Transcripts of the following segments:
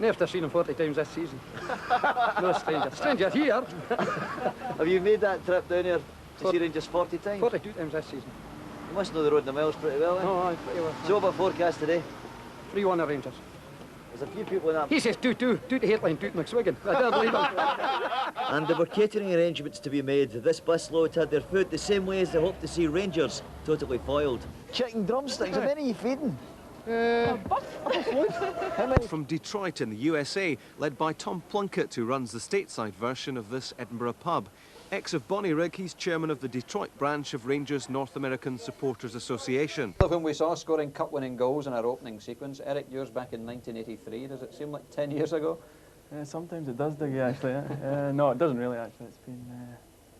Never seen him 40 times this season. No stranger. Stranger here. Have you made that trip down here to see Rangers 40 times? 42 times this season. You must know the road and the miles pretty well, eh? No, aye, pretty well. So what about forecast today? 3-1 the Rangers. There's a few people in that. He says 2-2. 2 to Headline, 2 to McSwiggan. I don't believe him. And there were catering arrangements to be made. This bus load had their food the same way as they hoped to see Rangers totally foiled. Chicken drumsticks, how many are you feeding? From Detroit in the USA, led by Tom Plunkett, who runs the stateside version of this Edinburgh pub. Ex of Bonnyrigg, he's chairman of the Detroit branch of Rangers North American Supporters Association. Of whom we saw scoring cup-winning goals in our opening sequence. Eric, yours back in 1983. Does it seem like 10 years ago? Sometimes it does, Dougie, actually. No, it doesn't really, actually. It's been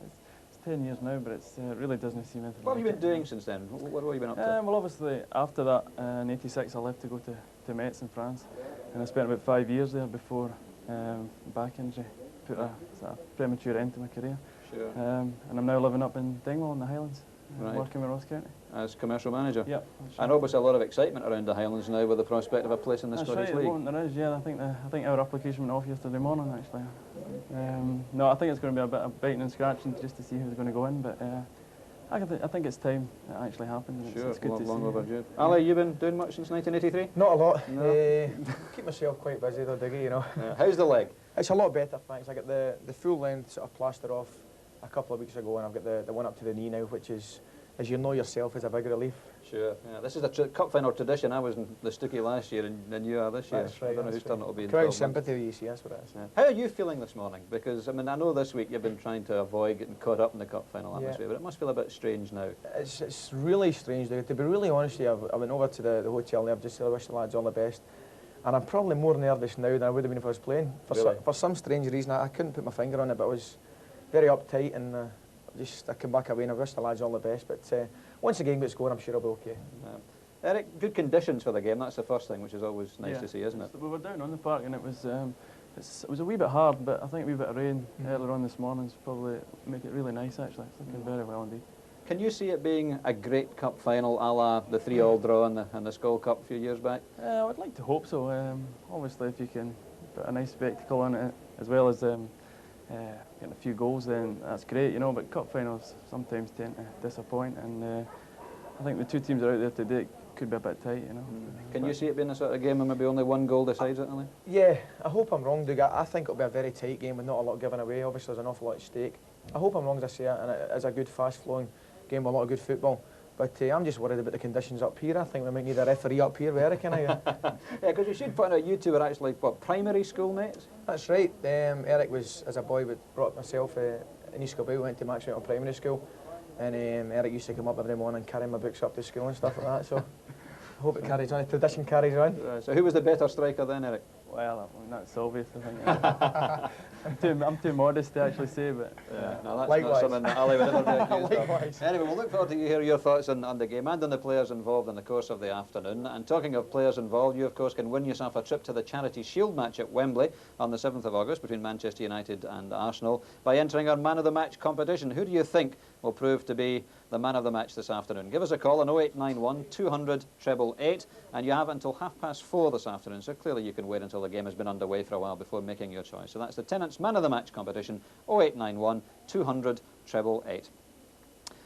it's 10 years now, but it really doesn't seem anything. What have you been doing since then? What have you been up to? Well, obviously, after that, in '86, I left to go to Metz in France, and I spent about 5 years there before back injury put a sort of premature end to my career. Sure. And I'm now living up in Dingwall in the Highlands, Right. working with Ross County. As commercial manager? Yep. And obviously a lot of excitement around the Highlands now with the prospect of a place in the Scottish League. League. There is, yeah. I think our application went off yesterday morning, actually. No, I think it's going to be a bit of biting and scratching just to see who's going to go in, but I think it's time it actually happened. And Sure, it's good to long see. overdue. Ali, you been doing much since 1983? Not a lot. No. Keep myself quite busy though, Diggy, you know. Yeah. How's the leg? It's a lot better, thanks. I got the full length sort of plaster off a couple of weeks ago, and I've got the one up to the knee now, which is, as you know yourself, is a big relief. Sure. Yeah, this is a cup final tradition. I was in the Stookie last year, and you are this year. That's right. I don't know whose turn it'll be in Crowd 12 months. sympathy, you see, that's what it is. Yeah. How are you feeling this morning? Because, I mean, I know this week you've been trying to avoid getting caught up in the cup final atmosphere, but it must feel a bit strange now. It's really strange, Diggy. To be really honest with you, I went over to the hotel there, just to wish the lads all the best. And I'm probably more nervous now than I would have been if I was playing. For some strange reason, I couldn't put my finger on it, but I was very uptight, and I came back away and I wish the lads all the best. But once the game gets going, I'm sure I'll be okay. Eric, good conditions for the game. That's the first thing, which is always nice to see, isn't it? We were down on the park, and it was a wee bit hard, but I think a wee bit of rain earlier on this morning is probably make it really nice. Actually, it's looking very well indeed. Can you see it being a great cup final, a la the 3-all draw in the Skull Cup a few years back? I would like to hope so. Obviously, if you can put a nice spectacle on it, as well as getting a few goals, then that's great, you know. But cup finals sometimes tend to disappoint, and I think the two teams that are out there today could be a bit tight, you know. Can you see it being a sort of game where maybe only one goal decides it, Ali? Yeah, I hope I'm wrong, Doug. I think it'll be a very tight game with not a lot given away. Obviously, there's an awful lot at stake. I hope I'm wrong as I say it, and it is a good, fast-flowing game with a lot of good football. But I'm just worried about the conditions up here. I think we might need a referee up here with Eric and I. Yeah, because you should point out you two are actually, what, primary school mates? That's right. Eric was, as a boy, brought myself in East Kilbride, went to Maxwell Primary School, and Eric used to come up every morning and carry my books up to school and stuff like that. So I hope it carries on. The tradition carries on. So who was the better striker then, Eric? Well, that's obvious, I think. I'm too modest to actually say, but... no, that's likewise. not something that Ali would ever be accused Likewise. of. Anyway, we'll look forward to hear your thoughts on the game and on the players involved in the course of the afternoon. And talking of players involved, you, of course, can win yourself a trip to the Charity Shield match at Wembley on the 7th of August between Manchester United and Arsenal by entering our Man of the Match competition. Who do you think will prove to be the man of the match this afternoon? Give us a call on 0891 200 888, and you have until 4:30 this afternoon, so clearly you can wait until the game has been underway for a while before making your choice. So that's the Tennent's Man of the Match competition, 0891 200 888.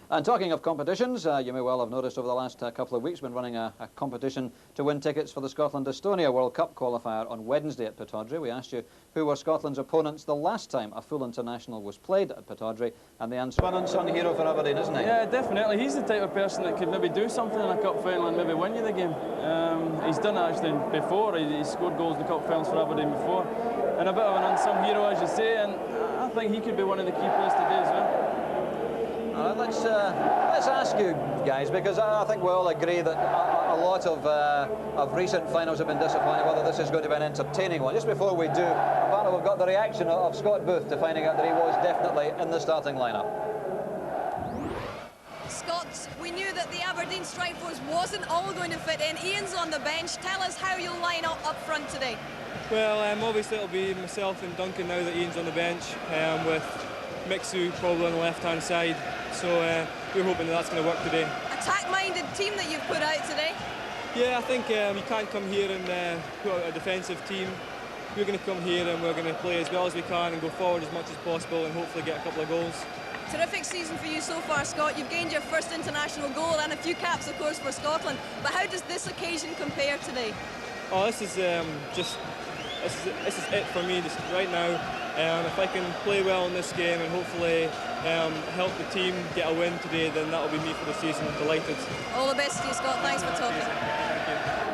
And talking of competitions, you may well have noticed over the last couple of weeks we've been running a competition to win tickets for the Scotland-Estonia World Cup qualifier on Wednesday at Pittodrie. We asked you who were Scotland's opponents the last time a full international was played at Pittodrie, and the answer... One unsung hero for Aberdeen, isn't he? Yeah, definitely. He's the type of person that could maybe do something in a cup final and maybe win you the game. He's done it actually before. He's scored goals in the cup finals for Aberdeen before. And a bit of an unsung hero, as you say, and I think he could be one of the key players today as well. Let's ask you guys, because I think we all agree that a lot of recent finals have been disappointing, whether this is going to be an entertaining one. Just before we do, apparently we've got the reaction of Scott Booth to finding out that he was definitely in the starting lineup. Scott, we knew that the Aberdeen strike force wasn't all going to fit in. Ian's on the bench. Tell us how you'll line up front today. Well, obviously it'll be myself and Duncan now that Ian's on the bench, with Mixu probably on the left-hand side. So we're hoping that's going to work today. Attack-minded team that you've put out today. Yeah, I think you can't come here and put out a defensive team we're going to come here and we're going to play as well as we can and go forward as much as possible and hopefully get a couple of goals. Terrific season for you so far, Scott. You've gained your first international goal and a few caps, of course, for Scotland. But how does this occasion compare today? Oh, this is it for me just right now. If I can play well in this game and hopefully help the team get a win today, then that'll be me for the season. Delighted. All the best to you, Scott. Thanks for talking. Thank you.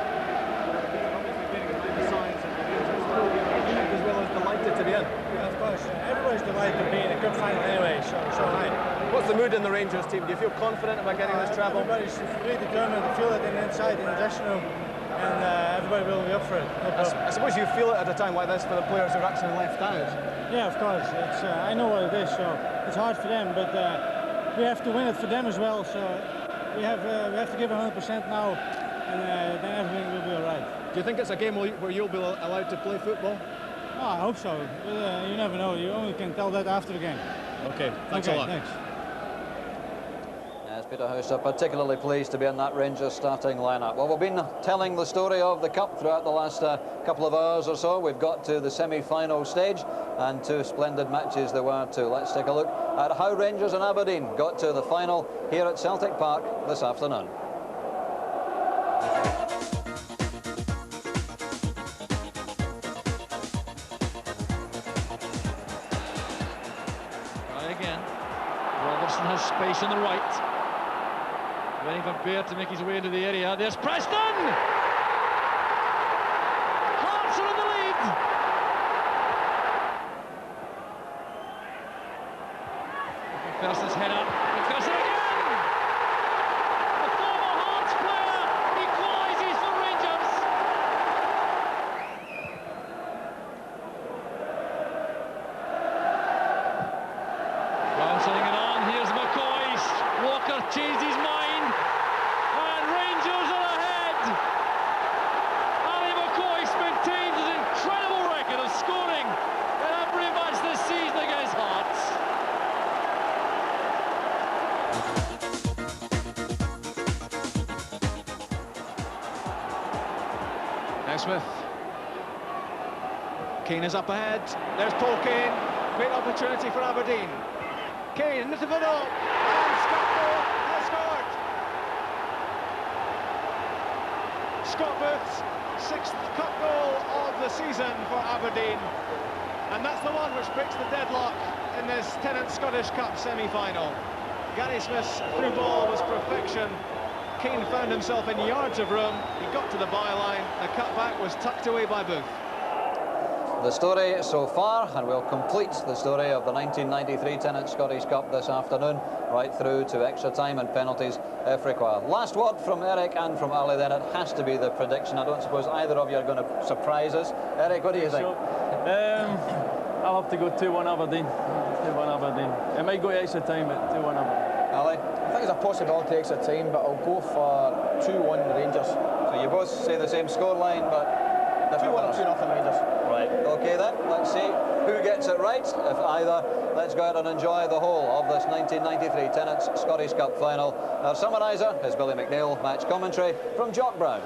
As well as delighted to be in. Yeah, of course. Everybody's delighted to be in a good final anyway, so right. What's the mood in the Rangers team? Do you feel confident about getting this treble? Everybody's really determined to feel it inside in the dressing room, and everybody will be up for it. No problem. I suppose you feel it at a time like this for the players who are actually left out. Yeah, of course. It's I know what it is, so it's hard for them, but we have to win it for them as well. So we have to give 100% now, and then everything will be all right. Do you think it's a game where you'll be allowed to play football? Oh, I hope so. You never know. You only can tell that after the game. Okay, thanks a lot. Thanks. As Peter House are particularly pleased to be in that Rangers starting lineup. Well, we've been telling the story of the Cup throughout the last couple of hours or so. We've got to the semi-final stage, and two splendid matches there were too. Let's take a look at how Rangers and Aberdeen got to the final here at Celtic Park this afternoon. Has space on the right, waiting for Baird to make his way into the area. There's Preston! Hearts are in the lead! McPherson's header. McPherson again! The former Hearts player equalises for Rangers. Bouncing it on. Here's McCoy. Walker changed his mind, and Rangers are ahead. Ali McCoy maintains his incredible record of scoring in every match this season against Hearts. Now Smith. Keane is up ahead. There's Paul Kane. Great opportunity for Aberdeen. Kane into the middle, and Scott has scored. Scott Booth's 6th cup goal of the season for Aberdeen, and that's the one which breaks the deadlock in this Tennant Scottish Cup semi-final. Gary Smith's through ball was perfection. Kane found himself in yards of room. He got to the byline. The cutback was tucked away by Booth. The story so far, and we'll complete the story of the 1993 Tennant Scottish Cup this afternoon, right through to extra time and penalties if required. Last word from Eric and from Ali, then it has to be the prediction. I don't suppose either of you are going to surprise us. Eric, what do you think? I'll have to go 2-1 Aberdeen. 2-1 Aberdeen. It might go to extra time, but 2-1 Aberdeen. Ali? I think there's a possibility extra time, but I'll go for 2-1 Rangers. So you both say the same scoreline, but different 2-1 or 2-0 Rangers. Right, okay then, let's see who gets it right. If either, let's go out and enjoy the whole of this 1993 Tennant's Scottish Cup final. Our summariser is Billy McNeil, match commentary from Jock Brown.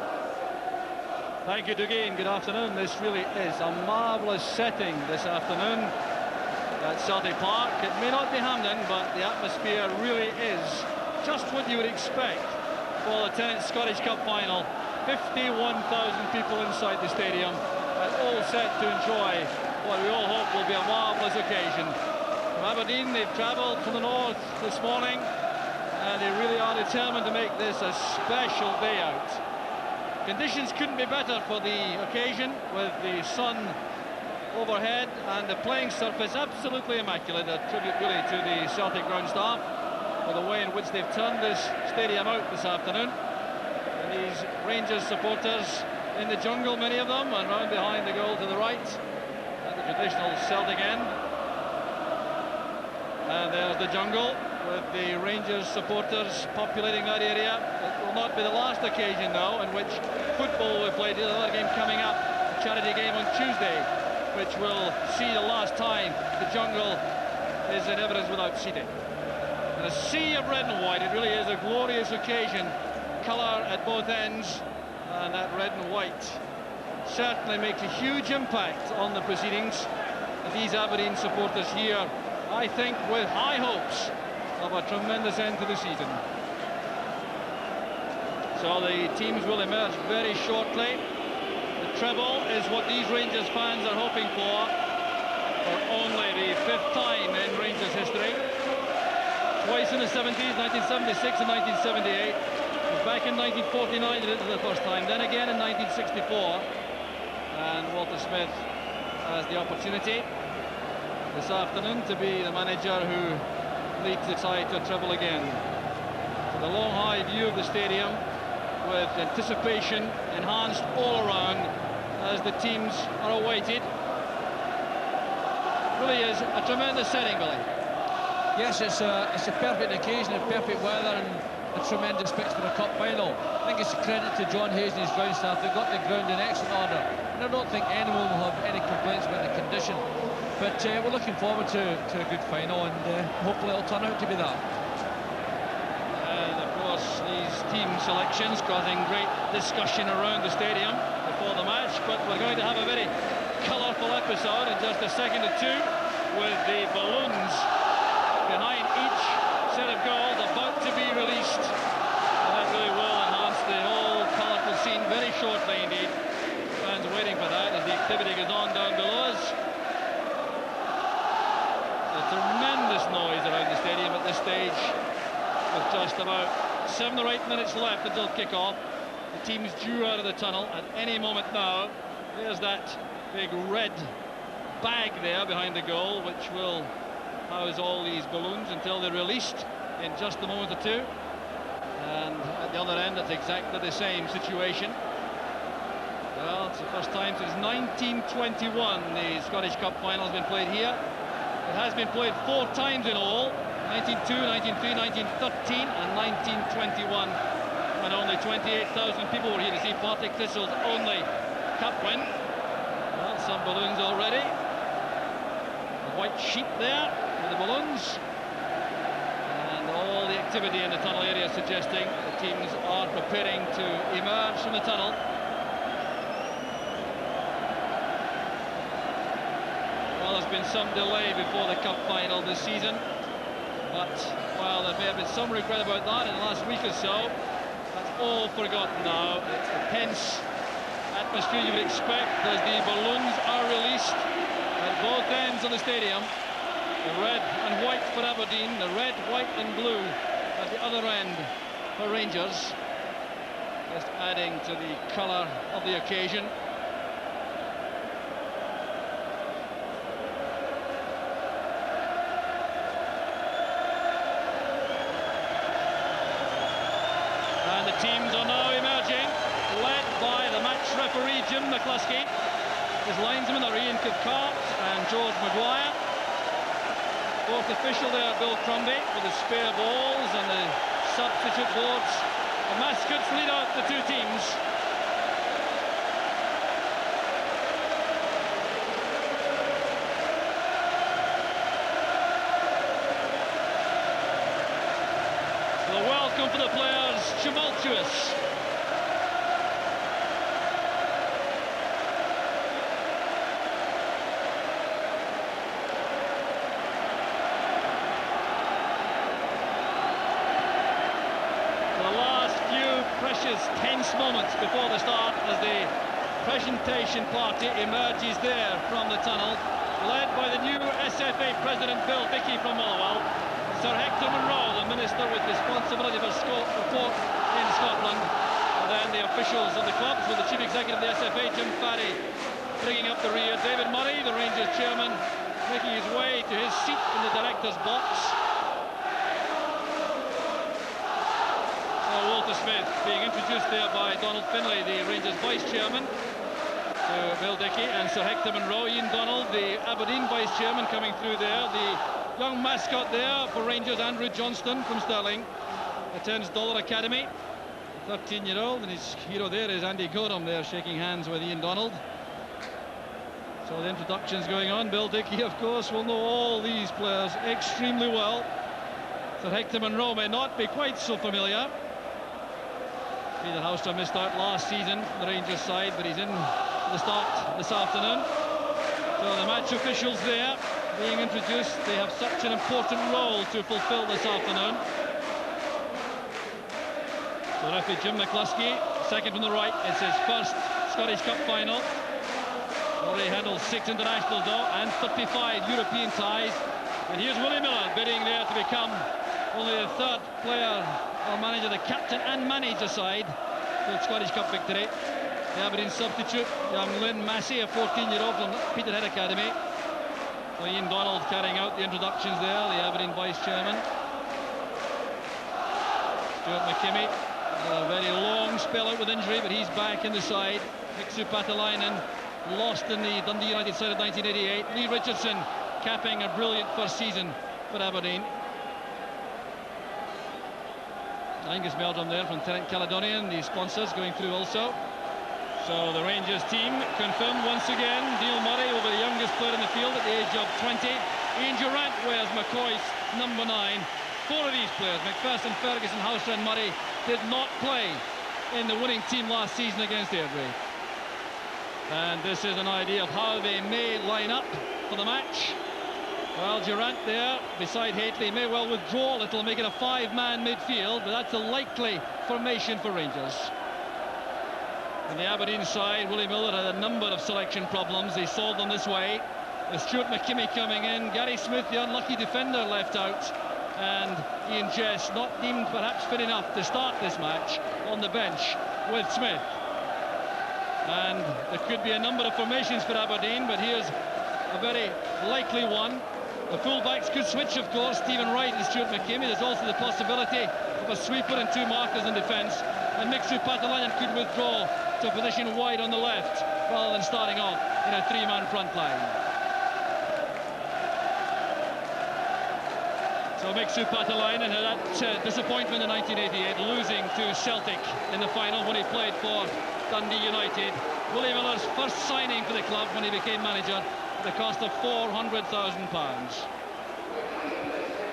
Thank you, Dougie. Good afternoon. This really is a marvellous setting this afternoon at Celtic Park. It may not be Hampden, but the atmosphere really is just what you would expect for the Tennant Scottish Cup final. 51,000 people inside the stadium, and all set to enjoy what we all hope will be a marvellous occasion. From Aberdeen, they've travelled from the north this morning, and they really are determined to make this a special day out. Conditions couldn't be better for the occasion, with the sun overhead and the playing surface absolutely immaculate. A tribute really to the Celtic ground staff for the way in which they've turned this stadium out this afternoon. And these Rangers supporters in the jungle, many of them, and round behind the goal to the right at the traditional Celtic end. And there's the jungle with the Rangers supporters populating that area. It will not be the last occasion, though, in which football will be played. There's another game coming up, a charity game on Tuesday, which will see the last time the jungle is in evidence without seating. And a sea of red and white, it really is a glorious occasion. Colour at both ends, and that red and white certainly makes a huge impact on the proceedings. These Aberdeen supporters here, I think, with high hopes of a tremendous end to the season. So the teams will emerge very shortly. The treble is what these Rangers fans are hoping for only the 5th time in Rangers history. Twice in the 70s, 1976 and 1978. Back in 1949 they did it for the first time, then again in 1964. And Walter Smith has the opportunity this afternoon to be the manager who leads the side to a treble again. So the long high view of the stadium with anticipation enhanced all around as the teams are awaited. Really is a tremendous setting, Billy. Yes, it's a perfect occasion and perfect weather and a tremendous pitch for a cup final. I think it's a credit to John Hayes and his ground staff. They've got the ground in excellent order, and I don't think anyone will have any complaints about the condition. But we're looking forward to a good final, and hopefully it'll turn out to be that. And of course, these team selections causing great discussion around the stadium before the match. But we're going to have a very colourful episode in just a second or two, with the balloons behind each set of goals about to be released. And that really will enhance the whole colourful scene very shortly indeed. Fans waiting for that as the activity goes on down below us. A tremendous noise around the stadium at this stage, with just about 7 or 8 minutes left until kick-off. The team's due out of the tunnel at any moment now. There's that big red bag there behind the goal, which will house all these balloons until they're released in just a moment or two. And at the other end, it's exactly the same situation. Well, it's the first time since 1921 the Scottish Cup final has been played here. It has been played 4 times in all: 1902, 1903, 1913 and 1921, and only 28,000 people were here to see Partick Thistle's only cup win. Well, some balloons already. The white sheet there with the balloons, and all the activity in the tunnel area suggesting the teams are preparing to emerge from the tunnel. Well, there's been some delay before the cup final this season, but while there may have been some regret about that in the last week or so, that's all forgotten now. It's the tense atmosphere you would expect as the balloons are released at both ends of the stadium. The red and white for Aberdeen, the red, white and blue at the other end for Rangers, just adding to the colour of the occasion. And the teams are now emerging, led by the match referee Jim McCluskey. His linesmen are Ian Cathcart and George Maguire. Fourth official there, Bill Crombie, with the spare balls and the substitute boards. The mascots lead out the two teams. The welcome for the players, tumultuous. Tense moments before the start as the presentation party emerges there from the tunnel, led by the new SFA President Bill Dickey from Motherwell, Sir Hector Munro, the Minister with responsibility for sport in Scotland, and then the officials of the clubs with the Chief Executive of the SFA, Jim Farry, bringing up the rear. David Murray, the Rangers chairman, making his way to his seat in the director's box. Walter Smith being introduced there by Donald Finlay, the Rangers vice-chairman, to Bill Dickey, and Sir Hector Munro. Ian Donald, the Aberdeen vice-chairman, coming through there. The young mascot there for Rangers, Andrew Johnston from Stirling, attends Dollar Academy, 13-year-old, and his hero there is Andy Gorham there, shaking hands with Ian Donald. So the introduction's going on. Bill Dickey, of course, will know all these players extremely well. Sir Hector Munro may not be quite so familiar. Peter Haustra missed out last season from the Rangers side, but he's in at the start this afternoon. So the match officials there being introduced. They have such an important role to fulfill this afternoon. So referee Jim McCluskey, second from the right. It's his first Scottish Cup final. Already handled 6 internationals though, and 35 European ties. And here's Willie Miller bidding there to become only the 3rd player or manager, the captain and manager side to the Scottish Cup victory. The Aberdeen substitute, young Lynn Massey, a 14-year-old from Peterhead Academy. So Ian Donald carrying out the introductions there, the Aberdeen vice-chairman. Stuart McKimmie, a very long spell out with injury, but he's back in the side. Mixu Patalainen lost in the Dundee United side of 1988. Lee Richardson capping a brilliant first season for Aberdeen. Angus Meldrum there from Tennant Caledonian, the sponsors going through also. So the Rangers team confirmed once again. Neil Murray will be the youngest player in the field at the age of 20. Ian Durrant wears McCoy's number 9. 4 of these players, McPherson, Ferguson, Houser and Murray, did not play in the winning team last season against Airdrie. And this is an idea of how they may line up for the match. Well, Durrant there beside Haitley may well withdraw a little, make it a 5-man midfield, but that's a likely formation for Rangers. On the Aberdeen side, Willie Miller had a number of selection problems. He solved them this way. With Stuart McKimmie coming in, Gary Smith, the unlucky defender, left out, and Ian Jess not deemed perhaps fit enough to start this match on the bench with Smith. And there could be a number of formations for Aberdeen, but here's a very likely one. The fullbacks could switch, of course, Stephen Wright and Stuart McKimmie. There's also the possibility of a sweeper and 2 markers in defence. And Mixu Patalainen could withdraw to a position wide on the left, rather than starting off in a 3-man front line. So Mixu Patalainen had that disappointment in 1988, losing to Celtic in the final when he played for Dundee United. Willie Miller's first signing for the club when he became manager, at the cost of £400,000.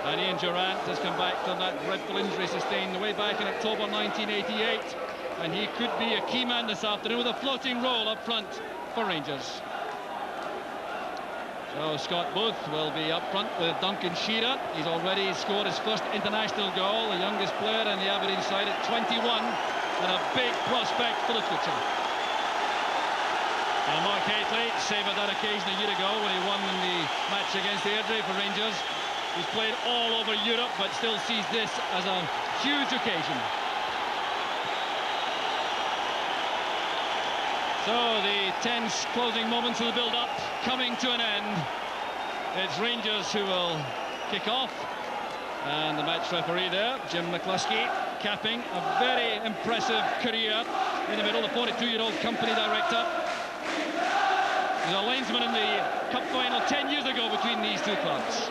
And Ian Durrant has come back from that dreadful injury sustained way back in October 1988, and he could be a key man this afternoon with a floating role up front for Rangers. So Scott Booth will be up front with Duncan Shearer. He's already scored his first international goal, the youngest player in the Aberdeen side at 21, and a big prospect for the future. And Mark Haitley savoured that occasion a year ago when he won the match against Airdrie for Rangers. He's played all over Europe, but still sees this as a huge occasion. So the tense closing moments of the build-up coming to an end. It's Rangers who will kick off. And the match referee there, Jim McCluskey, capping a very impressive career in the middle, the 42-year-old company director. He's a linesman in the cup final 10 years ago between these two clubs.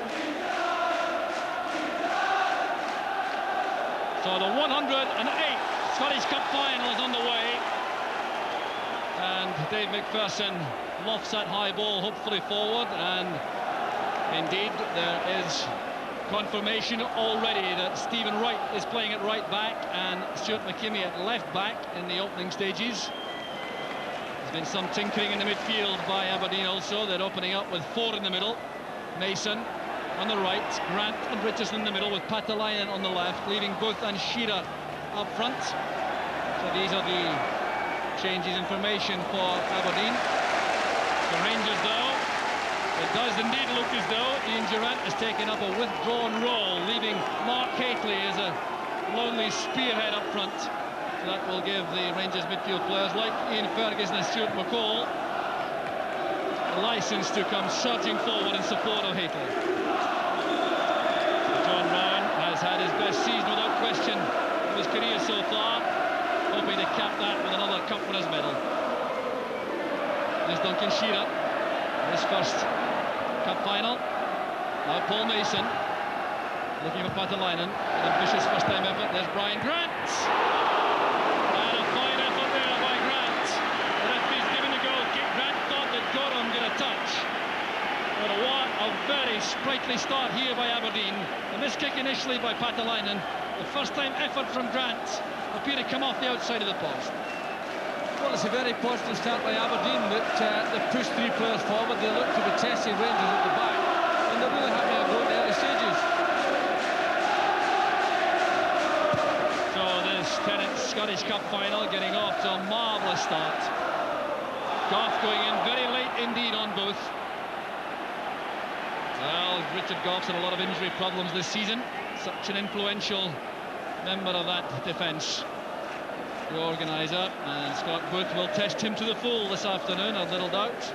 So the 108th Scottish Cup final is on the way. And Dave McPherson lofts that high ball hopefully forward, and indeed there is confirmation already that Stephen Wright is playing at right back and Stuart McKimmie at left back in the opening stages. There's been some tinkering in the midfield by Aberdeen also. They're opening up with 4 in the middle. Mason on the right, Grant and Richardson in the middle with Patalainen on the left, leaving Booth and Shearer up front. So these are the changes in formation for Aberdeen. For Rangers though, it does indeed look as though Ian Durrant has taken up a withdrawn role, leaving Mark Haitley as a lonely spearhead up front. So that will give the Rangers midfield players like Ian Ferguson and Stuart McCall a licence to come surging forward in support of Haitley. So John Brown has had his best season without question of his career so far, hoping to cap that with another Cup Winners' medal. There's Duncan Shearer, his first Cup final. Now Paul Mason, looking for Patalainen, an ambitious first-time effort. There's Brian Grant. And a fine effort there by Grant. The referee's given the goal. Grant thought that Gorham did a touch. But what a very sprightly start here by Aberdeen. A miskick initially by Patalainen. The first-time effort from Grant appeared to come off the outside of the post. Well, it's a very positive start by Aberdeen that they push 3 players forward. They look to be testing Rangers at the back, and they're really having a go in the early stages. So this 10th Scottish Cup final getting off to a marvellous start. Goff going in very late indeed on both. Well, Richard Goff's had a lot of injury problems this season. Such an influential member of that defence. The organiser, and Scott Booth will test him to the full this afternoon, I've little doubt. So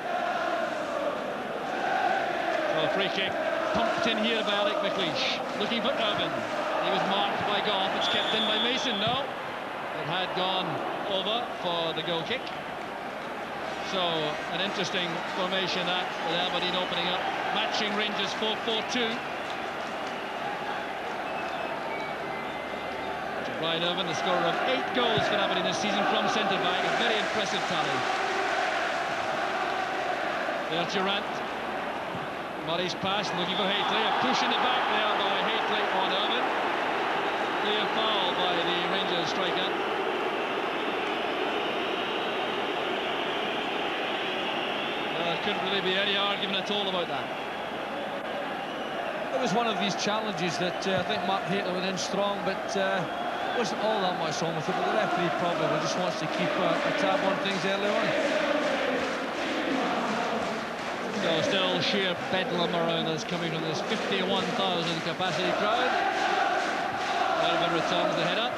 a free kick pumped in here by Alec McLeish, looking for Irvin. He was marked by Goff. It's kept in by Mason. No, it had gone over for the goal kick. So an interesting formation that, with Aberdeen opening up, matching Rangers 4-4-2. Brian Irvin, the scorer of 8 goals for Aberdeen this season from centre-back, a very impressive tally. There's Durant. Murray's pass, looking for Haitley. A push in the back there by Haitley on Irvin. Clear foul by the Rangers striker. There couldn't really be any argument at all about that. It was one of these challenges that I think Mark Haitley went in strong, but wasn't all that much wrong with it, but the referee probably just wants to keep a tab on things early on. So still sheer bedlam around us coming from this 51,000 capacity crowd. Irvin returns the header.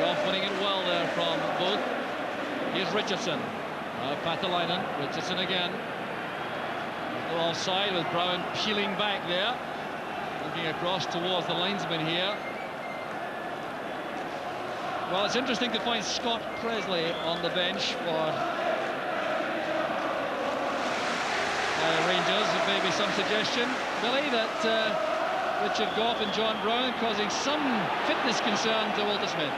Goff winning it well there from both. Here's Richardson. Patalainen. Richardson again. No offside with Brown peeling back there. Looking across towards the linesman here. Well, it's interesting to find Scott Presley on the bench for Rangers. Maybe some suggestion, Billy, that Richard Goff and John Brown causing some fitness concern to Walter Smith.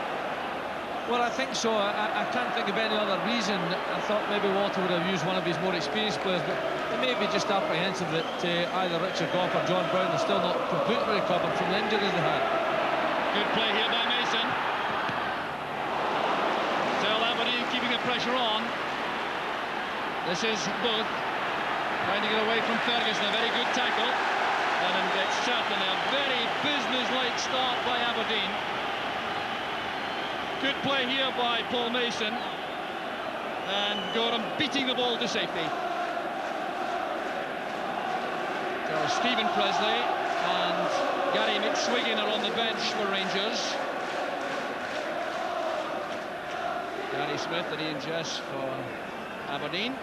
Well, I think so. I can't think of any other reason. I thought maybe Walter would have used one of his more experienced players, but they may be just apprehensive that either Richard Goff or John Brown are still not completely recovered from the injuries they had. Good play here by Mason. Keeping the pressure on. This is Booth trying to get away from Ferguson. A very good tackle, and it's certainly a very business-like start by Aberdeen. Good play here by Paul Mason, and Gorham beating the ball to safety. So Stephen Presley and Gary McSwiggan are on the bench for Rangers. Gary Smith and Ian Jess for Aberdeen.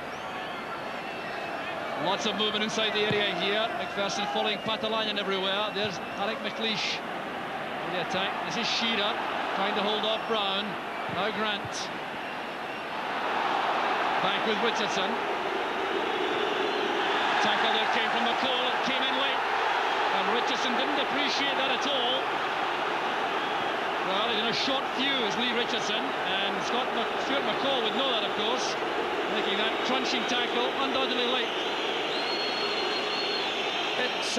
Lots of movement inside the area here. McPherson following Patalainen everywhere. There's Alec McLeish in the attack. This is Shearer trying to hold off Brown. Now Grant. Back with Richardson. Tackle there came from McCall. It came in late. And Richardson didn't appreciate that at all. Well, in a short fuse, Lee Richardson, and Stuart McCall would know that, of course, making that crunching tackle undoubtedly late. It's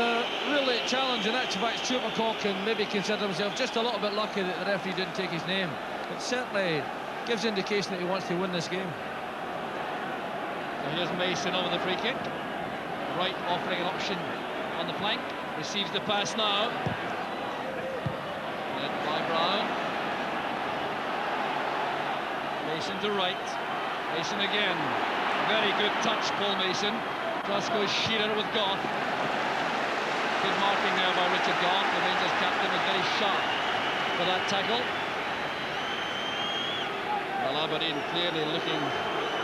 really challenging. Actually, Stuart McCall can maybe consider himself just a little bit lucky that the referee didn't take his name. It certainly gives indication that he wants to win this game. So here's Mason over the free kick. Wright offering an option on the flank. Receives the pass now. By Brown. Mason to Wright. Mason again. Very good touch, Paul Mason. Cross goes Shearer with Goff. Good marking there by Richard Goff. The Rangers captain was very sharp for that tackle. Well, Aberdeen clearly looking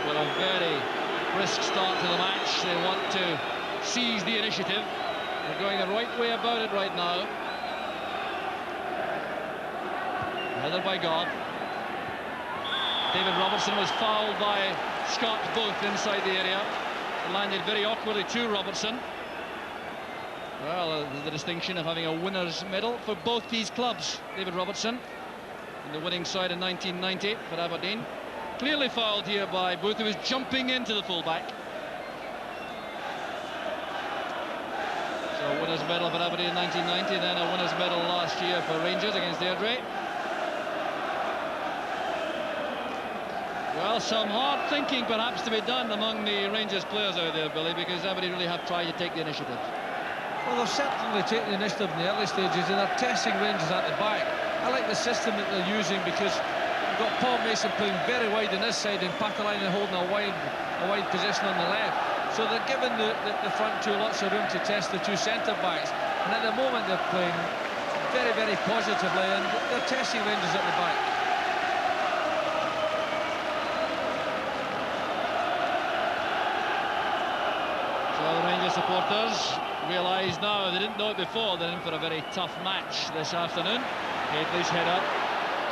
for a very brisk start to the match. They want to seize the initiative. They're going the right way about it right now. Headed by Goff. David Robertson was fouled by Scott Booth inside the area. It landed very awkwardly to Robertson. Well, the distinction of having a winner's medal for both these clubs. David Robertson in the winning side in 1990 for Aberdeen. Clearly fouled here by Booth, who was jumping into the fullback. So winner's medal for Aberdeen in 1990, then a winner's medal last year for Rangers against Airdrie. Well, some hard thinking perhaps to be done among the Rangers players out there, Billy, because Aberdeen really have tried to take the initiative. Well, they're certainly taking the initiative in the early stages, and they're testing Rangers at the back. I like the system that they're using because you've got Paul Mason playing very wide on this side and Patalainen holding a wide position on the left. So they're giving the front two lots of room to test the two centre-backs. And at the moment they're playing very, very positively, and they're testing Rangers at the back. So the Rangers supporters realise now, they didn't know it before, they're in for a very tough match this afternoon. Hadley's head up.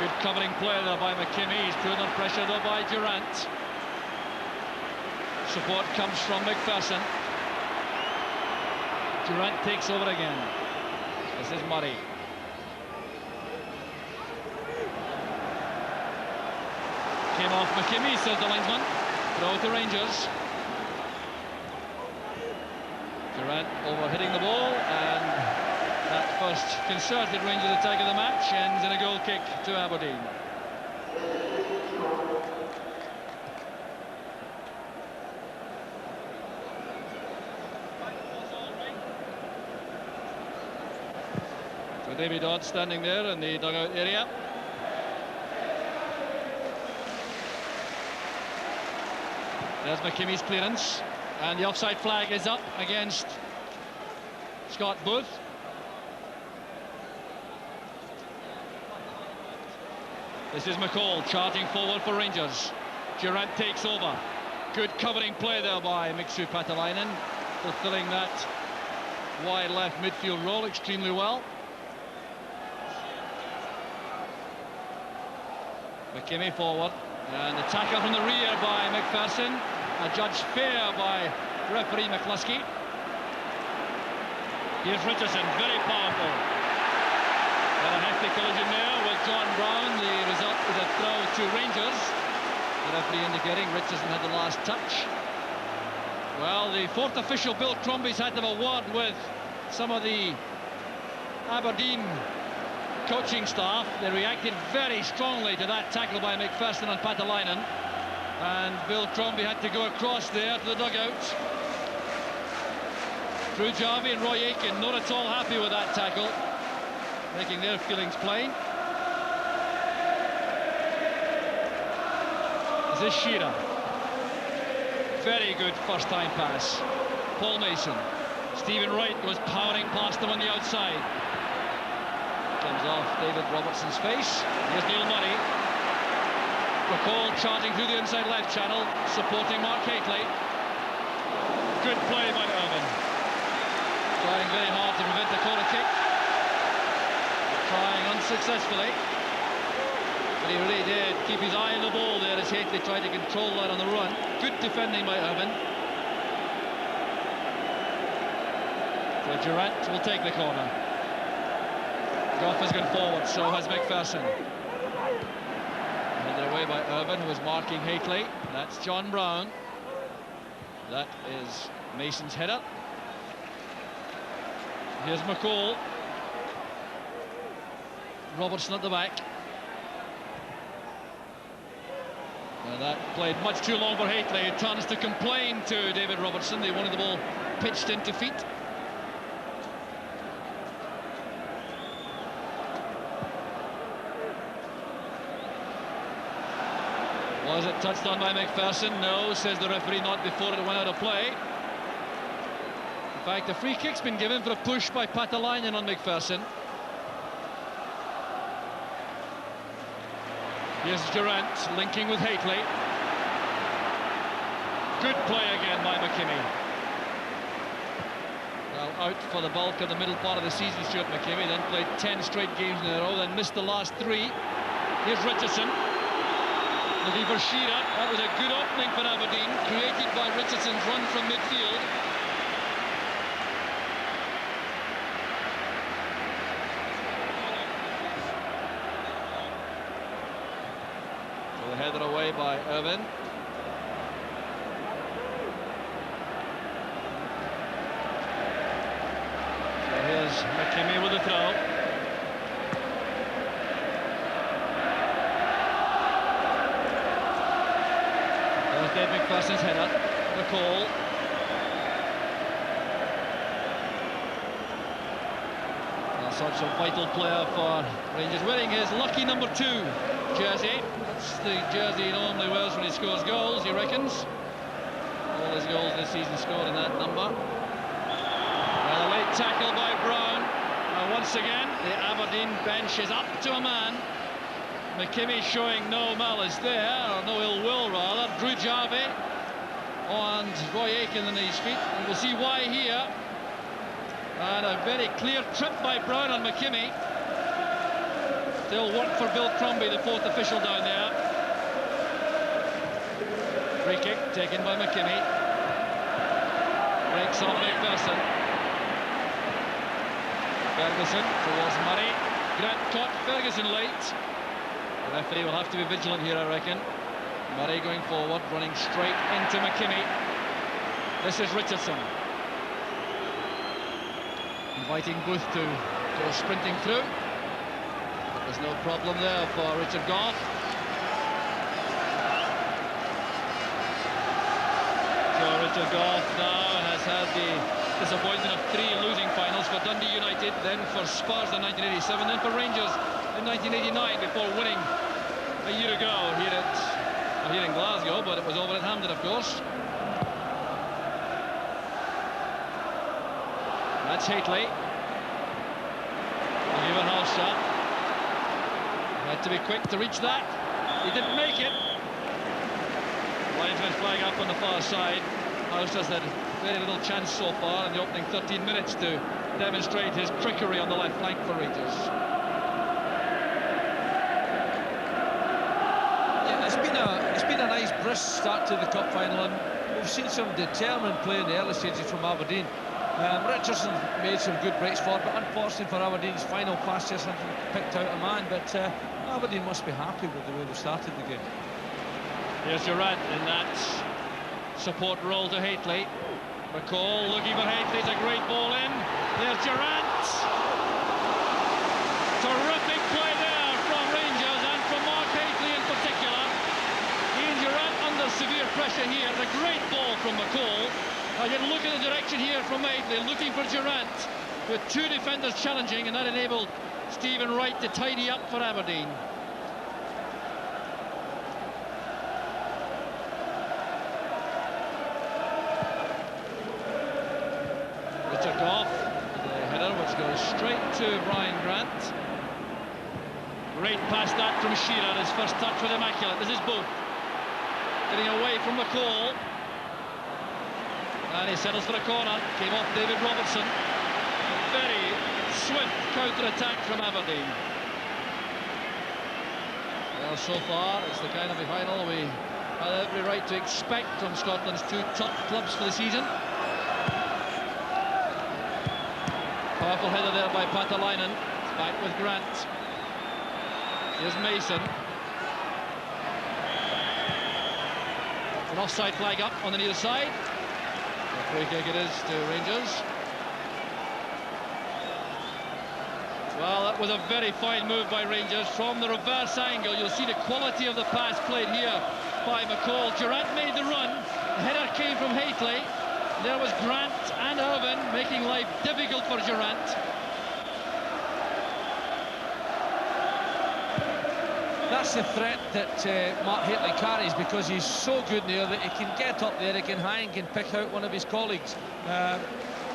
Good covering play there by McKimmie. He's put under pressure though by Durant. Support comes from McPherson. Durant takes over again. This is Murray. Came off McKimmie, says the linesman. Throw to Rangers. Durant over-hitting the ball, and that first concerted Rangers attack of the match ends in a goal kick to Aberdeen. So Davy Dodd standing there in the dugout area. There's McKimmie's clearance, and the offside flag is up against Scott Booth. This is McCall charging forward for Rangers. Durant takes over. Good covering play there by Mixu Patalainen, fulfilling that wide left midfield role extremely well. McKimmie forward, and the tackle from the rear by McPherson, adjudged fair by referee McCluskey. Here's Richardson, very powerful. Got a hefty collision there with John Brown. The result is a throw to Rangers. The referee indicating Richardson had the last touch. Well, the fourth official, Bill Crombie's had to have a word with some of the Aberdeen coaching staff. They reacted very strongly to that tackle by McPherson on Patalainen, and Bill Crombie had to go across there to the dugout. Drew Jarvie and Roy Aitken not at all happy with that tackle, making their feelings plain. This is Shearer. Very good first time pass. Paul Mason. Stephen Wright was powering past him on the outside. Comes off David Robertson's face. Here's Neil Murray. McCall charging through the inside left channel, supporting Mark Hateley. Good play by Irvin. Trying very hard to prevent the corner kick. Trying unsuccessfully. But he really did keep his eye on the ball there as Hateley tried to control that on the run. Good defending by Irvin. So Durant will take the corner. Goff has gone forward, so has McPherson. Headed away by Irvin, who was marking Hateley. That's John Brown. That is Mason's header. Here's McCall. Robertson at the back. And that played much too long for Hateley. It turns to complain to David Robertson. They wanted the ball pitched into feet. Was it touched on by McPherson? No, says the referee, not before it went out of play. In fact, the free kick's been given for a push by Patalainen on McPherson. Here's Durant linking with Hateley. Good play again by McKimmie. Well, out for the bulk of the middle part of the season, Stuart McKimmie, then played 10 straight games in a row, then missed the last 3. Here's Richardson. Looking for Shearer. That was a good opening for Aberdeen, created by Richardson's run from midfield. So the header away by Irvin. So here's McKimmie with the throw. Larson's header. McCall. Such a vital player for Rangers, wearing his lucky number 2 jersey. That's the jersey he normally wears when he scores goals, he reckons. All his goals this season scored in that number. A late tackle by Brown. Once again, the Aberdeen bench is up to a man. McKimmie showing no malice there, or no ill will rather. Drew Jarvie and Roy Aitken in his feet, and we'll see why here. And a very clear trip by Brown on McKimmie. Still work for Bill Crombie, the 4th official down there. Free kick taken by McKimmie. Breaks off McPherson. Ferguson towards Murray. Grant caught Ferguson late. The referee will have to be vigilant here, I reckon. Murray going forward, running straight into McKimmie. This is Richardson. Inviting Booth to go sprinting through. But there's no problem there for Richard Gough. So Richard Gough now has had the disappointment of 3 losing finals for Dundee United, then for Spurs in 1987, then for Rangers in 1989 before winning a year ago here in Glasgow, but it was over at Hampden, of course. That's Haitley. Oliver Halsham had to be quick to reach that. He didn't make it. Linesman flag up on the far side. Halsham's had very little chance so far in the opening 13 minutes to demonstrate his trickery on the left flank for Rangers. Yeah, it's been a nice brisk start to the cup final, and we've seen some determined play in the early stages from Aberdeen. Richardson made some good breaks forward, but unfortunately for Aberdeen's final pass just picked out a man. But Aberdeen must be happy with the way they started the game. Here's Durant in that support role to Haitley. McCall looking for Haitley. It's a great ball in. There's Durant. Terrific play there from Rangers and from Mark Haitley in particular. Ian Durant under severe pressure here. The great ball from McCall. I can look at the direction here from Haitley, looking for Durant, with 2 defenders challenging, and that enabled Stephen Wright to tidy up for Aberdeen. Richard Gough, the header which goes straight to Brian Grant. Great pass that from Shearer, his first touch was immaculate. This is Booth getting away from McCall. And he settles for a corner. Came off David Robertson. A very swift counter-attack from Aberdeen. Well, so far, it's the kind of a final we had every right to expect from Scotland's 2 top clubs for the season. Powerful header there by Patalainen. It's back with Grant. Here's Mason. An offside flag up on the near side. Free kick it is to Rangers. Well, that was a very fine move by Rangers from the reverse angle. You'll see the quality of the pass played here by McCall. Durant made the run. The header came from Haitley. There was Grant and Irvin making life difficult for Durant. That's the threat that Mark Haitley carries, because he's so good there that he can get up there, he can hang, can pick out one of his colleagues.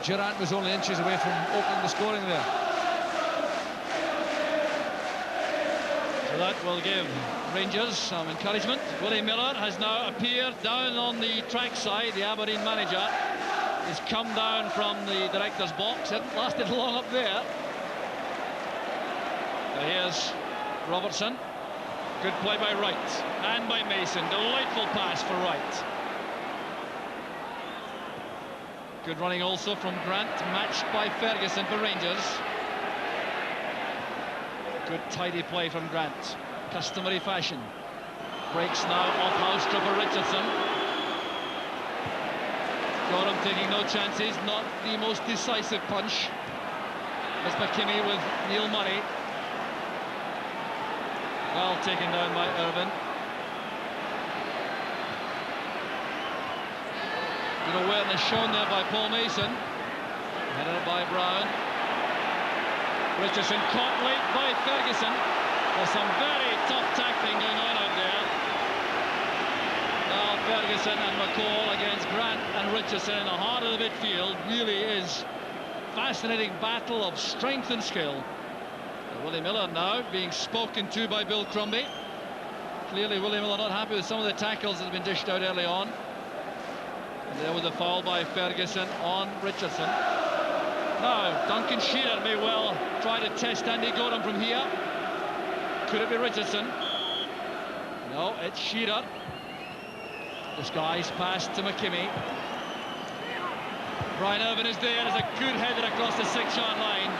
Durant was only inches away from opening the scoring there. So that will give Rangers some encouragement. Willie Miller has now appeared down on the track side. The Aberdeen manager has come down from the director's box. It hasn't lasted long up there. So here's Robertson. Good play by Wright and by Mason. Delightful pass for Wright. Good running also from Grant, matched by Ferguson for Rangers. Good tidy play from Grant. Customary fashion. Breaks now off Halstra for Richardson. Gorham taking no chances, not the most decisive punch. It's McKimmie with Neil Murray. Well taken down by Irvin. Good awareness shown there by Paul Mason. Headed by Brown. Richardson caught late by Ferguson. There's some very tough tackling going on out there. Now Ferguson and McCall against Grant and Richardson in the heart of the midfield. Really is fascinating battle of strength and skill. Willie Miller now being spoken to by Bill Crombie. Clearly Willie Miller not happy with some of the tackles that have been dished out early on. And there was a foul by Ferguson on Richardson. Now Duncan Shearer may well try to test Andy Gordon from here. Could it be Richardson? No, it's Shearer. This guy's pass to McKimmie. Brian Irvin is there. There's a good header across the 6-yard line.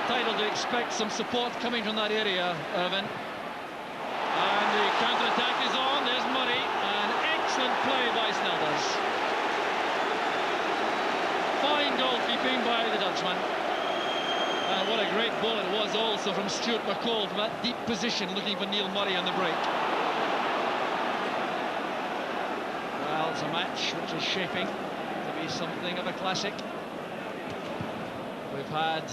Entitled to expect some support coming from that area, Irvin. And the counter-attack is on. There's Murray. And excellent play by Snelders. Fine goalkeeping by the Dutchman. And what a great ball it was also from Stuart McCall from that deep position, looking for Neil Murray on the break. Well, it's a match which is shaping to be something of a classic. We've had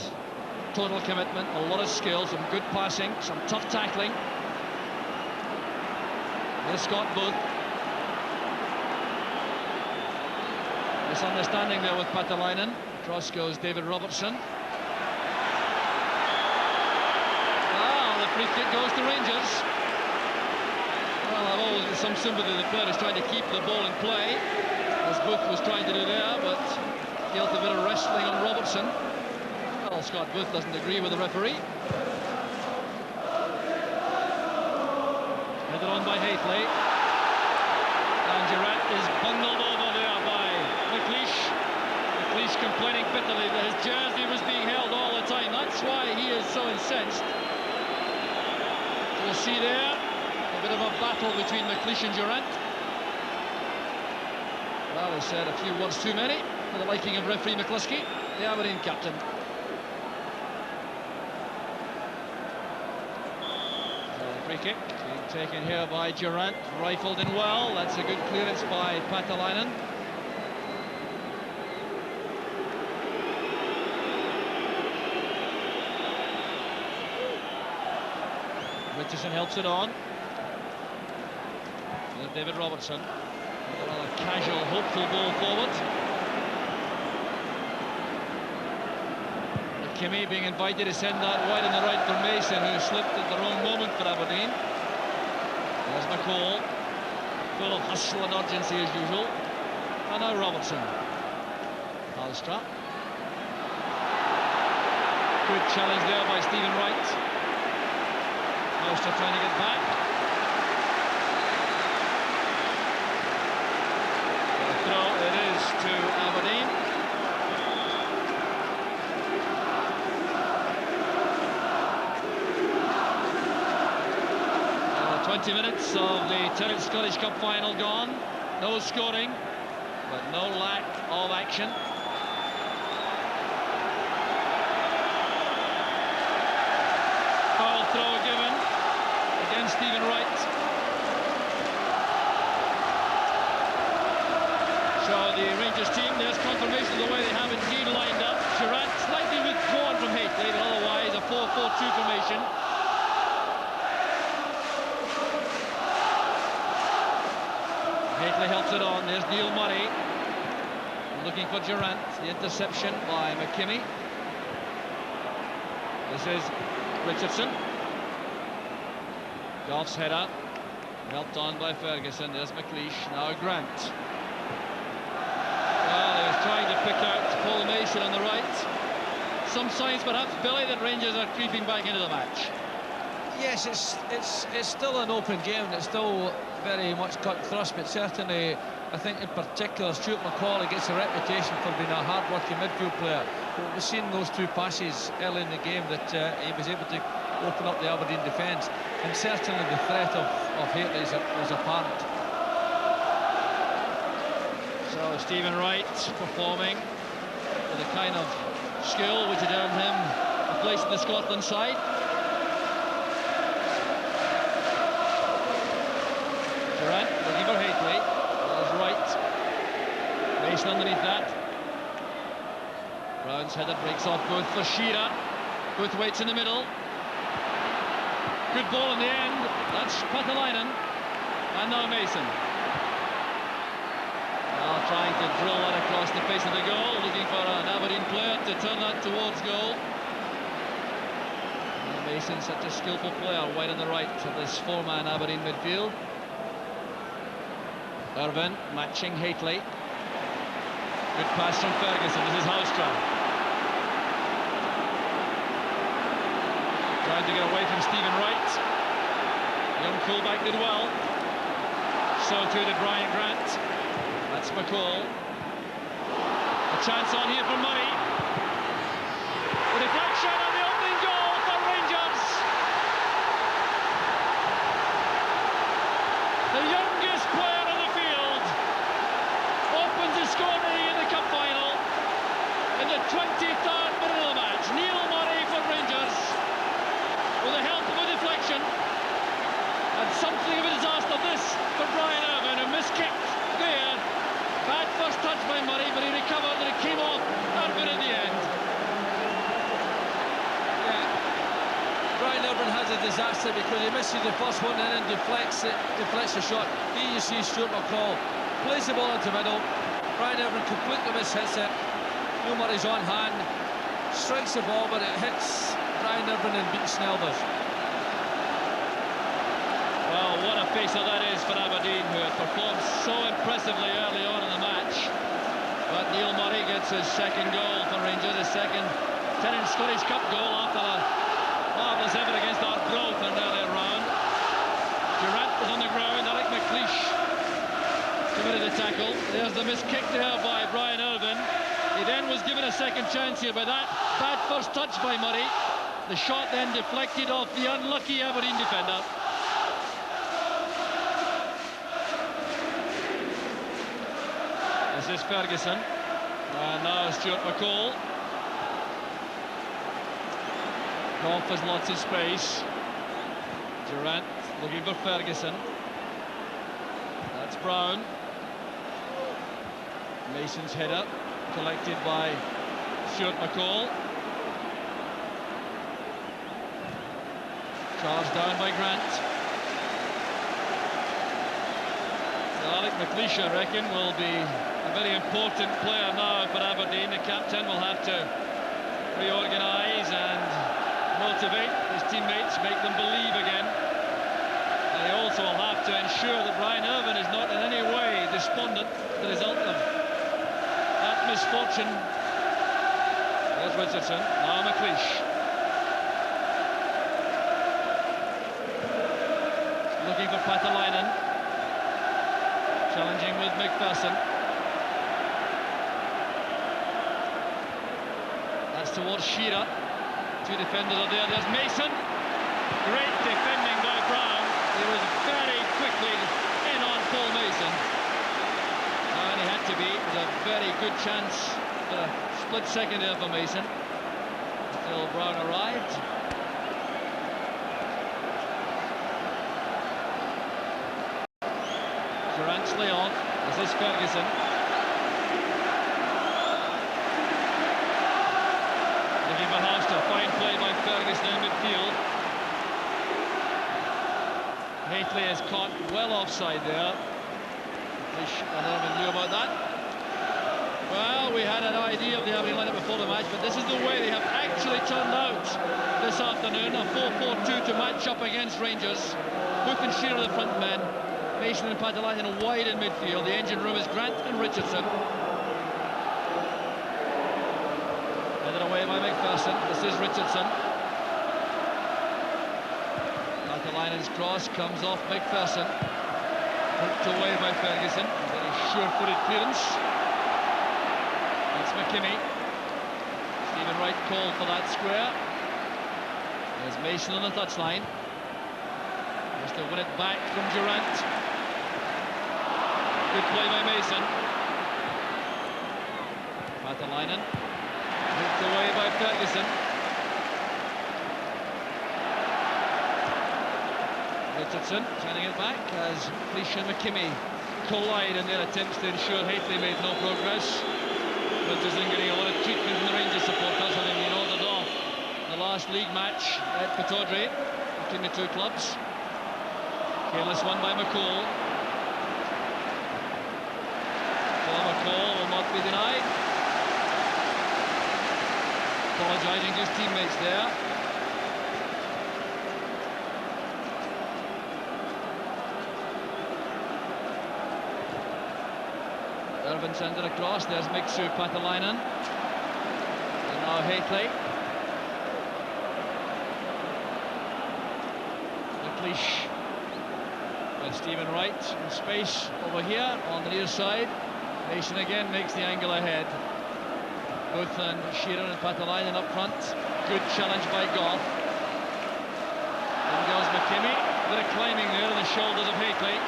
total commitment, a lot of skill, some good passing, some tough tackling. There's Scott Booth. Misunderstanding there with Patalainen. Cross goes David Robertson. The free kick goes to Rangers. Well, I've always got some sympathy the player is trying to keep the ball in play, as Booth was trying to do there, but guilty of a bit of wrestling on Robertson. Well, Scott Booth doesn't agree with the referee. Headed on by Haitley. And Durant is bundled over there by McLeish. McLeish complaining bitterly that his jersey was being held all the time. That's why he is so incensed. We'll see there a bit of a battle between McLeish and Durant. Well, he said a few words too many for the liking of referee McCluskey, the Aberdeen captain. So the free kick being taken here by Durant, rifled in well. That's a good clearance by Patalainen. Richardson helps it on. There's David Robertson. Another casual, hopeful ball forward. McKimmie being invited to send that wide on the right for Mason, who slipped at the wrong moment for Aberdeen. There's McCall, full of hustle and urgency as usual. And now Robertson. Halstrap. Good challenge there by Stephen Wright. Halstrap trying to get back. The throw it is to Aberdeen. 20 minutes of the Tennant Scottish Cup final gone. No scoring, but no lack of action. Foul throw given against Stephen Wright. So the Rangers team, there's confirmation of the way they have indeed lined up. Durant slightly withdrawn from Haitley, but otherwise a 4-4-2 formation. Haitley helps it on. There's Neil Murray looking for Durant. The interception by McKimmie. This is Richardson. Goff's header helped on by Ferguson. There's McLeish. Now Grant. Well, he was trying to pick out Paul Mason on the right. Some signs perhaps, Billy, that Rangers are creeping back into the match. Yes, it's still an open game and it's still very much cut thrust, but certainly I think in particular Stuart McCall gets a reputation for being a hard-working midfield player. But we've seen those two passes early in the game that he was able to open up the Aberdeen defence, and certainly the threat of Haitley was apparent. So Stephen Wright performing with a kind of skill which had earned him a place in the Scotland side. Durant looking for Haitley. There's Wright. underneath that. Brown's header breaks off both for Shearer. Both weights in the middle. Good ball in the end. That's Patalainen. And now Mason. Now trying to drill that across the face of the goal, looking for an Aberdeen player to turn that towards goal. And Mason, such a skillful player, wide on the right of this four-man Aberdeen midfield. Irvine matching Haitley. Good pass from Ferguson. This is Hallström. Trying to get away from Stephen Wright. Young fullback did well. So too did Brian Grant. That's McCall. A chance on here for Murray. The deflection and the opening goal for Rangers. The youngest player on the field opens the scoring in the cup final in the 23rd minute of the match. Neil Murray for Rangers with the help of a deflection. And something of a disaster this for Brian Irvine, who miskicked there. Bad first touch by Murray, but he recovered and it came off Irvine at the end. Yeah, Brian Irvine has a disaster because he misses the first one and then deflects the shot. Here you see Stuart McCall plays the ball into middle. Brian Irvine completely mishits it. Neil Murray's on hand, strikes the ball, but it hits Brian Irvine and beats Snelders. Well, what a facer that is for Aberdeen, who had performed so impressively early on in the match. But Neil Murray gets his second goal for Rangers, his second 10th Scottish Cup goal after a marvellous effort against Arbroath in the earlier round. Durant was on the ground, Alec McLeish committed the tackle. There's the missed kick there by Brian Irvine. He then was given a second chance here by that bad first touch by Murray. The shot then deflected off the unlucky Aberdeen defender. This is Ferguson, and now Stuart McCall. Goff has lots of space. Durant looking for Ferguson. That's Brown. Mason's header collected by Stuart McCall. Charged down by Grant. Alec McLeish, I reckon, will be a very important player now for Aberdeen. The captain will have to reorganise and motivate his teammates, make them believe again. And he also will have to ensure that Brian Irvine is not in any way despondent as a result of that misfortune. There's Richardson, now McLeish. Looking for Patalainen. Challenging with McPherson. That's towards Shearer. Two defenders are there. There's Mason. Great defending by Brown. He was very quickly in on Paul Mason. And he had to be. It was a very good chance for a split second there for Mason. Until Brown arrived. Durant's layoff. This is Ferguson. Looking for Hallström. Fine play by Ferguson in midfield. Haitley is caught well offside there. I don't even knew about that. Well, we had an idea of the Aberdeen lineup before the match, but this is the way they have actually turned out this afternoon. A 4-4-2 to match up against Rangers. Hook and Shearer are the front men. Mason and Patalainen wide in midfield. The engine room is Grant and Richardson. Headed away by McPherson. This is Richardson. Patalainen's cross comes off McPherson. Hooked away by Ferguson. Very sure-footed clearance. That's McKimmie. Stephen Wright called for that square. There's Mason on the touchline. Has to win it back from Durant. Good play by Mason. Patalainen. Hooked away by Ferguson. Richardson turning it back as Fleesh and McKimmie collide in their attempts to ensure Hateley made no progress. Richardson getting a lot of treatment from the Rangers supporters, having been ordered off the last league match at Pittodrie between the two clubs. Careless one by McCall. McCall will not be denied. Apologising to his teammates there. Irvin sends it across. There's Miksu Patalainen. And now Hateley. McLeish with Stephen Wright in space over here on the near side. Mason again makes the angle ahead. Booth and Shearer and Patalainen up front. Good challenge by Goff. In goes McKimmie. A bit of climbing there on the shoulders of Hateley.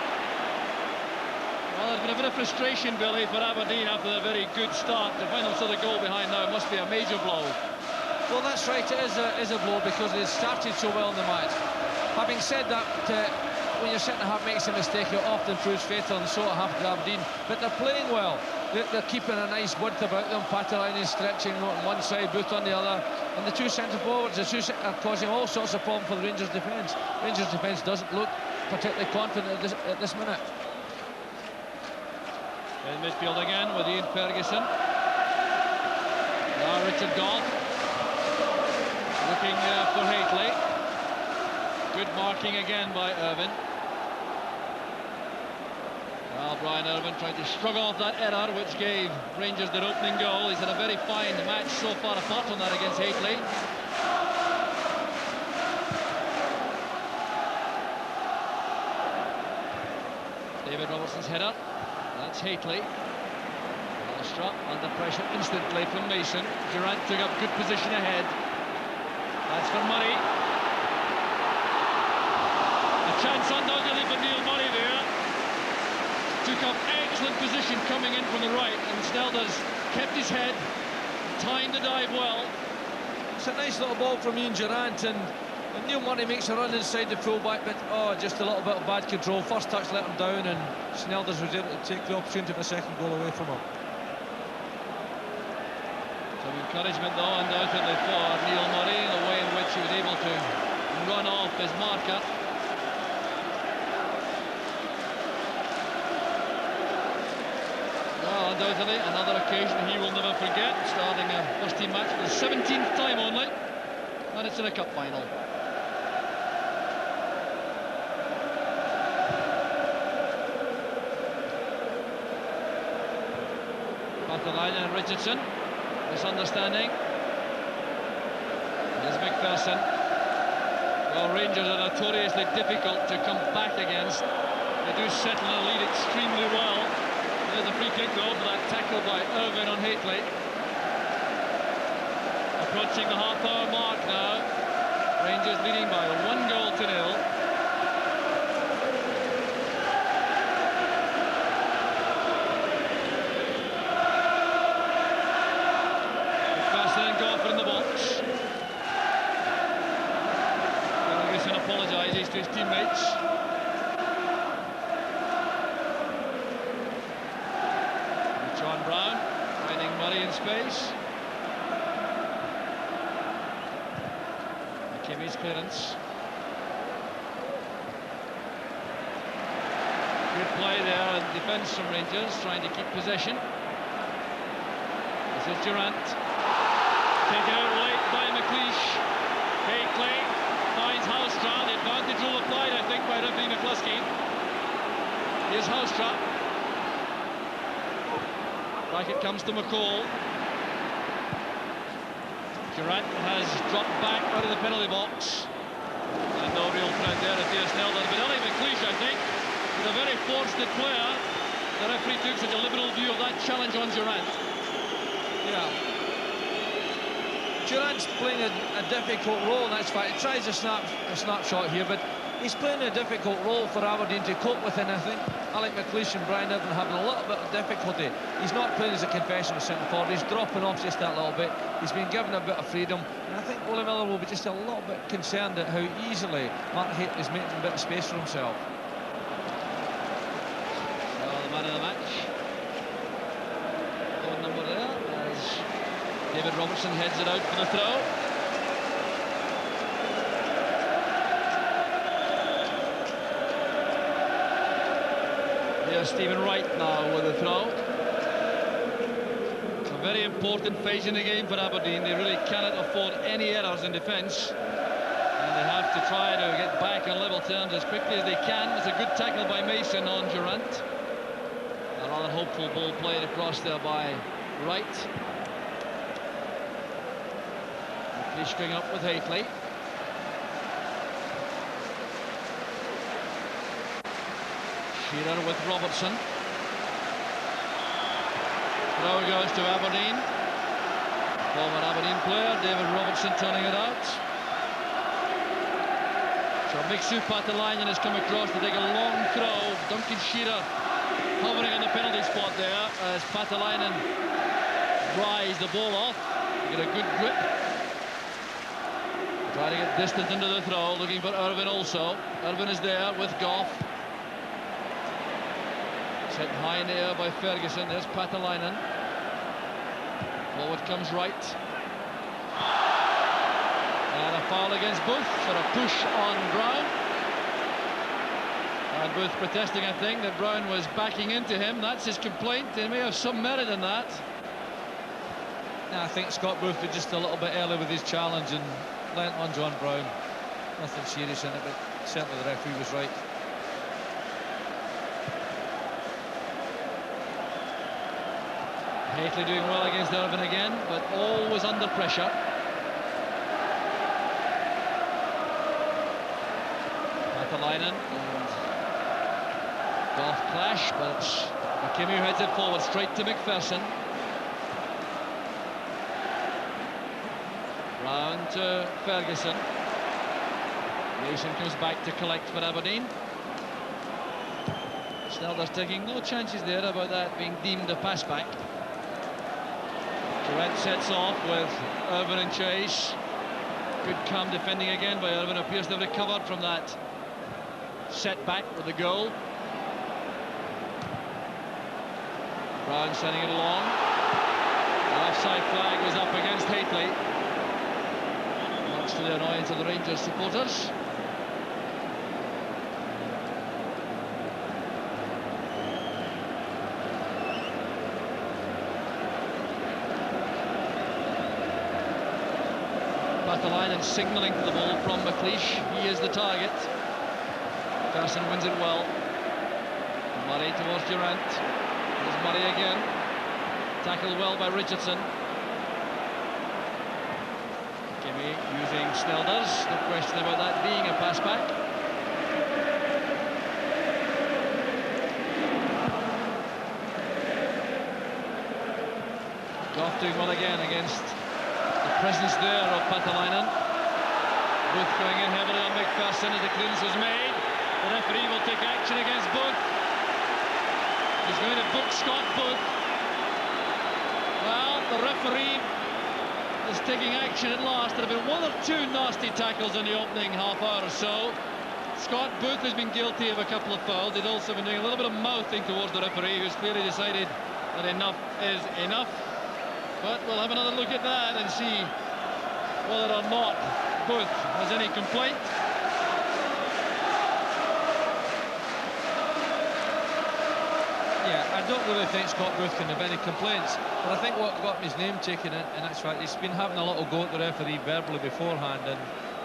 Well, there's been a bit of frustration, Billy, for Aberdeen after their very good start. To find them sort of goal behind now must be a major blow. Well, that's right, it is a blow because they started so well in the match. Having said that, when your centre-half makes a mistake, it often proves fatal, and so it happened to Aberdeen. But they're playing well. They're keeping a nice width about them. Patalainen stretching on one side, Booth on the other. And the two centre-forwards are causing all sorts of problems for the Rangers' defence. Rangers' defence doesn't look particularly confident at this minute. In midfield again with Ian Ferguson. Now Richard Goff looking for Hateley. Good marking again by Irvin. Well, Brian Irvin tried to shrug off that error which gave Rangers their opening goal. He's had a very fine match so far apart from that against Hateley. David Robertson's header. That's Hateley. Alstra under pressure instantly from Mason. Durant took up good position ahead. That's for Murray. A chance undoubtedly for Neil Murray there. Took up excellent position coming in from the right, and Snelders kept his head, timed the dive well. It's a nice little ball from Ian Durant, and Neil Murray makes a run inside the full-back, but just a little bit of bad control. First touch let him down, and Snelders was able to take the opportunity of a second goal away from him. Some encouragement though undoubtedly for Neil Murray, the way in which he was able to run off his marker. Well, undoubtedly another occasion he will never forget, starting a first team match for the 17th time only, and it's in a cup final. Patalainen and Richardson. Misunderstanding. There's McPherson. Well, Rangers are notoriously difficult to come back against. They do settle a lead extremely well. There's a free kick though for that tackle by Irvin on Hateley. Approaching the half-hour mark now. Rangers leading by 1-0. In the box. Ferguson apologises to his teammates. John Brown finding Murray in space. McKimmie's clearance. Good play there in defence from Rangers, trying to keep possession. This is Durant. Taken out late by McLeish. Hateley finds Houstra. The advantage will applied, I think, by referee McCluskey. Here's Houstra. Back it comes to McCall. Durant has dropped back out of the penalty box. And no real threat there at Snelders. But only McLeish, I think, with a very fortunate player. The referee took such a liberal view of that challenge on Durant. Yeah. Durant's playing a difficult role, and that's why he tries a snapshot here, but he's playing a difficult role for Aberdeen to cope with, and I think Alec McLeish and Brian Irvin having a little bit of difficulty. He's not playing as a conventional centre forward, he's dropping off just that little bit. He's been given a bit of freedom, and I think Willie Miller will be just a little bit concerned at how easily Martin Hateley is making a bit of space for himself. Well, the David Robertson heads it out for the throw. Here's Stephen Wright now with the throw. It's a very important phase in the game for Aberdeen. They really cannot afford any errors in defence. And they have to try to get back on level terms as quickly as they can. It's a good tackle by Mason on Durant. A rather hopeful ball played across there by Wright. McLeish going up with Haitley. Shearer with Robertson. Throw goes to Aberdeen. Former Aberdeen player David Robertson turning it out. So Mixu Patalainen has come across to take a long throw. Duncan Shearer hovering on the penalty spot there as Patalainen dries the ball off. Get a good grip. Trying to get distance into the throw, looking for Irvin also. Irvin is there with Goff. Set high in the air by Ferguson. There's Patalainen. Forward comes Wright. And a foul against Booth for a push on Brown. And Booth protesting, I think, that Brown was backing into him. That's his complaint. He may have some merit in that. I think Scott Booth was just a little bit early with his challenge and lent on John Brown. Nothing serious in it, but certainly the referee was right. Haitley doing well against Irvin again, but always under pressure. Patalainen and Goff clash, but McKimmie heads it forward straight to McPherson. Round to Ferguson. Mason comes back to collect for Aberdeen. Snelders taking no chances there about that being deemed a pass back. Durant sets off with Irvin and chase. Good calm defending again by Irvin. Appears to have recovered from that setback with the goal. Brown sending it along. The offside flag was up against Haitley, much to the annoyance of the Rangers supporters. Patalainen signalling for the ball from McLeish. He is the target. Carson wins it well. Murray towards Durant. There's Murray again. Tackled well by Richardson. Kimmy using Snelders. No question about that being a pass back. Goff doing well again against the presence there of Patalainen. Booth going in heavily on McPherson as the clearance was made. The referee will take action against Booth. He's going to book Scott Booth. Well, the referee is taking action at last. There have been one or two nasty tackles in the opening half hour or so. Scott Booth has been guilty of a couple of fouls. He's also been doing a little bit of mouthing towards the referee, who's clearly decided that enough is enough. But we'll have another look at that and see whether or not Booth has any complaint. Yeah, I don't really think Scott Booth can have any complaints, but I think what got his name taken in actual fact, he's been having a little go at the referee verbally beforehand, and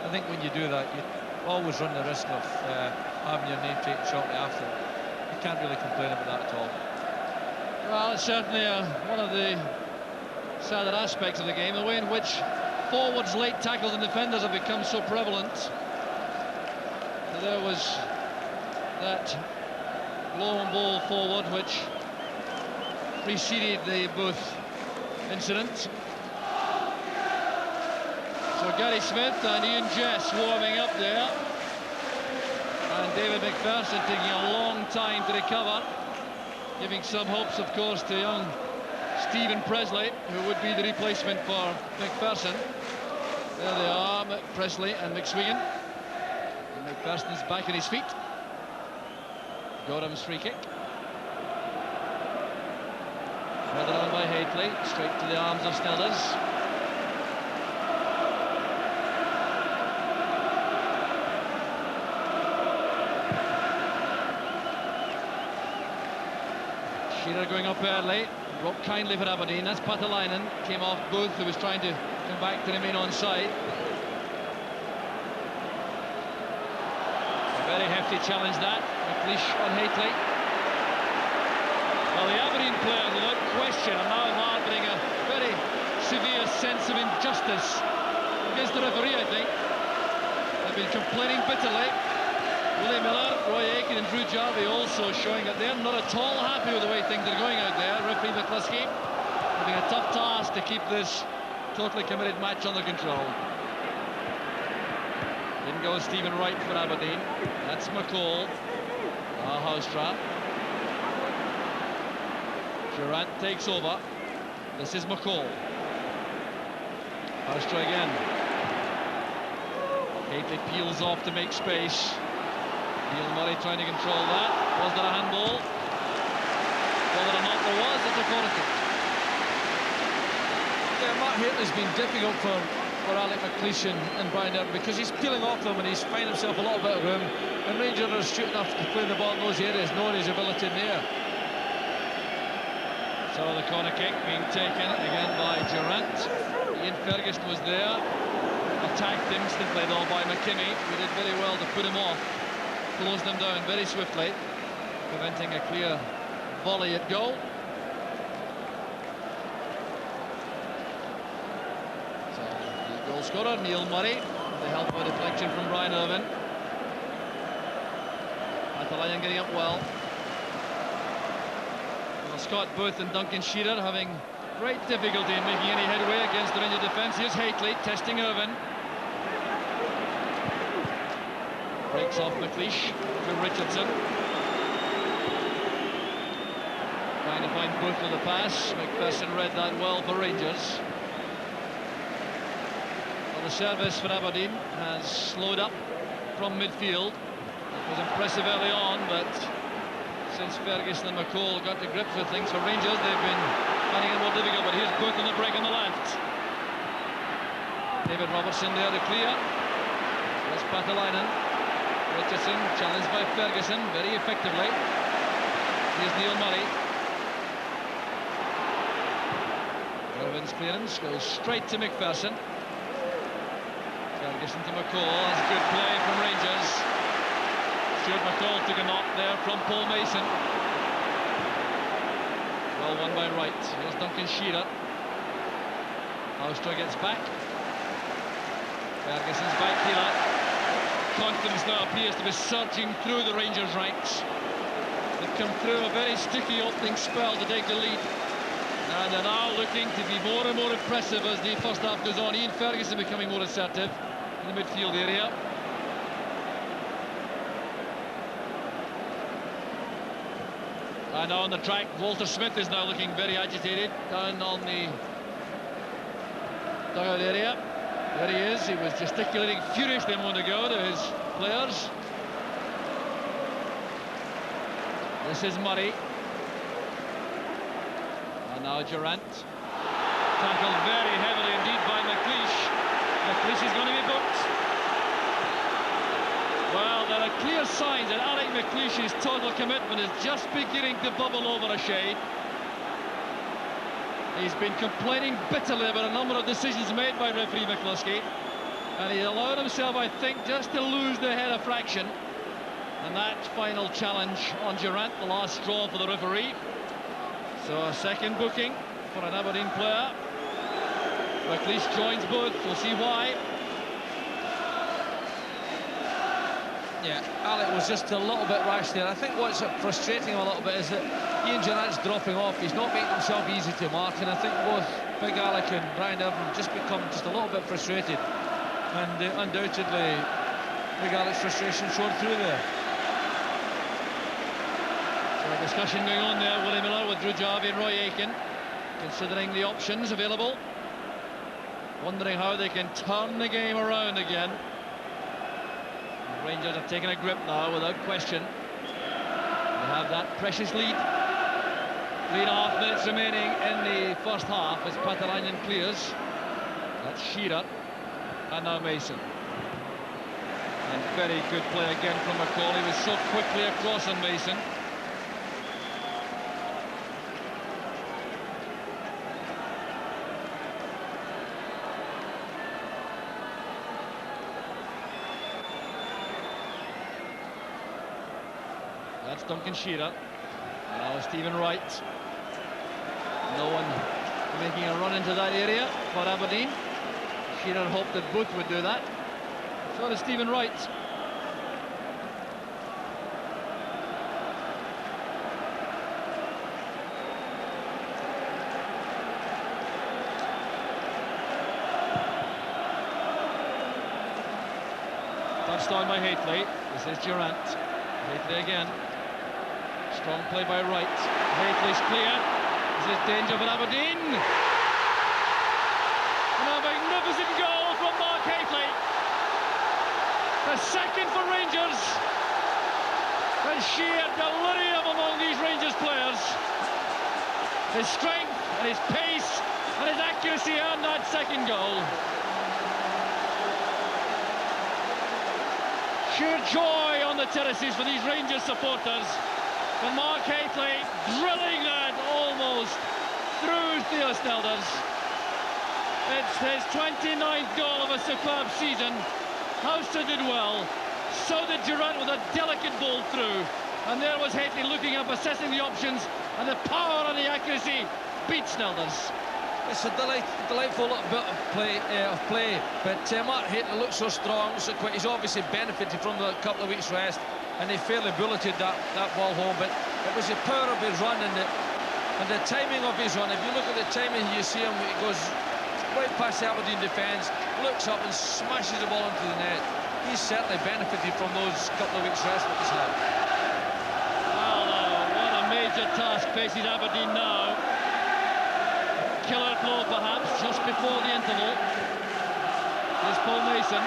I think when you do that, you always run the risk of having your name taken shortly after. You can't really complain about that at all. Well, it's certainly one of the sadder aspects of the game, the way in which forwards' late tackles and defenders have become so prevalent. There was that long ball forward which preceded the Booth incident. So Gary Smith and Ian Jess warming up there, and David McPherson taking a long time to recover, giving some hopes, of course, to young Stephen Presley, who would be the replacement for McPherson. There they are, Presley and McSwiggan. And McPherson's back on his feet. Gorham's free kick. Headed on by Hateley, straight to the arms of Snelders. Shearer going up early, broke kindly for Aberdeen. That's Patalainen, came off Booth, who was trying to come back to remain on side. A very hefty challenge that. McLeish on Hateley. Well, the Aberdeen players, without question, are now harbouring a very severe sense of injustice against the referee, I think. They've been complaining bitterly. Willie Miller, Roy Aitken and Drew Jarvie also showing that they're not at all happy with the way things are going out there. Referee McCluskey having a tough task to keep this totally committed match under control. In goes Stephen Wright for Aberdeen. That's McCall. Haustra. Durant takes over. This is McCall. Haustra again. Hateley peels off to make space. Neil Murray trying to control that. Was there a handball? Whether or not there was, it's a corner kick. Yeah, Matt Hateley's been difficult for Alec McLeish and Brian Irvine because he's peeling off them and he's finding himself a little bit of room. And Rangers are shooting enough to play the ball in those areas, knowing his ability in the air. So the corner kick being taken again by Durant. Ian Ferguson was there. Attacked instantly though by McKinney, who did very well to put him off. Closed them down very swiftly, preventing a clear volley at goal. So the goal scorer, Neil Murray, with the help of a deflection from Brian Irvine. Patalainen getting up well. Scott Booth and Duncan Shearer having great difficulty in making any headway against the Ranger defence. Here's Hateley testing Irvine. Breaks off McLeish to Richardson. Trying to find Booth with the pass. McPherson read that well for Rangers. Well, the service for Aberdeen has slowed up from midfield. It was impressive early on, but since Ferguson and McCall got to grips with things for Rangers, they've been finding it more difficult. But here's Booth on the break on the left. David Robertson there to clear. There's Patalainen. Richardson challenged by Ferguson very effectively. Here's Neil Murray. Irvine's clearance goes straight to McPherson. Ferguson to McCall. That's a good play from Rangers. Stuart McCall took a knock there from Paul Mason. Well won by Wright. Here's Duncan Shearer. Haustra gets back. Ferguson's back here. Confidence now appears to be surging through the Rangers ranks. They've come through a very sticky opening spell to take the lead, and they're now looking to be more and more impressive as the first half goes on. Ian Ferguson becoming more assertive in the midfield area. And on the track, Walter Smith is now looking very agitated down on the dugout area. There he is. He was gesticulating furiously a moment ago to his players. This is Murray. And now Durant. Tackled very heavily indeed by McLeish. McLeish is going to be booked. Well, there are clear signs that Alec McLeish's total commitment is just beginning to bubble over a shade. He's been complaining bitterly about a number of decisions made by referee McCluskey, and he allowed himself, I think, just to lose the head a fraction. And that final challenge on Durant, the last straw for the referee. So a second booking for an Aberdeen player. McLeish joins Booth. We'll see why. Yeah, Alec was just a little bit rash there. I think what's frustrating him a little bit is that Ian Durant's dropping off. He's not making himself easy to mark, and I think both Big Alec and Brian Irvine just become just a little bit frustrated. And undoubtedly, Big Alec's frustration showed through there. So a discussion going on there, Willie Miller with Drew Jarvie and Roy Aitken, considering the options available, wondering how they can turn the game around again. Rangers have taken a grip now, without question. They have that precious lead. 3.5 minutes remaining in the first half as Patalainen clears. That's Shearer, and now Mason. And very good play again from McCall. He was so quickly across on Mason. That's Duncan Shearer. Now Stephen Wright. No one making a run into that area for Aberdeen. Shearer hoped that Booth would do that. So does Stephen Wright. Touched on by Haitley. This is Durant. Haitley again. Strong play by Wright. Haitley's clear. This is danger for Aberdeen. And a magnificent goal from Mark Haitley. The second for Rangers. And sheer delirium among these Rangers players. His strength and his pace and his accuracy earned that second goal. Sheer joy on the terraces for these Rangers supporters. And Mark Haitley drilling that almost through Theo Snelders. It's his 29th goal of a superb season. Hauser did well, so did Durant with a delicate ball through. And there was Haitley looking up, assessing the options, and the power and the accuracy beat Snelders. It's a delightful little bit of play, but Mark Haitley looks so strong, looks so quick. He's obviously benefited from the couple of weeks' rest, and they fairly bulleted that ball home. But it was the power of his run and the timing of his run. If you look at the timing, you see him, he goes right past the Aberdeen defence, looks up and smashes the ball into the net. He's certainly benefited from those couple of weeks' rest that he's had. Well, what a major task faces Aberdeen now. Killer blow, perhaps, just before the interval. Here's Paul Mason.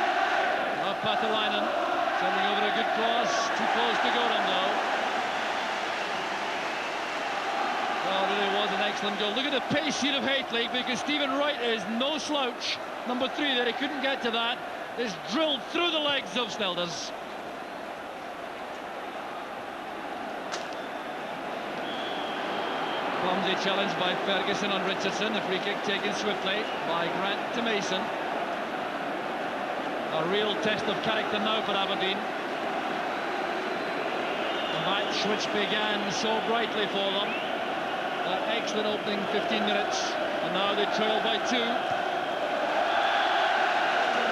Now Patalainen sending over a good cross. Too close to Gorham, though. Well, it really was an excellent goal. Look at the pace here of Haitley, because Stephen Wright is no slouch. Number 3 there, he couldn't get to that. It's drilled through the legs of Snelders. Clumsy challenge by Ferguson on Richardson. The free kick taken swiftly by Grant to Mason. A real test of character now for Aberdeen. A match which began so brightly for them. That excellent opening 15 minutes. And now they trail by 2.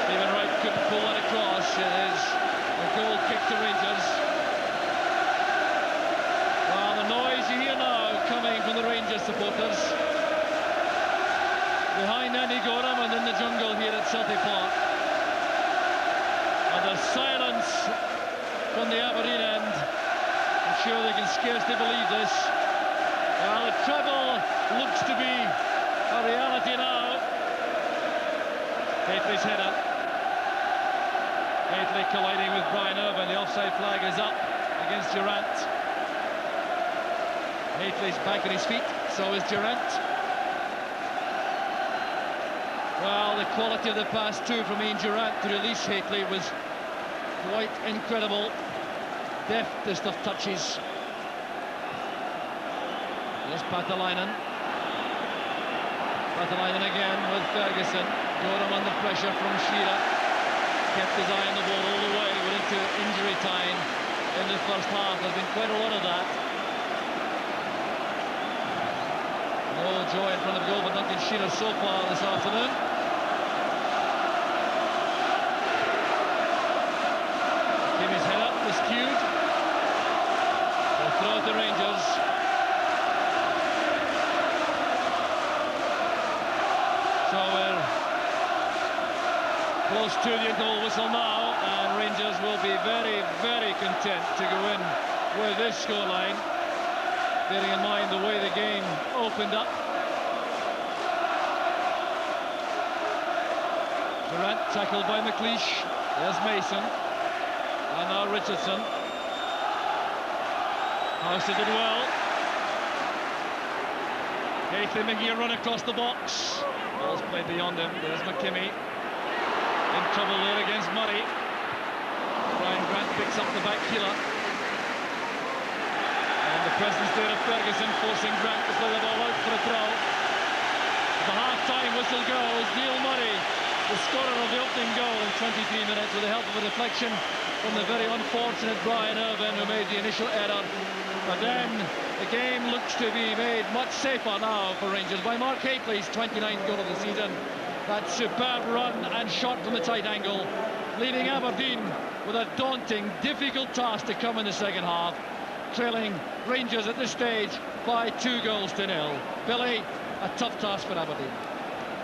Stephen Wright couldn't pull that across. It is a goal kick to Rangers. Well, the noise you hear now coming from the Rangers supporters. Behind Andy Gorham and in the jungle here at Celtic Park. And the silence from the Aberdeen end. I'm sure they can scarcely believe this. Well, the treble looks to be a reality now. Haitley's header. Haitley colliding with Brian Irvine. The offside flag is up against Durant. Haitley's back on his feet, so is Durant. Well, the quality of the pass too from Ian Durant to release Haitley was quite incredible. Deftest of touches. Here's Patalainen. Patalainen again with Ferguson. Gorham under pressure from Shearer. Kept his eye on the ball all the way. We're into injury time in the first half. There's been quite a lot of that. No joy in front of goal for Duncan Shearer so far this afternoon. Jimmy's header was skewed. They'll throw it to Rangers. So we're close to the interval whistle now, and Rangers will be very, very content to go in with this scoreline, bearing in mind the way the game opened up. Durant tackled by McLeish. There's Mason. And now Richardson. Hauser did well. Nathan McGee run across the box. Ball's played beyond him. There's McKimmie. In trouble there against Murray. Brian Grant picks up the back heeler. And the presence there of Ferguson forcing Grant to play the ball out for a throw. The half-time whistle goes. Neil Murray, the scorer of the opening goal in 23 minutes, with the help of a deflection from the very unfortunate Brian Irvine, who made the initial error. But then the game looks to be made much safer now for Rangers by Mark Hateley's 29th goal of the season. That superb run and shot from the tight angle, leaving Aberdeen with a daunting, difficult task to come in the second half, trailing Rangers at this stage by 2-0. Billy, a tough task for Aberdeen.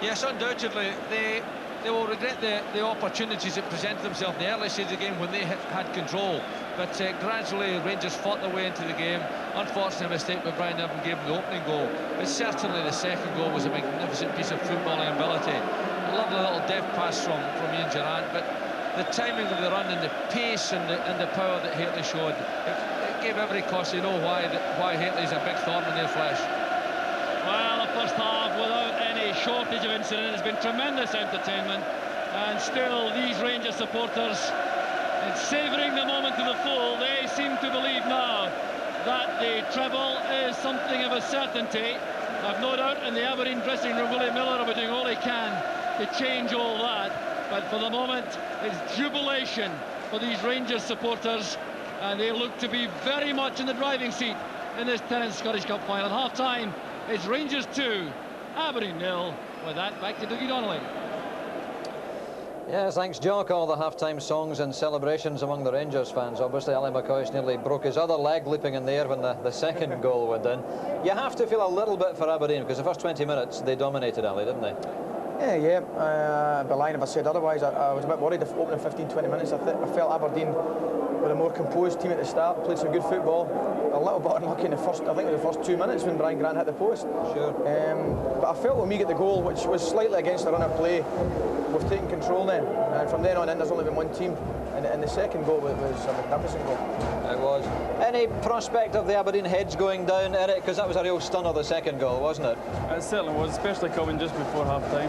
Yes, undoubtedly. They will regret the opportunities that presented themselves in the early stage of the game when they had control. But gradually, Rangers fought their way into the game. Unfortunately, a mistake by Brian Irvine gave them the opening goal. But certainly the second goal was a magnificent piece of footballing ability. A lovely little deft pass from Ian Durrant. But the timing of the run and the pace and the power that Hateley showed, it gave every cause to know why Hateley's a big thorn in their flesh. Well, the first half without any shortage of incident has been tremendous entertainment, and still these Rangers supporters, in savouring the moment to the full, they seem to believe now that the treble is something of a certainty. I've no doubt in the Aberdeen dressing room, Willie Miller will be doing all he can to change all that, but for the moment it's jubilation for these Rangers supporters, and they look to be very much in the driving seat in this 10th Scottish Cup final. Half-time, it's Rangers 2, Aberdeen 0. With that, back to Dougie Donnelly. Yes, thanks, Jock. All the half-time songs and celebrations among the Rangers fans. Obviously, Ali McCoist nearly broke his other leg leaping in the air when the second goal went in. You have to feel a little bit for Aberdeen, because the first 20 minutes they dominated, Ali, didn't they? Yeah. I'd be lying if I said otherwise. I was a bit worried if opening 15-20 minutes. I felt Aberdeen were a more composed team at the start, played some good football. A little bit unlucky in the first, I think, the first 2 minutes when Brian Grant hit the post. Sure. But I felt when we get the goal, which was slightly against the run of play, we've taken control then. And from then on in, there's only been one team. And the second goal was a magnificent goal. It was. Any prospect of the Aberdeen heads going down, Eric? Because that was a real stunner, the second goal, wasn't it? It certainly was, especially coming just before half-time.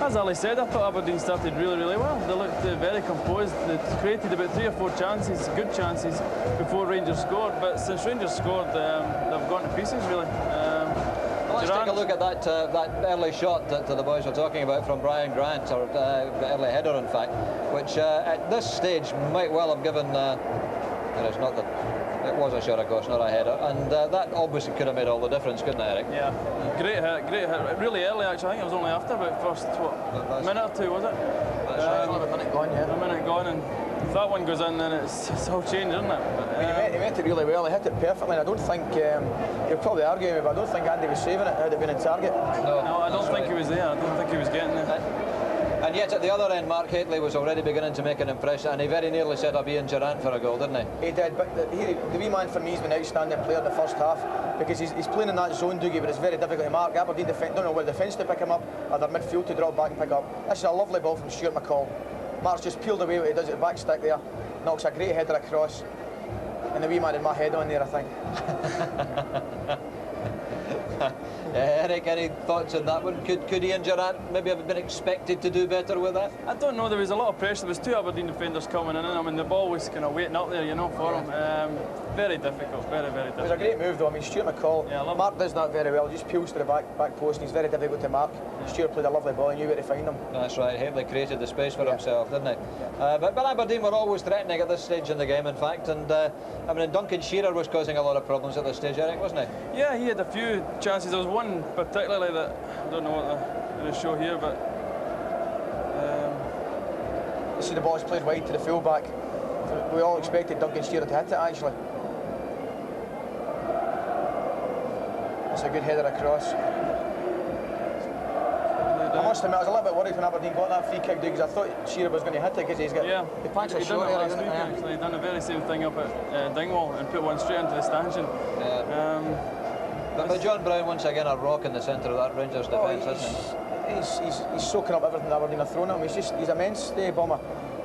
As Ali said, I thought Aberdeen started really, really well. They looked very composed. They created about 3 or 4 chances, good chances, before Rangers scored. But since Rangers scored, they've gone to pieces, really. Let's take a look at that early shot that the boys were talking about from Brian Grant, or early header, in fact, which at this stage might well have given. It was a shot, of course, not a header, and that obviously could have made all the difference, couldn't it, Eric? Yeah, great hit, really early actually. I think it was only after about first minute or two, was it? That's right, a minute gone, yeah. A minute gone, and if that one goes in, then it's all changed, isn't it? But, he met it really well. He hit it perfectly. And I don't think you'll probably argue with me, but I don't think Andy was saving it had it been in target. No, I don't think he was there. I don't think he was getting there. And yet at the other end, Mark Hateley was already beginning to make an impression, and he very nearly set up Ian Durrant for a goal, didn't he? He did, but the wee man for me has been an outstanding player in the first half, because he's playing in that zone, Dougie, but it's very difficult to mark. Aberdeen don't know where the defence to pick him up, or their midfield to drop back and pick up. This is a lovely ball from Stuart McCall. Mark's just peeled away what he does at the back stick there, knocks a great header across, and the wee man had my head on there, I think. Eric, any thoughts on that one? Could Ian Durrant maybe have been expected to do better with that? I don't know, there was a lot of pressure. There was 2 Aberdeen defenders coming in. I mean, the ball was kind of waiting up there, you know, for him. Very difficult, very, very difficult. It was a great move though. I mean, Stuart McCall, Mark does that very well. He just peels to the back post, and he's very difficult to mark. Stuart played a lovely ball and knew where to find him. That's right, Hateley created the space for himself, didn't he? But Aberdeen were always threatening at this stage in the game, in fact, and I mean, Duncan Shearer was causing a lot of problems at this stage, Eric, wasn't he? Yeah, he had a few chances. There was one particularly that, I don't know what they show here, but you see the ball is played wide to the full-back. We all expected Duncan Shearer to hit it, actually. It's a good header across. I must admit, I was a little bit worried when Aberdeen got that free kick, because I thought Shearer was going to hit it, because he's got the pants are short. Actually, he done the very same thing up at Dingwall and put one straight into the stanchion. But John Brown, once again, a rock in the centre of that Rangers defence, isn't he? He's soaking up everything Aberdeen are throwing at him. He's immense, Bomber.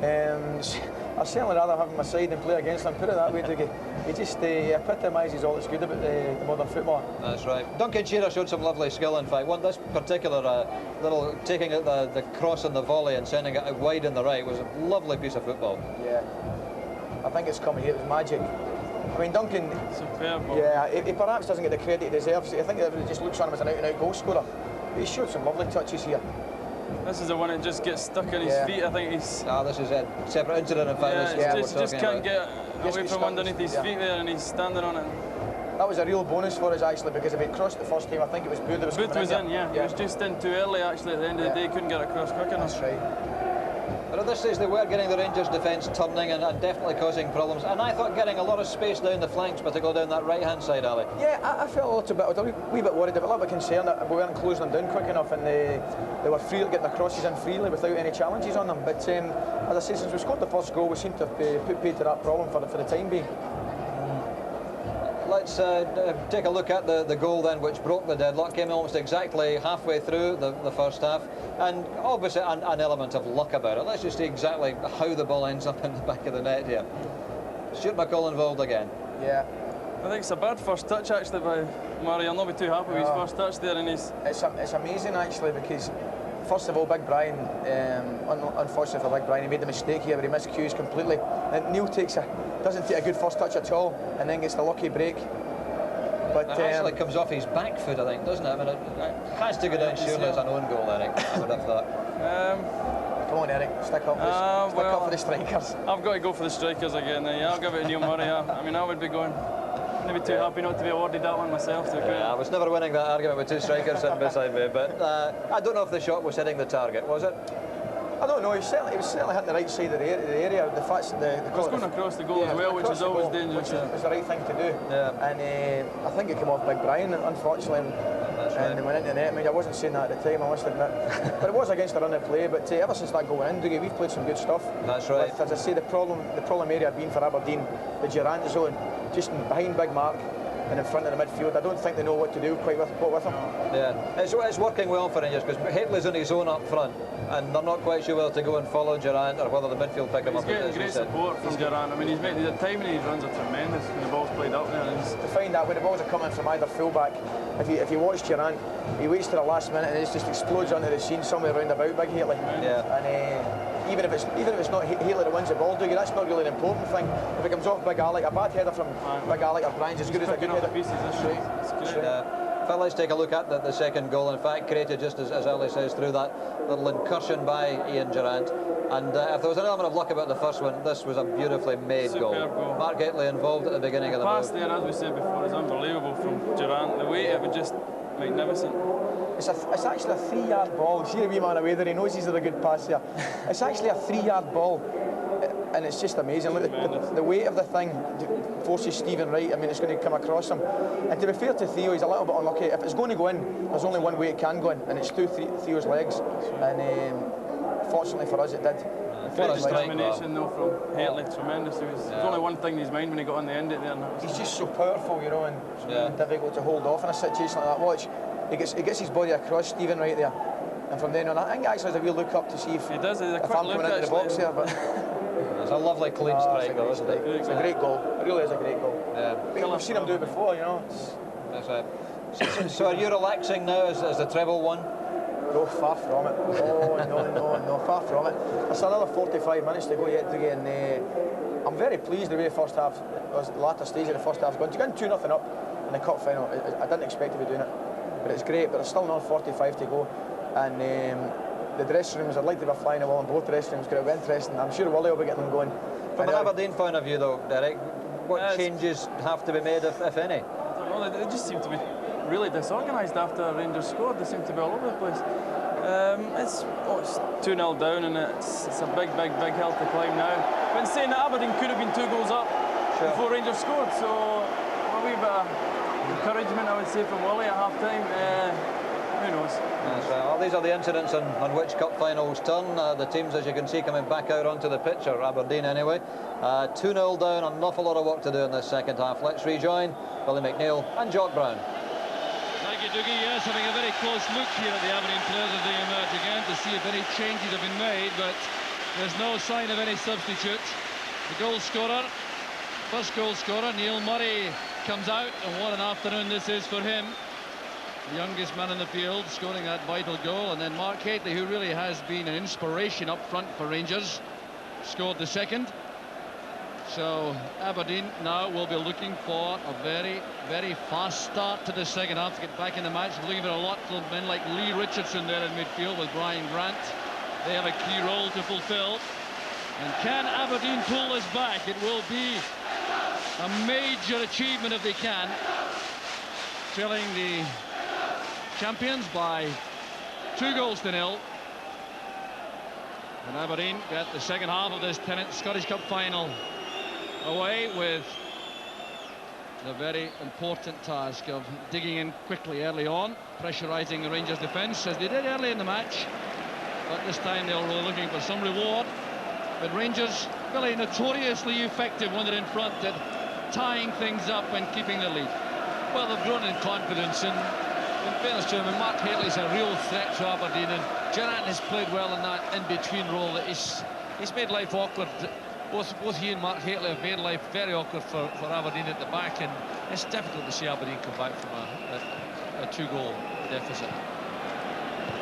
I'd certainly rather have him on my side than play against him, put it that way, Dougie. He just epitomises all that's good about the modern footballer. That's right. Duncan Shearer showed some lovely skill, in fact. This particular little taking out the cross and the volley and sending it out wide in the right was a lovely piece of football. Yeah. I think it's coming here, it was magic. I mean, Duncan... Superb. Yeah, he perhaps doesn't get the credit he deserves. I think everybody just looks on him as an out-and-out goal scorer. But he showed some lovely touches here. This is the one that just gets stuck in his feet. I think he's... This is a separate incident, in fact. Just can't get away from underneath his feet there, and he's standing on it. That was a real bonus for us, actually, because if he'd crossed the first time, I think it was Booth that was Booth was in, yeah. He was just in too early, actually, at the end of the day. Couldn't get across quick enough. That's right. But at this stage, they were getting the Rangers' defence turning and definitely causing problems. And I thought getting a lot of space down the flanks, particularly down that right-hand side, Ali. Yeah, I felt a little bit, I was a wee bit worried, a little bit concerned that we weren't closing them down quick enough, and they were free getting the crosses in freely without any challenges on them. But as I say, since we scored the first goal, we seem to have put paid to that problem for the time being. Let's take a look at the goal then, which broke the deadlock. Came almost exactly halfway through the first half, and obviously an element of luck about it. Let's just see exactly how the ball ends up in the back of the net here. Stuart McCall involved again. Yeah. I think it's a bad first touch, actually, by Murray. I'll not be too happy with his first touch there. And it's amazing, actually, because first of all, Big Brian, unfortunately for Big Brian, he made the mistake here where he miscues completely. And Neil doesn't take a good first touch at all, and then gets the lucky break. But it actually comes off his back foot, I think, doesn't it? I mean, it has to go down surely as an own goal, Eric, I would have thought. Come on, Eric, stick up for the strikers. I've got to go for the strikers again. Yeah, I'll give it to Neil Murray. I mean, I would be going. I'd be too happy not to be awarded that one myself. I was never winning that argument with two strikers sitting beside me, but I don't know if the shot was hitting the target, was it? I don't know, he was certainly hitting the right side of the area. The fact that it was going across the goal as well, which is always dangerous. Which was the right thing to do. Yeah. And I think it came off Big Brian, unfortunately, and it went into the net. I mean, I wasn't saying that at the time, I must admit. But it was against the run of play. But ever since that goal went in, Dougie, we've played some good stuff. That's right. With, as I say, the problem area had been for Aberdeen, the Durant zone, just behind Big Mark and in front of the midfield. I don't think they know what to do quite with him. Yeah, it's working well for Rangers because Hateley's on his own up front, and they're not quite sure whether to go and follow Durant or whether the midfield pick him up. He's getting great support from Durant. I mean, the timing he runs are tremendous when the ball's played up there. To find that when the balls are coming from either fullback, if you watch Durant, he waits to the last minute and it just explodes onto the scene somewhere round about Big Hateley. Yeah. And even if it's not Hateley that wins the ball, Dougie, that's not really an important thing. If it comes off Big Alec, a bad header from Big Alec or Brian's as good as a good header. But let's take a look at the second goal. In fact, created just as Ali says through that little incursion by Ian Durant. And if there was an element of luck about the first one, this was a beautifully made goal. Mark Hateley involved at the beginning of the pass there, as we said before, is unbelievable from Durant. The weight of it just magnificent. It's actually a 3-yard ball. See the wee man away there, he knows he's a good pass here. It's actually a 3-yard ball, and it's just amazing. Look, the weight of the thing forces Stephen Wright. I mean, it's going to come across him. And to be fair to Theo, he's a little bit unlucky. If it's going to go in, there's only one way it can go in, and it's through Theo's legs. And fortunately for us, it did. Great determination though from Hateley, tremendous. There's only one thing in his mind when he got on the end of it there. He's just so powerful, you know, and difficult to hold off in a situation like that. Watch, he gets his body across Stephen right there, and from then on, I think actually has a real look up to see if I'm coming into the box here. But it's a lovely clean strike, though, isn't it? It's a great goal. It really is a great goal. Yeah. We've seen him do it before, you know. That's right. So are you relaxing now as the treble won? No, far from it. No, far from it. There's another 45 minutes to go yet, Dougie, and I'm very pleased the way the first half, the latter stage of the first half has gone. To get 2-0 up in the cup final, I didn't expect to be doing it, but it's great. But there's still another 45 to go, and the dressing rooms, I'd like to be flying a wall in both dressing rooms because it'll be interesting. I'm sure Willie will be getting them going. From an Aberdeen point of view, though, Derek, what changes have to be made, if any? I don't know. They just seem to be really disorganised after Rangers scored. They seem to be all over the place. It's 2-0 down, and it's a big hill to climb now. But in saying that, Aberdeen could have been 2 goals up before Rangers scored, so a wee bit of encouragement, I would say, from Willie at half-time. Who knows? That's right. Well, these are the incidents on which cup finals turn. The teams, as you can see, coming back out onto the pitch, or Aberdeen anyway. 2-0 down, an awful lot of work to do in this second half. Let's rejoin Billy McNeil and Jock Brown. Thank you, Dougie. Yes, having a very close look here at the Aberdeen players as they emerge again to see if any changes have been made, but There's no sign of any substitute. The goal scorer, first goal scorer, Neil Murray, comes out, and what an afternoon this is for him. The youngest man in the field, scoring that vital goal. And then Mark Hateley, who really has been an inspiration up front for Rangers, scored the second. So Aberdeen now will be looking for a very, very fast start to the second half to get back in the match. We're looking for a lot from men like Lee Richardson there in midfield with Brian Grant. They have a key role to fulfill. And can Aberdeen pull this back? It will be a major achievement if they can. Trailing the champions by 2-0. And Aberdeen get the second half of this Tennent Scottish Cup final away with the very important task of digging in quickly early on, pressurising the Rangers defence as they did early in the match. But this time they're really looking for some reward. But Rangers really notoriously effective when they're in front at tying things up and keeping the lead. Well, they've grown in confidence, and in fairness to him, and Mark Hateley's a real threat to Aberdeen, and Gerrard has played well in that in-between role. He's made life awkward. Both he and Mark Hateley have made life very awkward for Aberdeen at the back, and it's difficult to see Aberdeen come back from a 2-goal deficit.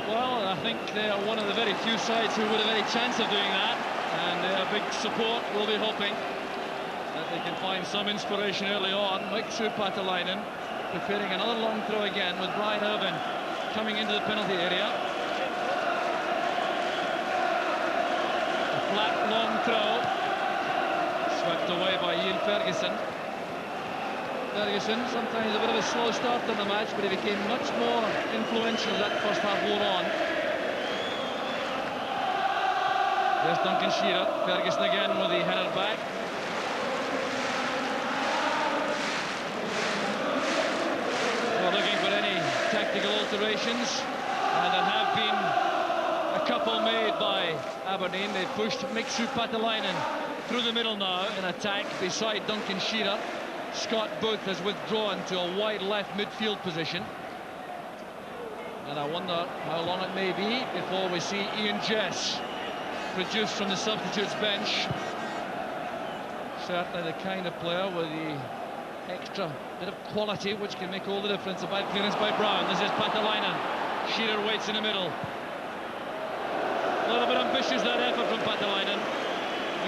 Well, I think they are one of the very few sides who would have any chance of doing that, and their big support will be hoping that they can find some inspiration early on. Mixu Patalainen preparing another long throw again with Brian Irvin coming into the penalty area. A flat long throw swept away by Ian Ferguson. Ferguson, sometimes a bit of a slow start in the match, but he became much more influential as that first half wore on. There's Duncan Shearer. Ferguson again with the header back. We're looking for any tactical alterations, and there have been a couple made by Aberdeen. They pushed Mixu Patalainen through the middle now in attack beside Duncan Shearer. Scott Booth has withdrawn to a wide left midfield position. And I wonder how long it may be before we see Ian Jess produced from the substitutes bench. Certainly the kind of player with the extra bit of quality which can make all the difference. A bad clearance by Brown. This is Patalainen. Shearer waits in the middle. A little bit ambitious, that effort from Patalainen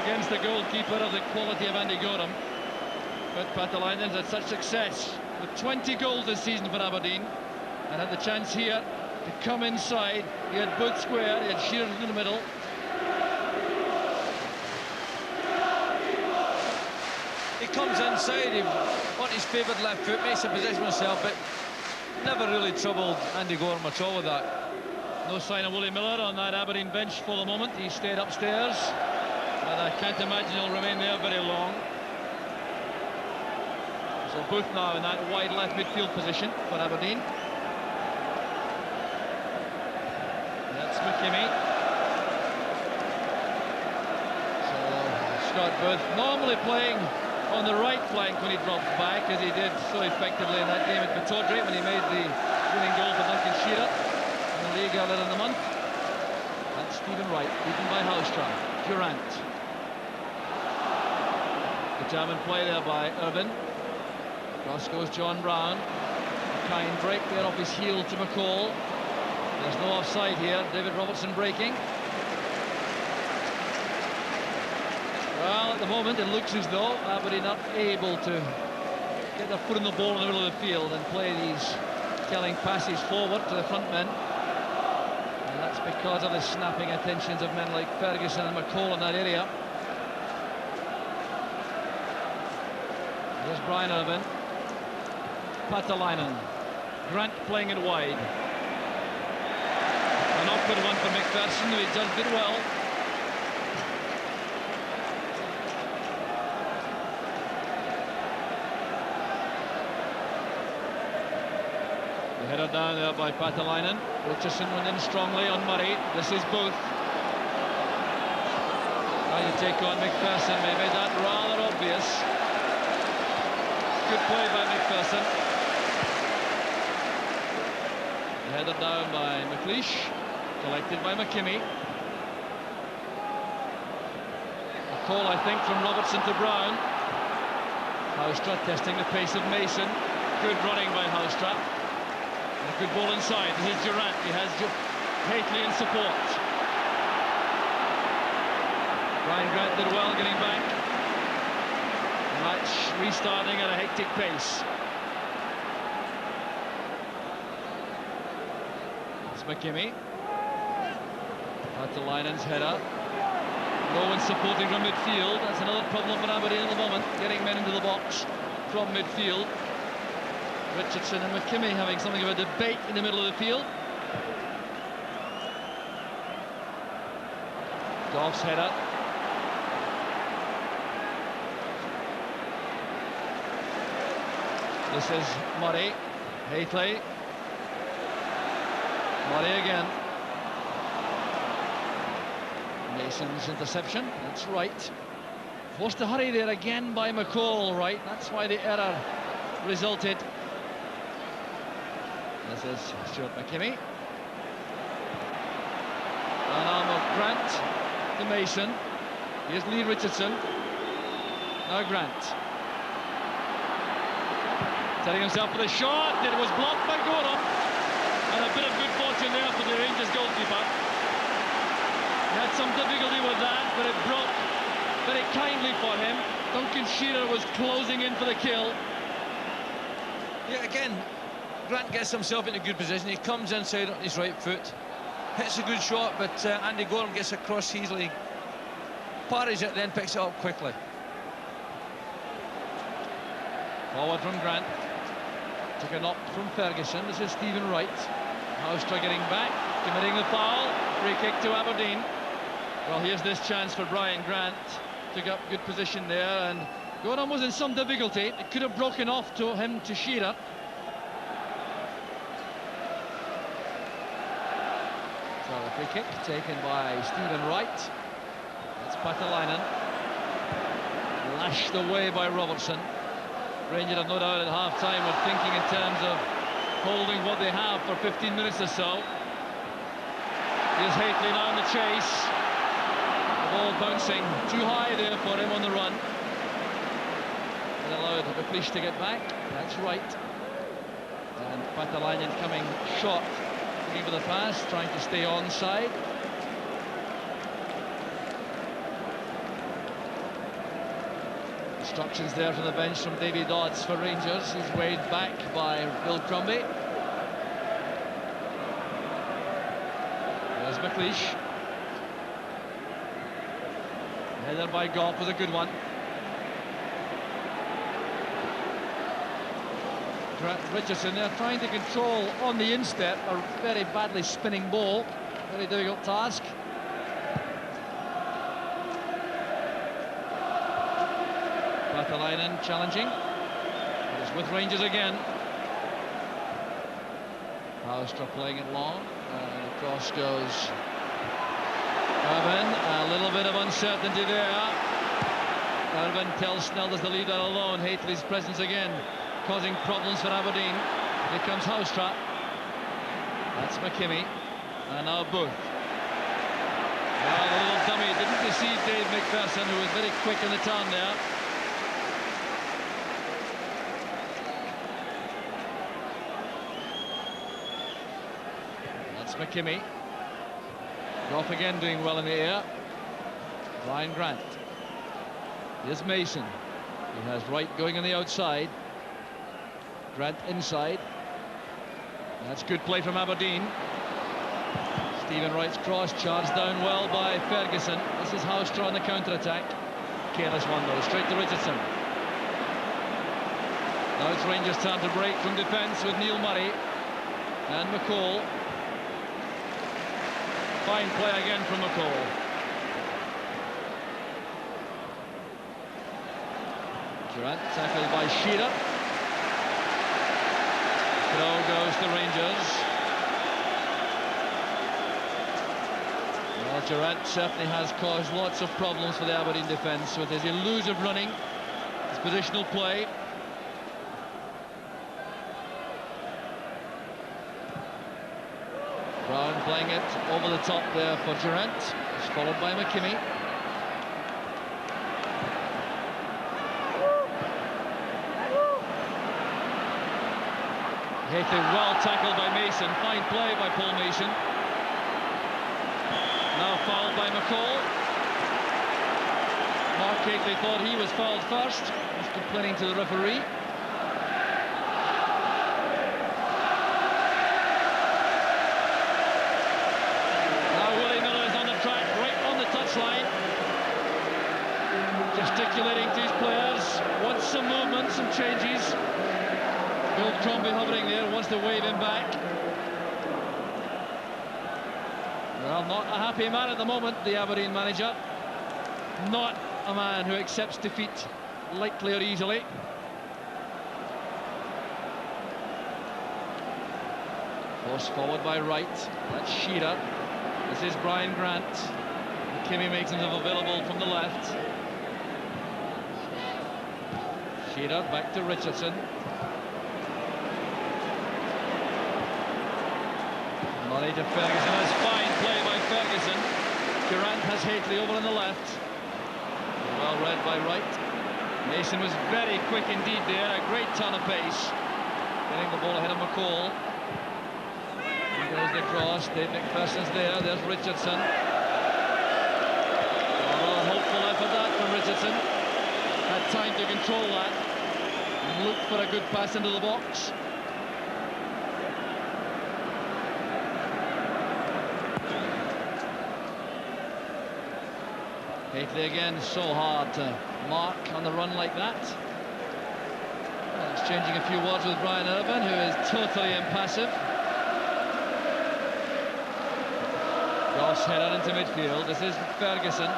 against the goalkeeper of the quality of Andy Gorham. But Pataleinen's had such success with 20 goals this season for Aberdeen, and had the chance here to come inside. He had Booth square, he had Shearer in the middle. He comes inside, he on his favoured left foot, makes a position himself, but never really troubled Andy Gorham at all with that. No sign of Willie Miller on that Aberdeen bench for the moment. He stayed upstairs, but I can't imagine he'll remain there very long. So Booth now in that wide left midfield position for Aberdeen. That's McKimmie. So Scott Booth normally playing on the right flank when he drops back, as he did so effectively in that game at Pittodrie when he made the winning goal for Duncan Shearer in the league earlier in the month. That's Stephen Wright, beaten by Hallström. Durant. Determined play there by Irvin. Cross goes John Brown. A kind break there off his heel to McCall. There's no offside here. David Robertson breaking. Well, at the moment it looks as though Aberdeen are able to get their foot in the ball in the middle of the field and play these telling passes forward to the front men. And that's because of the snapping attentions of men like Ferguson and McCall in that area. There's Brian Irvin. Patalainen. Grant playing it wide. An awkward one for McPherson, who he judged it well. The header down there by Patalainen. Richardson went in strongly on Murray. This is Booth. Trying to take on McPherson. They made that rather obvious. Good play by McPherson. Header down by McLeish, collected by McKimmie. call, I think, from Robertson to Brown. Houstra testing the pace of Mason. Good running by Houstra. And a good ball inside. Here's Durant. He has Haitley in support. Ryan Grant did well getting back. The match restarting at a hectic pace. It's McKimmie. Patalainen's header. No one supporting from midfield. That's another problem for Aberdeen at the moment, getting men into the box from midfield. Richardson and McKimmie having something of a debate in the middle of the field. Goff's header. This is Murray. Haitley. Murray again. Mason's interception, that's right. Forced to hurry there again by McCall, right? That's why the error resulted. This is Stuart McKimmie. An arm of Grant to Mason. Here's Lee Richardson. Now Grant. Setting himself for the shot. It was blocked by Gorham. And a bit of good fortune there for the Rangers goalkeeper. He had some difficulty with that, but it broke very kindly for him. Duncan Shearer was closing in for the kill. Yeah, again, Grant gets himself into good position. He comes inside on his right foot, hits a good shot, but Andy Gorham gets across easily, parries it, then picks it up quickly. Forward from Grant. Took a knock from Ferguson. This is Stephen Wright. Houstra getting back, committing the foul. Free kick to Aberdeen. Well, here's this chance for Brian Grant. Took up good position there, and Gorham was in some difficulty. It could have broken off to him to Shearer. So the free kick taken by Stephen Wright. That's Patalainen. Lashed away by Robertson. Rangers have no doubt at half-time were thinking in terms of holding what they have for 15 minutes or so. Here's Haitley now in the chase. The ball bouncing too high there for him on the run. And allowed McLeish to get back. That's right. And Patalainen coming short, looking for the pass, trying to stay onside. Instructions there from the bench from Davy Dodds for Rangers. He's weighed back by Bill Crombie. There's McLeish. Header by Goff was a good one. Richardson there trying to control on the instep a very badly spinning ball. Very difficult task. Patalainen challenging. He's with Rangers again. Houstra playing it long. And across goes Irvin. A little bit of uncertainty there. Irvin tells Snell does the leave that alone. Haitley's presence again causing problems for Aberdeen. Here comes Houstra. That's McKimmie. And now Booth. Well, the little dummy didn't deceive Dave McPherson, who was very quick in the turn there. That's McKimmie. Goff again doing well in the air. Ryan Grant. Here's Mason. He has Wright going on the outside. Grant inside. That's good play from Aberdeen. Stephen Wright's cross charged down well by Ferguson. This is Houstra on the counter-attack. Careless one though, straight to Richardson. Now it's Rangers' turn to break from defence with Neil Murray and McCall. Fine play again from McCall. Durant tackled by Shearer. Throw goes to Rangers. Well, Durant certainly has caused lots of problems for the Aberdeen defence with his elusive running, his positional play. Brown playing it over the top there for Durant. It's followed by McKimmie. Hately well tackled by Mason. Fine play by Paul Mason. Now fouled by McCall. Mark Hately thought he was fouled first. He's complaining to the referee. Now Willie Miller is on the track, right on the touchline. Gesticulating to his players. Wants some movement, some changes. Bill Crombie hovering there, wants to wave him back. Well, not a happy man at the moment, the Aberdeen manager. Not a man who accepts defeat lightly or easily. Forced forward by Wright. That's Shearer. This is Brian Grant. McKimmie makes himself available from the left. Shearer back to Richardson. Murray to Ferguson. That's fine play by Ferguson. Durant has Hately over on the left. Well read by Wright. Mason was very quick indeed there. A great turn of pace. Getting the ball ahead of McCall. Here goes the cross. Dave McPherson's there. There's Richardson. Oh, a hopeful effort that from Richardson. Had time to control that. And looked for a good pass into the box. Hately again, so hard to mark on the run like that. Exchanging a few words with Brian Irvine, who is totally impassive. Goss header into midfield. This is Ferguson.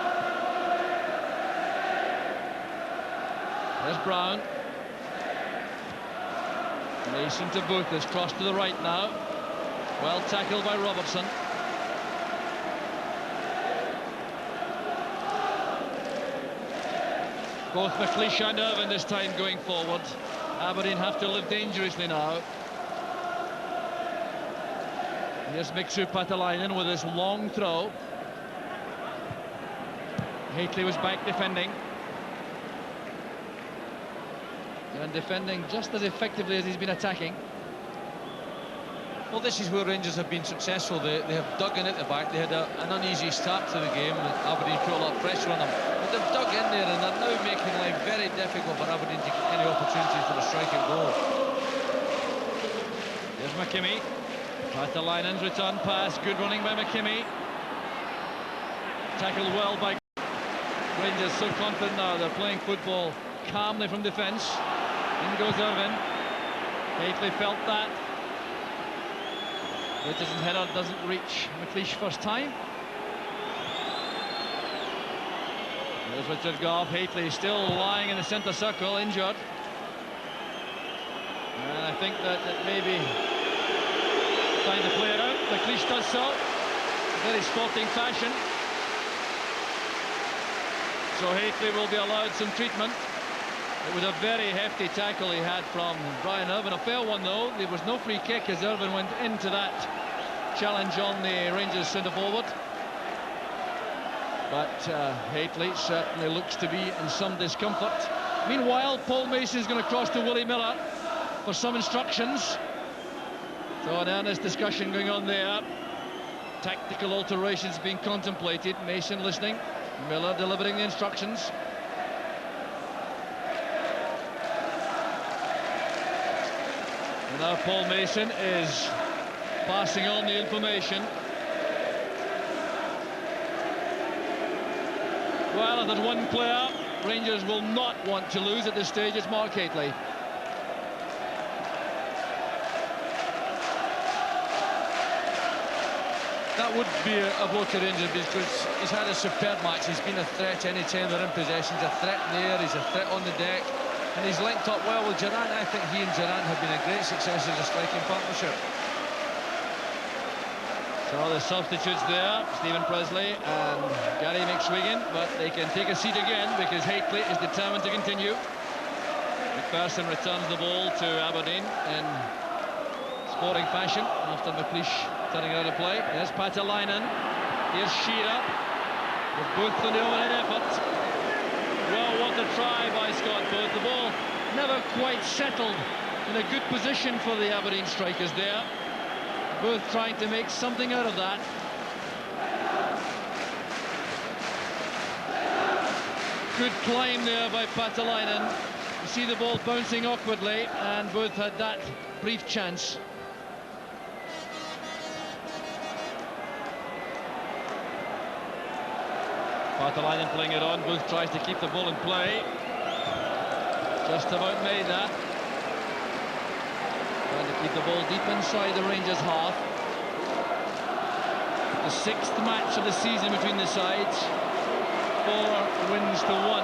There's Brown. Mason to Booth, has crossed to the right now. Well tackled by Robertson. Both McLeish and Irvine this time going forward. Aberdeen have to live dangerously now. Here's Mixu Patalainen with his long throw. Hately was back defending. And defending just as effectively as he's been attacking. Well, this is where Rangers have been successful. They have dug in at the back. They had an uneasy start to the game. Aberdeen put a lot of pressure on them. But they've dug in there and they're now making life very difficult for Aberdeen to get any opportunities for a striking goal. There's McKimmie. Patalainen's return pass. Good running by McKimmie. Tackled well by Rangers. So confident now. They're playing football calmly from defence. In goes Irvine. Hately felt that. Richardson's header doesn't reach McLeish first time. There's Richard Goff. Hately still lying in the centre circle, injured. And I think that maybe time to play it out. McLeish does so. Very sporting fashion. So Hately will be allowed some treatment. It was a very hefty tackle he had from Brian Irvine. A fair one though. There was no free kick as Irvine went into that challenge on the Rangers centre forward. But Hately certainly looks to be in some discomfort. Meanwhile, Paul Mason is going to cross to Willie Miller for some instructions. So an earnest discussion going on there. Tactical alterations being contemplated. Mason listening. Miller delivering the instructions. And now Paul Mason is passing on the information. Well, if there's one player Rangers will not want to lose at this stage, it's Mark Hately. That would be a blow to Rangers because he's had a superb match. He's been a threat any time they're in possession. He's a threat in the air, he's a threat on the deck. And he's linked up well with Durant. I think he and Durant have been a great success as a striking partnership. So the substitutes there, Stephen Presley and Gary McSwiggan, but they can take a seat again because Hately is determined to continue. McPherson returns the ball to Aberdeen in sporting fashion after McLeish turning out of play. There's Patalainen. Here's Shearer with Booth on the overhead effort. Well, what a try by Scott Booth. The ball never quite settled in a good position for the Aberdeen strikers there. Both trying to make something out of that. Good climb there by Patalainen. You see the ball bouncing awkwardly, and both had that brief chance. Patalainen playing it on. Booth tries to keep the ball in play. Just about made that. Trying to keep the ball deep inside the Rangers' half. The 6th match of the season between the sides. 4 wins to 1.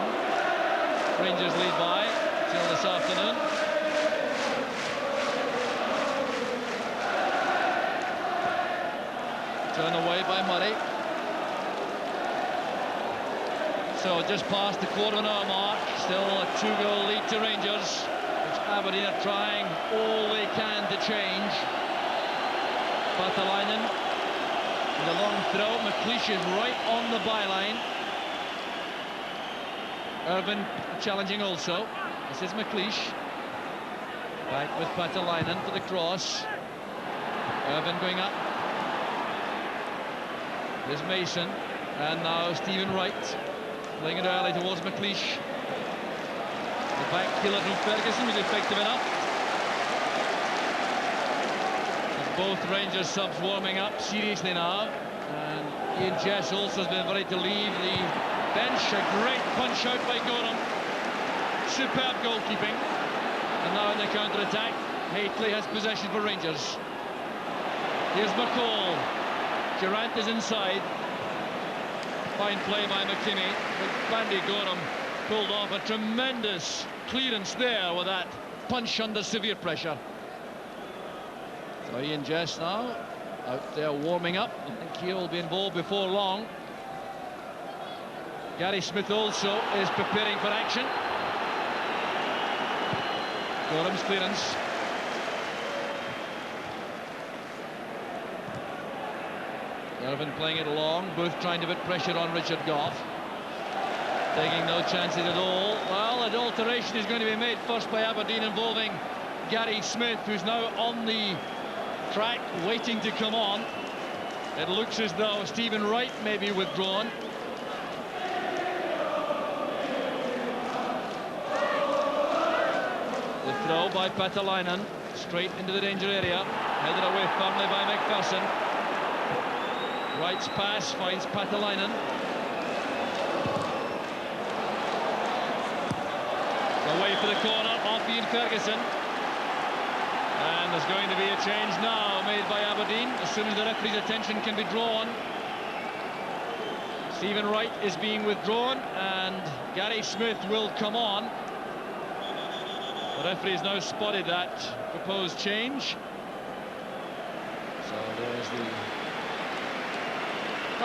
Rangers lead by till this afternoon. Turn away by Murray. So just past the quarter-hour mark. Still a 2-goal lead to Rangers, which Aberdeen are trying all they can to change. Patalainen. The long throw. McLeish is right on the byline. Irvin challenging also. This is McLeish. Back with Patalainen for the cross. Irvin going up. There's Mason. And now Stephen Wright. Playing it early towards McLeish. The back killer from Ferguson was effective enough. As both Rangers subs warming up seriously now. And Ian Jess also has been ready to leave the bench. A great punch out by Gorham. Superb goalkeeping. And now in the counter-attack, Haitley has possession for Rangers. Here's McCall. Durant is inside. Fine play by McKinney. But Bandy Gorham pulled off a tremendous clearance there with that punch under severe pressure. So Ian Jess now out there warming up. I think he'll be involved before long. Gary Smith also is preparing for action. Gorham's clearance. Irvin playing it along, both trying to put pressure on Richard Gough. Taking no chances at all. Well, an alteration is going to be made first by Aberdeen involving Gary Smith, who's now on the track waiting to come on. It looks as though Stephen Wright may be withdrawn. The throw by Patalainen, straight into the danger area, headed away firmly by McPherson. Wright's pass finds Patalainen. Away for the corner off Ian Ferguson. And there's going to be a change now made by Aberdeen as soon as the referee's attention can be drawn. Stephen Wright is being withdrawn and Gary Smith will come on. The referee has now spotted that proposed change. So there's the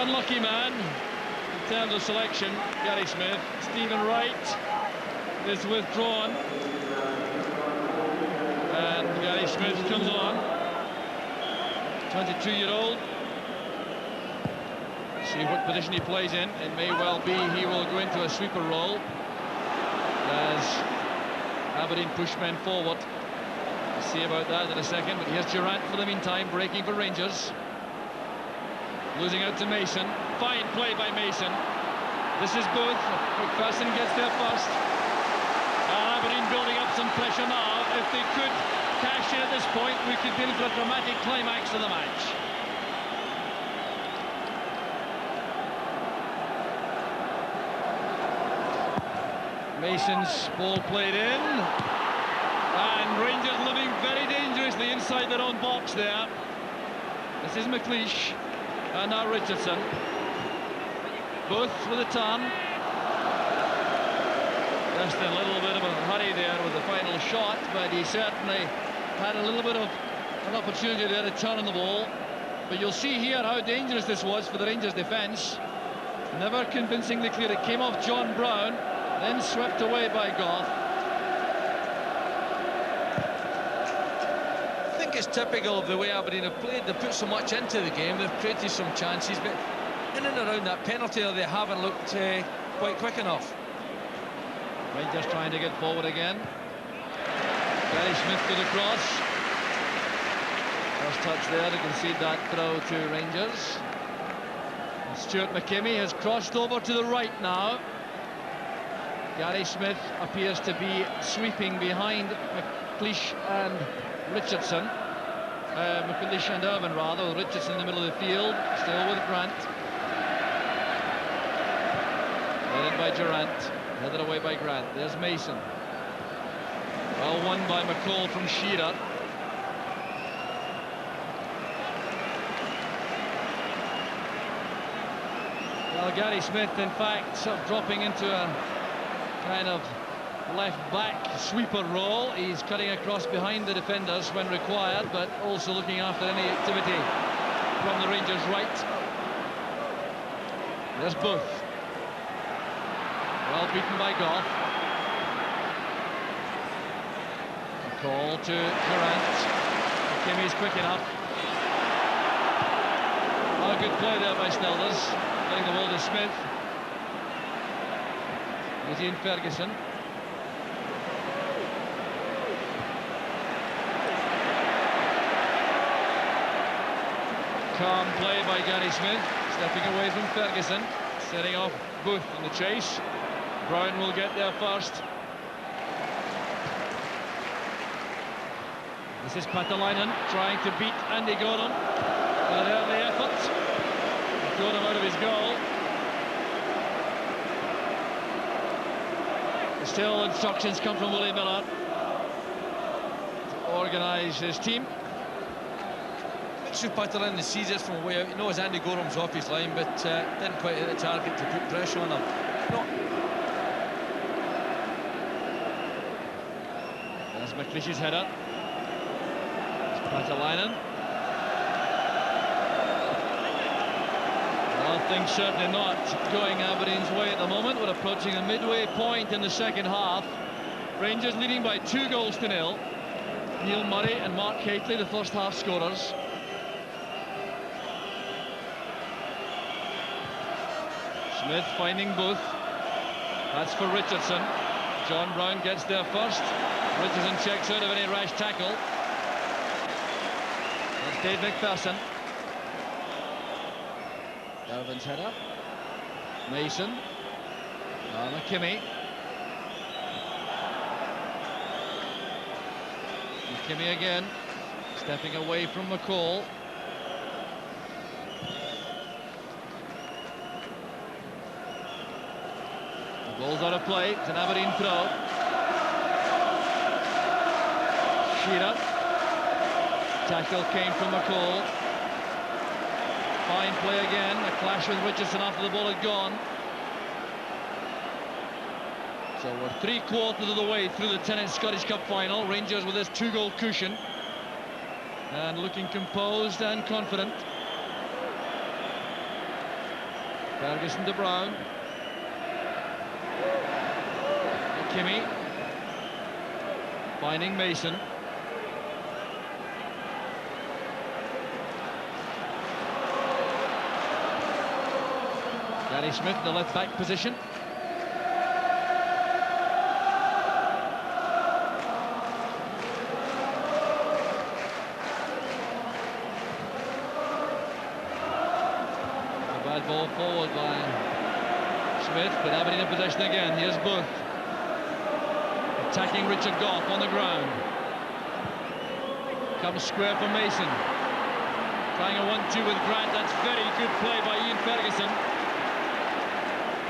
unlucky man in terms of selection, Gary Smith. Stephen Wright is withdrawn. And Gary Smith comes on. 22-year-old. See what position he plays in. It may well be he will go into a sweeper role as Aberdeen push men forward. We'll see about that in a second, but here's Durant for the meantime, breaking for Rangers. Losing out to Mason. Fine play by Mason. This is Booth. McPherson gets there first. Aberdeen building up some pressure now. If they could cash in at this point, we could be in for a dramatic climax of the match. Mason's ball played in. And Rangers living very dangerously inside their own box there. This is McLeish. And now Richardson. Both with a turn. Just a little bit of a hurry there with the final shot, but he certainly had a little bit of an opportunity there to turn on the ball. But you'll see here how dangerous this was for the Rangers defence. Never convincingly clear. It came off John Brown, then swept away by Gough. I think it's typical of the way Aberdeen have played. They've put so much into the game, they've created some chances, but in and around that penalty they haven't looked quite quick enough. Rangers trying to get forward again. Gary Smith to the cross. First touch there to concede that throw to Rangers. And Stuart McKimmie has crossed over to the right now. Gary Smith appears to be sweeping behind McLeish and Richardson. McLeish and Irvine, rather, with Richardson in the middle of the field, still with Grant. Led in by Durant, headed away by Grant. There's Mason. Well won by McCall from Shearer. Well, Gary Smith, in fact, sort of dropping into a kind of left-back sweeper role. He's cutting across behind the defenders when required, but also looking after any activity from the Rangers' right. There's Booth. Well beaten by Goff. A call to Durant. Kimmy's quick enough. Oh, good play there by Snelders. Getting the ball to Smith. Eugene Ferguson. Calm play by Gary Smith, stepping away from Ferguson, setting off Booth in the chase. Brown will get there first. This is Patalainen trying to beat Andy Gordon with an early effort. Got him out of his goal. Still instructions come from Willie Miller to organise his team. Sure, Patalainen sees this from way out. He knows Andy Gorham's off his line, but didn't quite hit the target to put pressure on him. There's McLeish's header. It's Patalainen. Well, things certainly not going Aberdeen's way at the moment. We're approaching the midway point in the second half. Rangers leading by 2-0. Neil Murray and Mark Haitley, the first half scorers. Smith finding Booth. That's for Richardson. John Brown gets there first. Richardson checks out of any rash tackle. That's Dave McPherson. Irvin's header. Mason. McKimmie. McKimmie again. Stepping away from McCall. The ball's out of play. It's an Aberdeen throw. Shearer. Tackle came from McCall. Fine play again. A clash with Richardson after the ball had gone. So we're 3/4 of the way through the Tennent Scottish Cup final. Rangers with this 2-goal cushion. And looking composed and confident. Ferguson to Brown. McKimmie. Finding Mason. Gary Smith in the left-back position. A bad ball forward by Smith, but Aberdeen in possession again. Here's Booth. Attacking Richard Goff on the ground. Comes square for Mason. Trying a 1-2 with Grant. That's very good play by Ian Ferguson.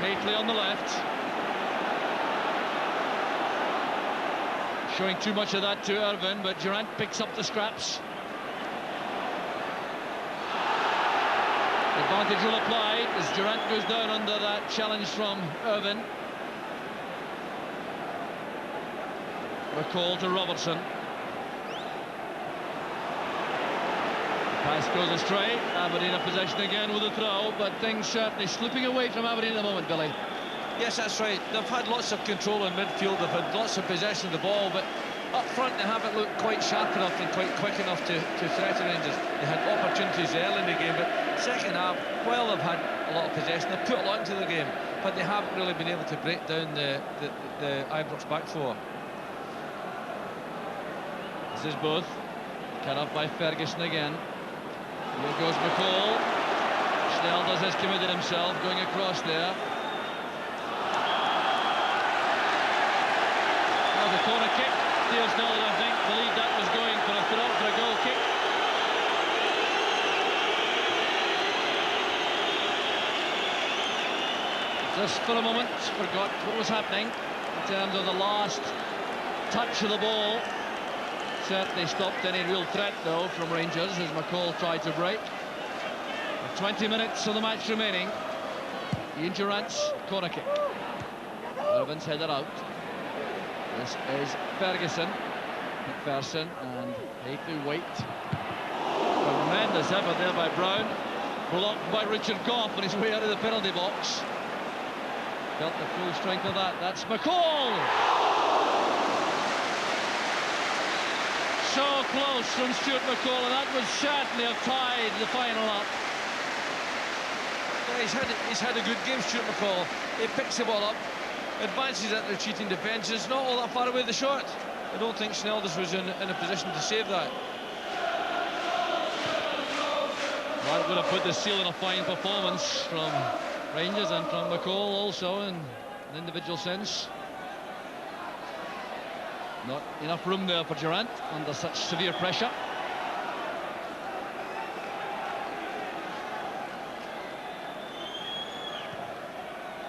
Haitley on the left. Showing too much of that to Irvine, but Durant picks up the scraps. Advantage will apply as Durant goes down under that challenge from Irvine. McCall to Robertson. Pass goes astray. Aberdeen in possession again with a throw, but things certainly slipping away from Aberdeen at the moment, Billy. Yes, that's right. They've had lots of control in midfield. They've had lots of possession of the ball, but up front they haven't looked quite sharp enough and quite quick enough to threaten Rangers. They had opportunities early in the game, but second half, while they've had a lot of possession, they've put a lot into the game, but they haven't really been able to break down the Ibrox back four. This is both. Cut off by Ferguson again. Here goes McCall. Snell has committed himself, going across there. Well, the corner kick. Theo Snell, I think, believed that was going for a goal kick. Just for a moment, forgot what was happening in terms of the last touch of the ball. Certainly stopped any real threat, though, from Rangers as McCall tried to break. 20 minutes of the match remaining. Ian Durrant's corner kick. Irvin's headed out. This is Ferguson. McPherson and Haythornthwaite. Tremendous effort there by Brown. Blocked by Richard Gough on his way out of the penalty box. Felt the full strength of that. That's McCall! So close from Stuart McCall, and that would certainly have tied the final up. Yeah, he's had a good game, Stuart McCall. He picks the ball up, advances at the retreating defence. It's not all that far away the shot. I don't think Snelders was in a position to save that. That would have put the seal in a fine performance from Rangers and from McCall also in an individual sense. Not enough room there for Durrant under such severe pressure.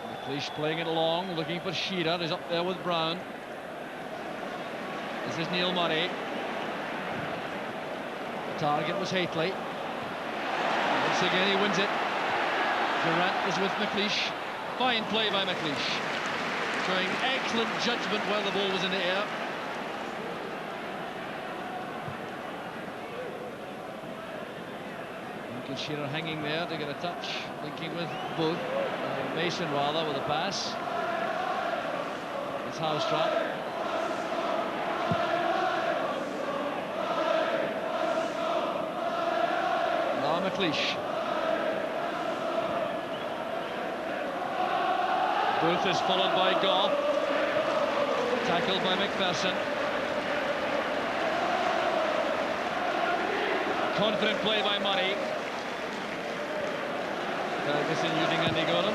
McLeish playing it along, looking for Shearer. He's up there with Brown. This is Neil Murray. The target was Haitley. Once again he wins it. Durrant was with McLeish. Fine play by McLeish. Showing excellent judgment while the ball was in the air. Shearer hanging there to get a touch, linking with Booth. Mason rather with a pass. It's Housetrap. Now McLeish. Booth is followed by Gough. Tackled by McPherson. Confident play by Murray. Ferguson using Andy Gordon.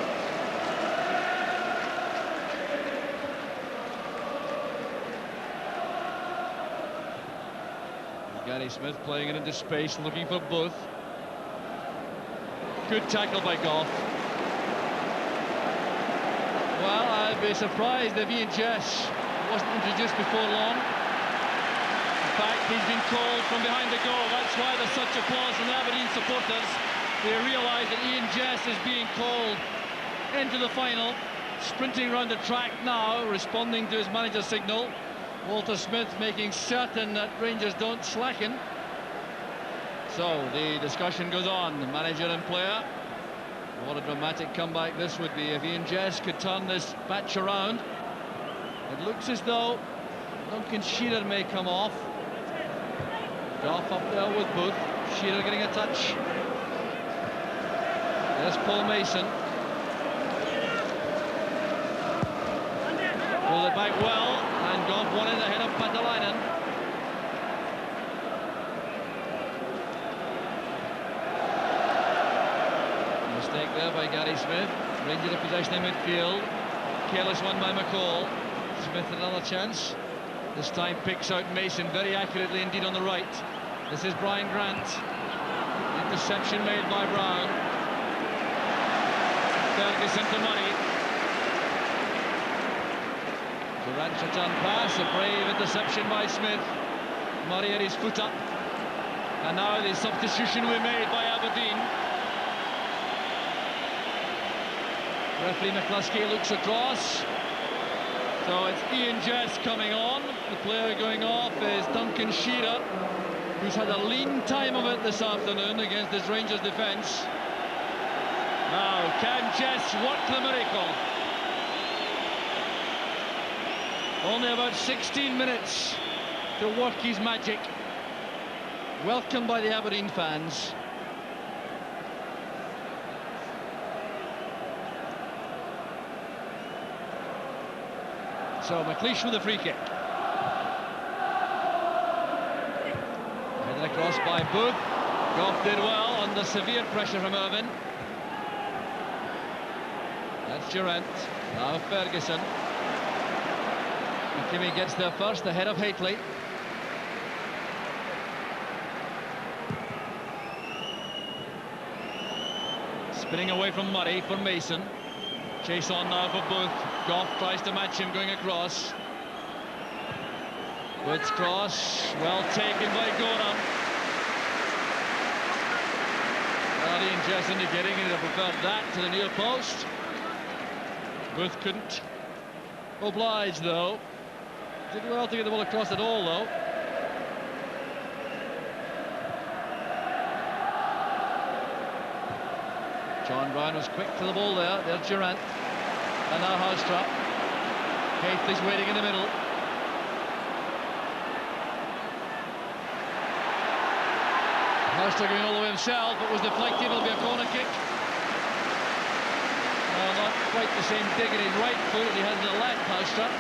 Gary Smith playing it into space, looking for Booth. Good tackle by Gough. Well, I'd be surprised if Ian Jess wasn't introduced before long. In fact, he's been called from behind the goal. That's why there's such applause from the Aberdeen supporters. They realise that Ian Jess is being called into the final. Sprinting around the track now, responding to his manager's signal. Walter Smith making certain that Rangers don't slacken. So the discussion goes on, the manager and player. What a dramatic comeback this would be if Ian Jess could turn this match around. It looks as though Duncan Shearer may come off. Gough up there with Booth. Shearer getting a touch. There's Paul Mason. Pulled it back well, and Gough won it ahead of Patalainen. Mistake there by Gary Smith. Ranger of possession in midfield. Careless one by McCall. Smith another chance. This time picks out Mason very accurately indeed on the right. This is Brian Grant. Interception made by Brown. Ferguson to Murray. Durrant's return pass, a brave interception by Smith. Murray had his foot up. And now the substitution we made by Aberdeen. Referee McCluskey looks across. So it's Ian Jess coming on. The player going off is Duncan Shearer, who's had a lean time of it this afternoon against his Rangers defence. Now, can Jess work the miracle? Only about 16 minutes to work his magic. Welcomed by the Aberdeen fans. So McLeish with a free kick. cross by Booth. Goff did well under severe pressure from Irvine. That's Durant. Now Ferguson. McKimmie gets there first, ahead of Haitley. Spinning away from Murray for Mason. Chase on now for Booth. Goff tries to match him going across. Booth's cross, well taken by Gorham. Very Jess indicating he'd have preferred that to the near post. Booth couldn't oblige though. Did well to get the ball across at all though. John Brown was quick for the ball there. There's Durant. And now Housetrap. Haitley's waiting in the middle. Housetrap going all the way himself. It was deflected. It'll be a corner kick. Well, not quite the same dig in his right foot as he has in the left, Housetrap.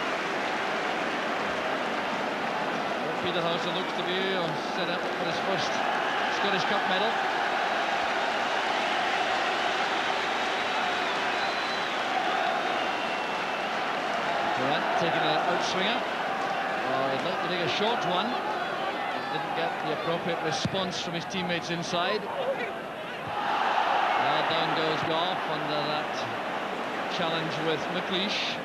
Peter Houser looks to be set up for his first Scottish Cup medal. Durant taking an outswinger. Oh, he'd like to take a short one. Didn't get the appropriate response from his teammates inside. Well, down goes Goff under that challenge with McLeish.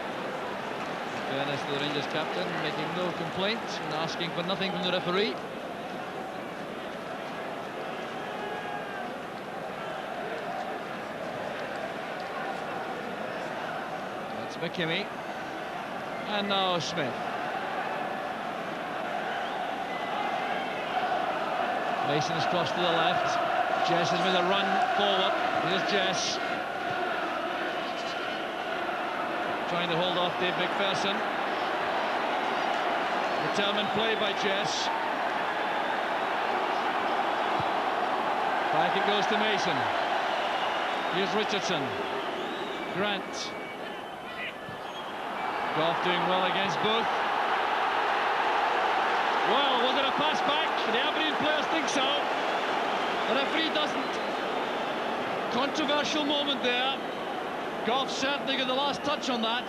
In fairness to the Rangers captain, making no complaint and asking for nothing from the referee. That's McKimmie. And now Smith. Mason's crossed to the left. Jess has made a run forward. Here's Jess. Trying to hold off Dave McPherson. Determined play by Jess. Back it goes to Mason. Here's Richardson. Grant. Goff doing well against Booth. Well, was it a pass back? The Aberdeen players think so. The referee doesn't. Controversial moment there. Goff certainly got the last touch on that.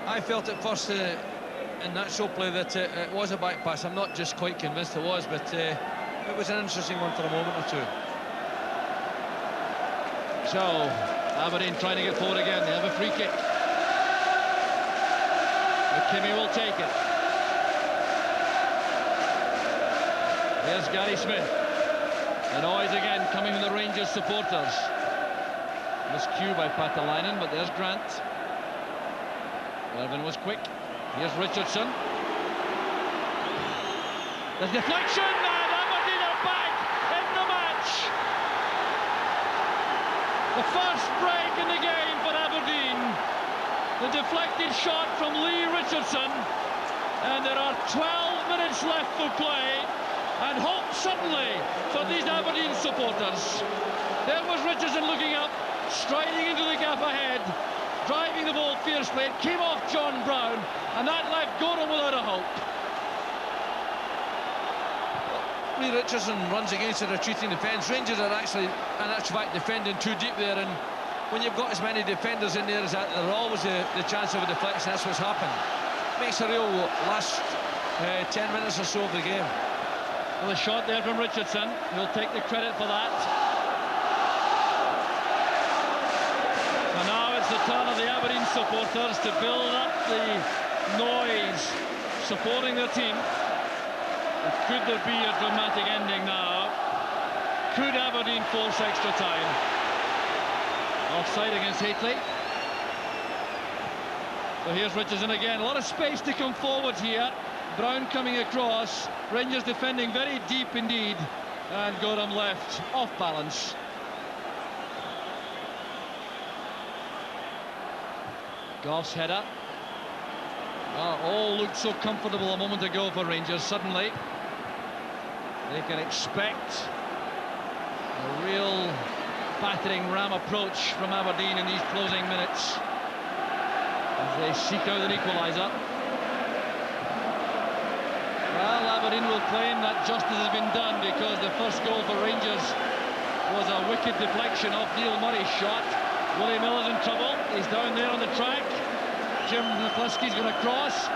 I felt at first in that show play that it was a back pass. I'm not just quite convinced it was, but it was an interesting one for a moment or two. So, Aberdeen trying to get forward again. They have a free kick. McKimmie will take it. Here's Gary Smith. The noise again coming from the Rangers supporters. Miscue by Patalainen, but there's Grant. Irvine was quick. Here's Richardson. There's deflection, and Aberdeen are back in the match. The first break in the game for Aberdeen. The deflected shot from Lee Richardson, and there are 12 minutes left for play, and hope suddenly for these Aberdeen supporters. There was Richardson looking up, striding into the gap ahead, driving the ball fiercely. It came off John Brown, and that left Gorham without a hope. Lee Richardson runs against a retreating defence. Rangers are actually, in actual fact, defending too deep there, and when you've got as many defenders in there as that, there's always the chance of a deflection. That's what's happened. Makes a real last 10 minutes or so of the game. Well, a shot there from Richardson. He'll take the credit for that. And now it's the turn of the Aberdeen supporters to build up the noise, supporting their team. And could there be a dramatic ending now? Could Aberdeen force extra time? Offside against Haitley. So here's Richardson again. A lot of space to come forward here. Brown coming across. Rangers defending very deep indeed. And Gorham left off balance. Goff's header. Well, all looked so comfortable a moment ago for Rangers. Suddenly they can expect a real battering ram approach from Aberdeen in these closing minutes as they seek out an equaliser. Well, Aberdeen will claim that justice has been done because the first goal for Rangers was a wicked deflection off Neil Murray's shot. Willie Miller's in trouble. He's down there on the track. Jim McCluskey's going to cross.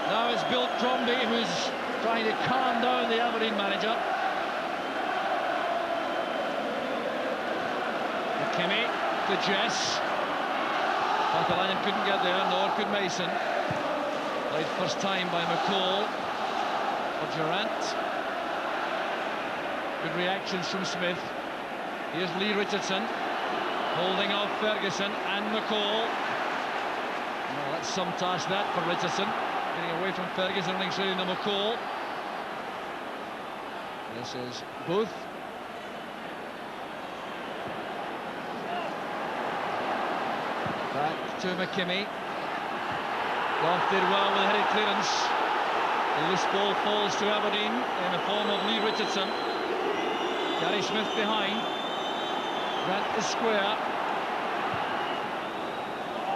Now it's Bill Crombie who's trying to calm down the Aberdeen manager. McKimmie to Jess. Patalainen couldn't get there, nor could Mason. Played first time by McCall for Durant. Good reactions from Smith. Here's Lee Richardson holding off Ferguson and McCall. Well, that's some task that for Richardson. Getting away from Ferguson, running straight into McCall. This is Booth. Back to McKimmie. Goff did well with a headed clearance. The loose ball falls to Aberdeen in the form of Lee Richardson. Gary Smith behind. Grant is square.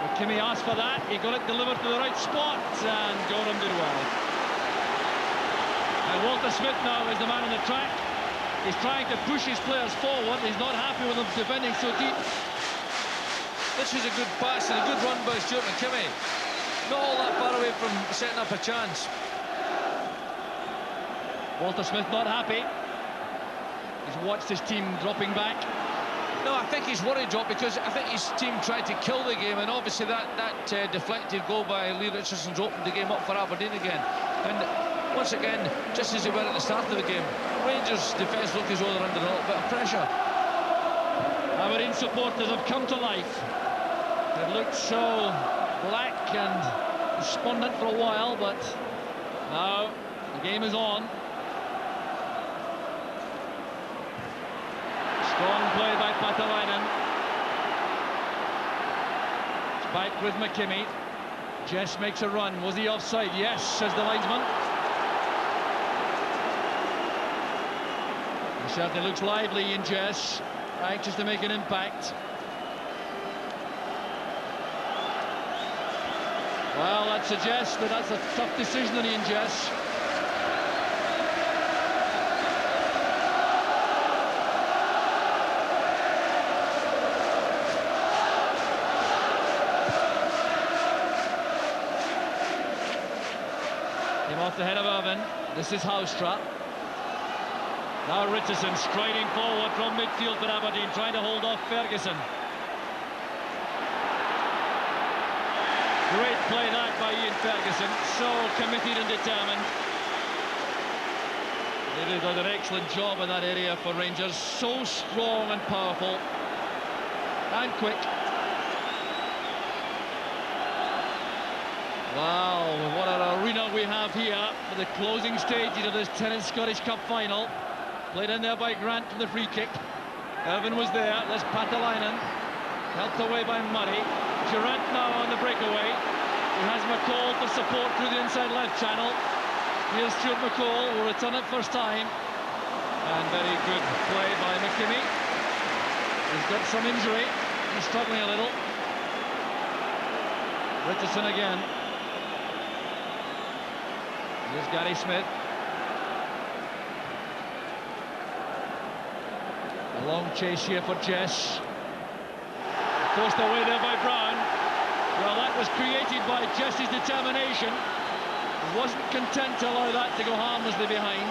McKimmie asked for that. He got it delivered to the right spot, and Gorham did well. And Walter Smith now is the man on the track. He's trying to push his players forward. He's not happy with them defending so deep. This is a good pass and a good run by Stuart McKimmie. Not all that far away from setting up a chance. Walter Smith not happy. He's watched his team dropping back. No, I think he's worried, Jock, because I think his team tried to kill the game, and obviously that deflected goal by Lee Richardson's opened the game up for Aberdeen again. And once again, just as they were at the start of the game, Rangers' defence looked as though they're under a little bit of pressure. Aberdeen supporters have come to life. They looked so black and despondent for a while, but now the game is on. Strong play by Patalainen. It's back with McKimmie. Jess makes a run. Was he offside? Yes, says the linesman. He certainly looks lively in Jess, anxious to make an impact. Well, that suggests that that's a tough decision on Ian Jess. Came off the head of Irvin. This is Houstra. Now Richardson striding forward from midfield for Aberdeen, trying to hold off Ferguson. Great play that by Ian Ferguson, so committed and determined. They did an excellent job in that area for Rangers, so strong and powerful and quick. Wow, what an arena we have here for the closing stages of this Tennent Scottish Cup final. Played in there by Grant from the free kick. Irvin was there, there's Patalainen, helped away by Murray. Durant now on the breakaway. He has McCall for support through the inside left channel. Here's Stuart McCall, will return it first time. And very good play by McKimmie. He's got some injury. He's struggling a little. Richardson again. Here's Gary Smith. A long chase here for Jess. Forced away there by Brown. Well, that was created by Jess's determination. He wasn't content to allow that to go harmlessly behind.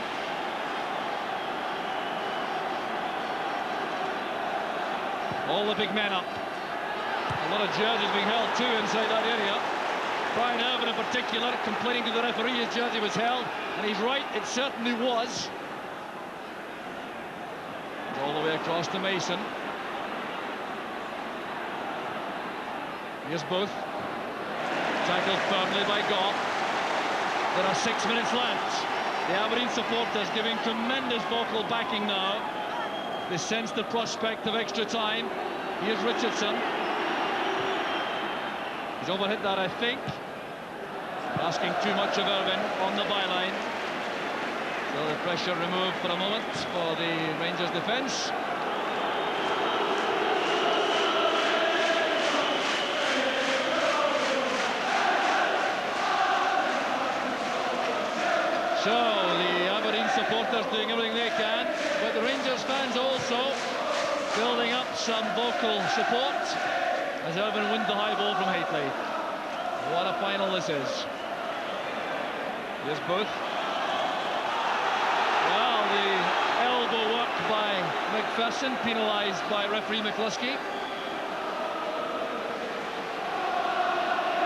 All the big men up. A lot of jerseys being held too inside that area. Brian Irvin in particular complaining to the referee his jersey was held, and he's right, it certainly was. All the way across to Mason. Here's Booth. Tackled firmly by Goff. There are 6 minutes left. The Aberdeen supporters giving tremendous vocal backing now. They sense the prospect of extra time. Here's Richardson. He's overhit that, I think. Asking too much of Irvin on the byline. So the pressure removed for a moment for the Rangers defence. supporters doing everything they can, but the Rangers fans also building up some vocal support as Irvine wins the high ball from Haitley. What a final this is. Here's Booth. Well, the elbow work by McPherson, penalised by referee McCluskey.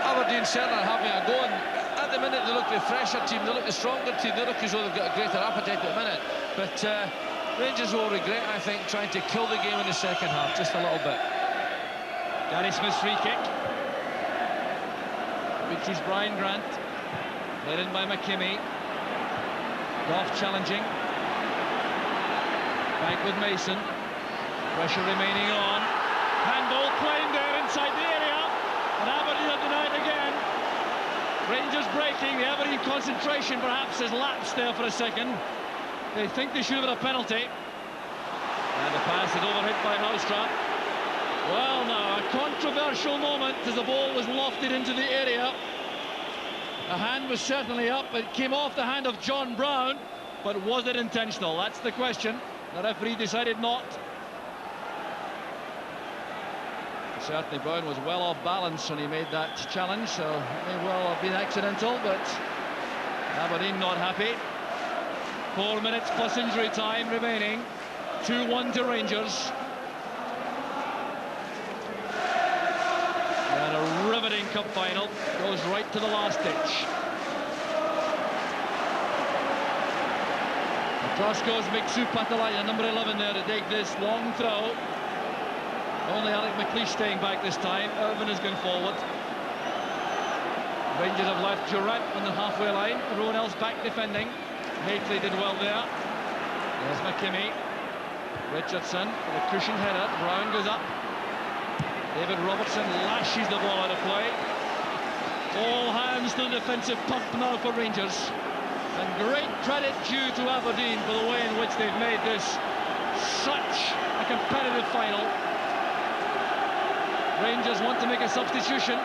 Aberdeen certainly having a go, and at the minute they look the fresher team, they look the stronger team, they look as though they've got a greater appetite at the minute. But Rangers will regret, I think, trying to kill the game in the second half just a little bit. Gary Smith's free kick. Features Brian Grant. Led in by McKimmie. Goff challenging. Back with Mason. Pressure remaining on. Handball claimed there inside the area. And Aberdeen are denied again. Rangers breaking. The Aberdeen concentration perhaps has lapsed there for a second. They think they should have had a penalty. And the pass is overhit by Housetrap. Well, now, a controversial moment as the ball was lofted into the area. A hand was certainly up. It came off the hand of John Brown, but was it intentional? That's the question. The referee decided not. Certainly Brown was well off balance when he made that challenge, so it may well have been accidental, but Aberdeen not happy. 4 minutes plus injury time remaining. 2-1 to Rangers. And a riveting cup final goes right to the last ditch. Across goes Mixu Patalainen, number 11 there to take this long throw. Only Alec McLeish staying back this time. Irvine has gone forward. Rangers have left Durant on the halfway line. Everyone else back defending. Haitley did well there. There's McKimmie. Richardson with a cushioned header. Brown goes up. David Robertson lashes the ball out of play. All hands to the defensive pump now for Rangers. And great credit due to Aberdeen for the way in which they've made this such a competitive final. Rangers want to make a substitution.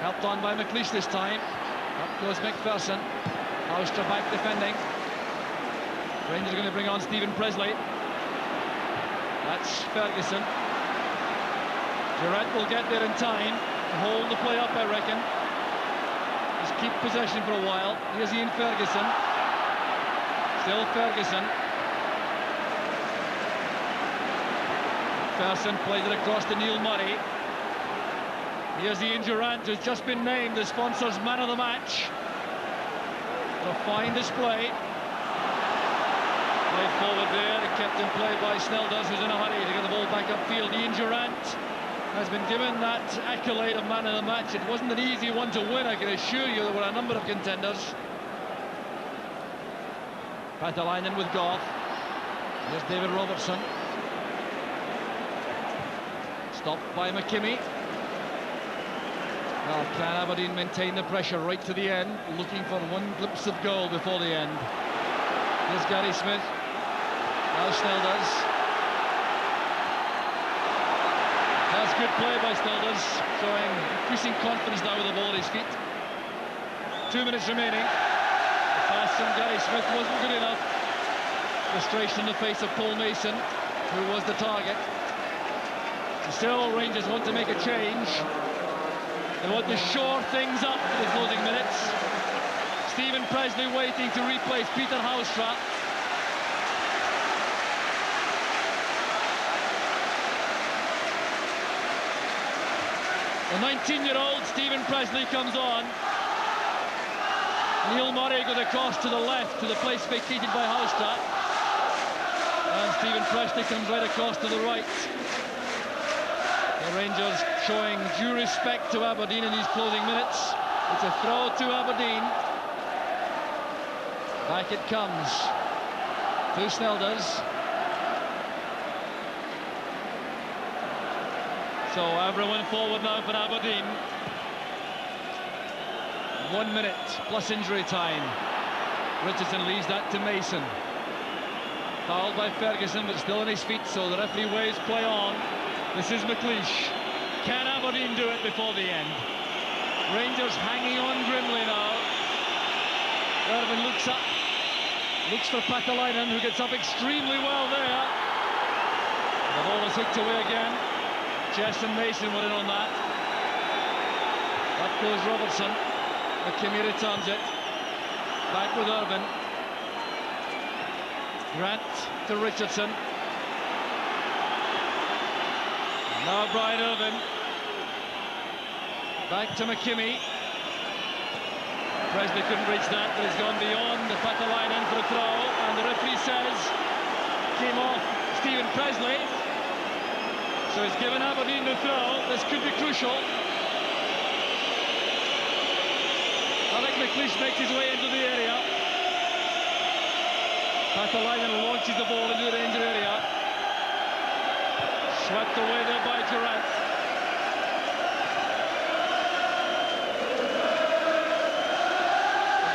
Helped on by McLeish this time. Up goes McPherson. Houster back defending. Rangers are going to bring on Stephen Presley. That's Ferguson. Durant will get there in time to hold the play up, I reckon. Just keep possession for a while. Here's Ian Ferguson. Still Ferguson. McPherson plays it across to Neil Murray. Here's Ian Durant, who's just been named the sponsor's man of the match. What a fine display. Played forward there, kept in play by Snelders, who's in a hurry to get the ball back upfield. Ian Durant has been given that accolade of man of the match. It wasn't an easy one to win, I can assure you. There were a number of contenders. Patalainen with Goff. Here's David Robertson. Stopped by McKimmie. Well, can Aberdeen maintain the pressure right to the end, looking for one glimpse of goal before the end? Here's Gary Smith. Now Snelders. That's good play by Snelders, showing increasing confidence now with the ball at his feet. 2 minutes remaining. The pass from Gary Smith wasn't good enough. Frustration in the face of Paul Mason, who was the target. Still, Rangers want to make a change. They want to shore things up for the closing minutes. Stephen Presley waiting to replace Peter Housetrap. The 19-year-old Stephen Presley comes on. Neil Murray goes across to the left to the place vacated by Housetrap. And Stephen Presley comes right across to the right. The Rangers showing due respect to Aberdeen in these closing minutes. It's a throw to Aberdeen. Back it comes to Snelders. So everyone forward now for Aberdeen. 1 minute plus injury time. Richardson leaves that to Mason. Fouled by Ferguson, but still on his feet, so the referee waves play on. This is McLeish. Can Aberdeen do it before the end? Rangers hanging on grimly now. Irvine looks up. Looks for Patalainen, who gets up extremely well there. The ball is hooked away again. Jess and Mason were in on that. Up goes Robertson. McKimmie returns it. Back with Irvin. Grant to Richardson. Now Brian Irvin. Back to McKimmie. Presley couldn't reach that, but he's gone beyond the Patalainen for a throw, and the referee says came off Stephen Presley. So he's given Aberdeen the throw. This could be crucial. Alec McLeish makes his way into the area. Patalainen launches the ball into the danger area. Swept away there by Durant.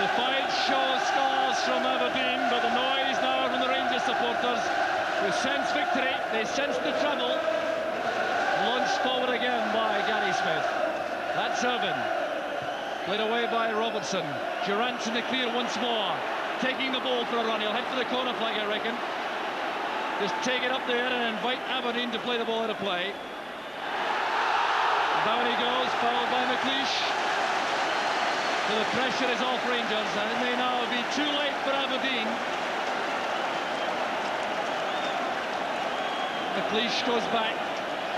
The fight shows scars from Aberdeen, but the noise now from the Rangers supporters who sense victory, they sense the trouble. Launched forward again by Gary Smith. That's Irvin. Played away by Robertson. Durant's in the clear once more. Taking the ball for a run. He'll head for the corner flag, I reckon. Just take it up there and invite Aberdeen to play the ball out of play. Down he goes, fouled by McLeish. So the pressure is off Rangers, and it may now be too late for Aberdeen. McLeish goes back.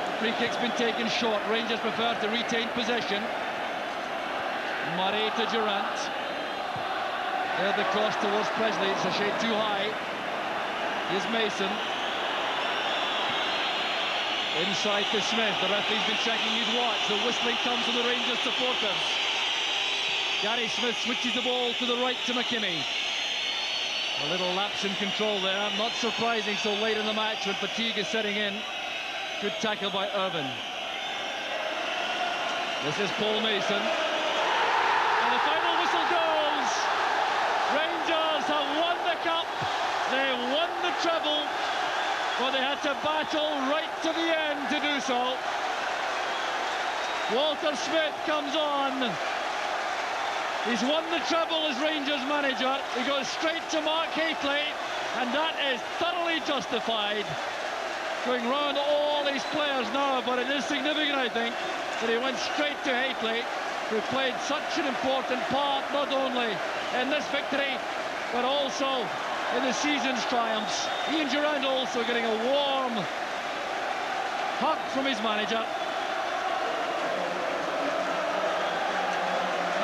The free kick's been taken short. Rangers prefer to retain possession. Murray to Durant. There the cross towards Presley. It's a shade too high. Here's Mason. Inside to Smith. The referee's been checking his watch. The whistling comes from the Rangers supporters. Gary Smith switches the ball to the right to McKimmie. A little lapse in control there. Not surprising so late in the match when fatigue is setting in. Good tackle by Irvin. This is Paul Mason. And the final whistle goes. Rangers have won the cup. They won the treble. But they had to battle right to the end to do so. Walter Smith comes on. He's won the treble as Rangers manager. He goes straight to Mark Hateley, and that is thoroughly justified. Going round all these players now, but it is significant, I think, that he went straight to Hateley, who played such an important part, not only in this victory, but also in the season's triumphs. Ian Durant also getting a warm hug from his manager.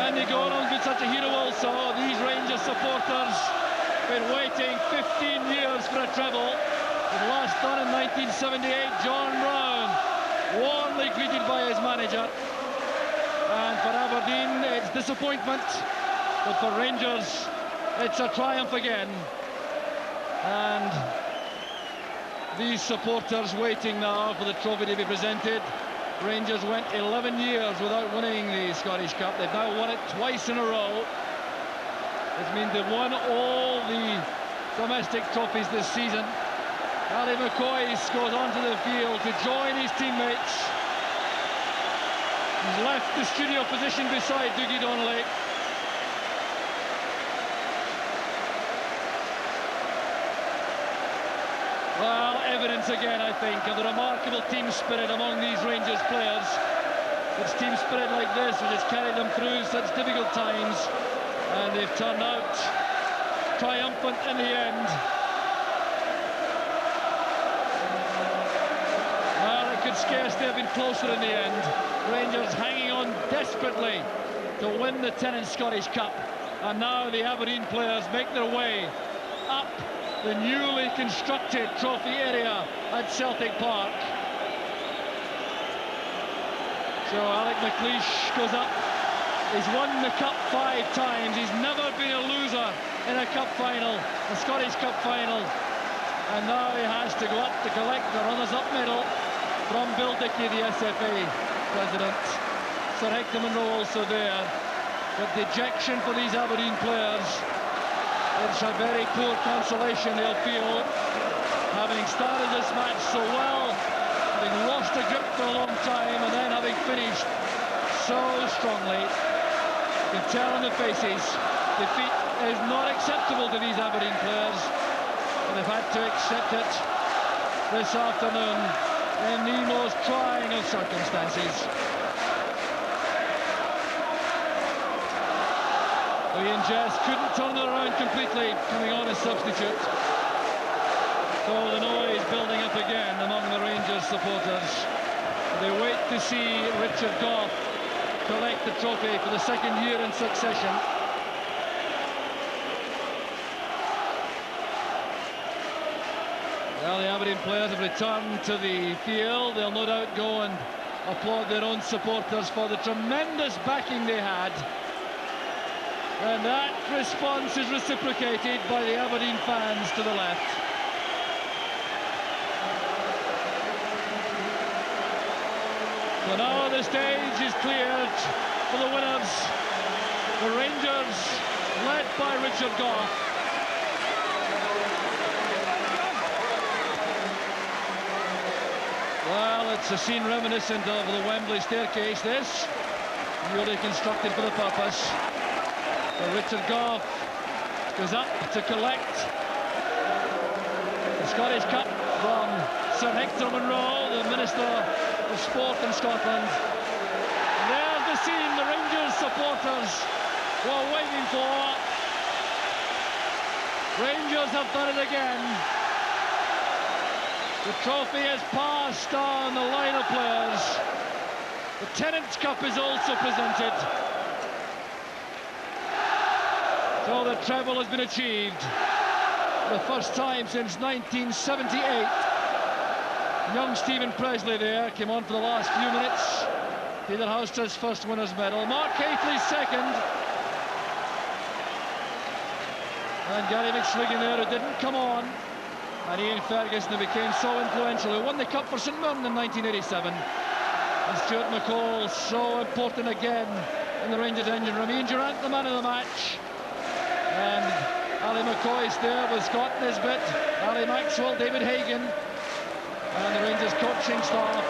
Andy Gordon's been such a hero also. These Rangers supporters been waiting 15 years for a treble. The last done in 1978, John Brown, warmly greeted by his manager. And for Aberdeen, it's disappointment. But for Rangers, it's a triumph again. And these supporters waiting now for the trophy to be presented. Rangers went 11 years without winning the Scottish Cup. They've now won it twice in a row. It means they've won all the domestic trophies this season. Ali McCoy goes onto the field to join his teammates. He's left the studio position beside Dougie Donnelly. Well, evidence again, I think, of the remarkable team spirit among these Rangers players. It's team spirit like this which has carried them through such difficult times, and they've turned out triumphant in the end. Well, it could scarcely have been closer in the end. Rangers hanging on desperately to win the Tennent's Scottish Cup, and now the Aberdeen players make their way up the newly constructed trophy area at Celtic Park. So Alec McLeish goes up. He's won the cup 5 times. He's never been a loser in a cup final, a Scottish Cup final. And now he has to go up to collect the runners-up medal from Bill Dickey, the SFA president. Sir Hector Munro also there. But dejection for these Aberdeen players. It's a very poor consolation they'll feel, having started this match so well, having lost the grip for a long time, and then having finished so strongly. You can tell in the faces, defeat is not acceptable to these Aberdeen players, and they've had to accept it this afternoon in the most trying of circumstances. Ian Jess couldn't turn it around completely, coming on as substitute. So the noise building up again among the Rangers supporters. They wait to see Richard Gough collect the trophy for the second year in succession. Well, the Aberdeen players have returned to the field. They'll no doubt go and applaud their own supporters for the tremendous backing they had. And that response is reciprocated by the Aberdeen fans to the left. So now the stage is cleared for the winners. The Rangers, led by Richard Gough. Well, it's a scene reminiscent of the Wembley staircase, this. Newly constructed for the purpose. So Richard Gough goes up to collect the Scottish Cup from Sir Hector Munro, the Minister of Sport in Scotland. And there's the scene the Rangers supporters were waiting for. Rangers have done it again. The trophy has passed on the line of players. The Tennent's Cup is also presented. So the treble has been achieved. For the first time since 1978. Young Stephen Presley there came on for the last few minutes. Peter Houstra's first winner's medal. Mark Haitley's second. And Gary McSwiggan there, who didn't come on. And Ian Ferguson, who became so influential, who won the Cup for St Mirren in 1987. And Stuart McCall, so important again in the Rangers engine room. Ian Durant, the man of the match. And Ali McCoy's there with Scott Nisbet, Ali Maxwell, David Hagan. And the Rangers coaching staff.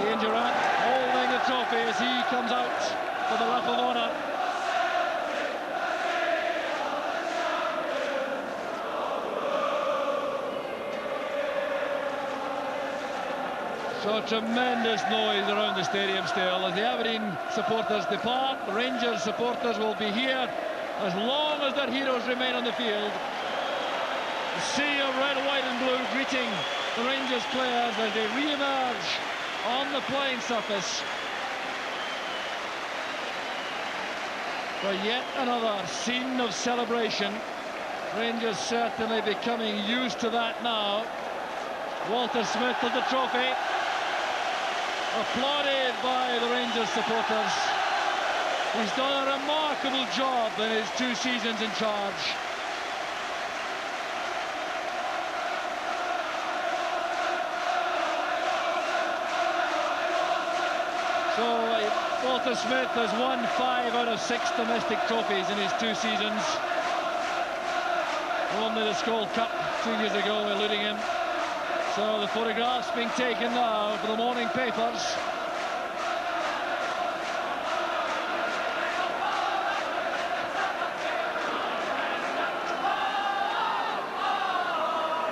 Ian Durant holding the trophy as he comes out for the lap of honour. So tremendous noise around the stadium still as the Aberdeen supporters depart. The Rangers supporters will be here as long as their heroes remain on the field. The sea of red, white and blue greeting the Rangers players as they re-emerge on the playing surface for yet another scene of celebration. Rangers certainly becoming used to that now. Walter Smith with the trophy, applauded by the Rangers supporters. He's done a remarkable job in his 2 seasons in charge. So Walter Smith has won 5 out of 6 domestic trophies in his 2 seasons. Only the Skoll Cup 2 years ago eluding him. So the photographs being taken now for the morning papers.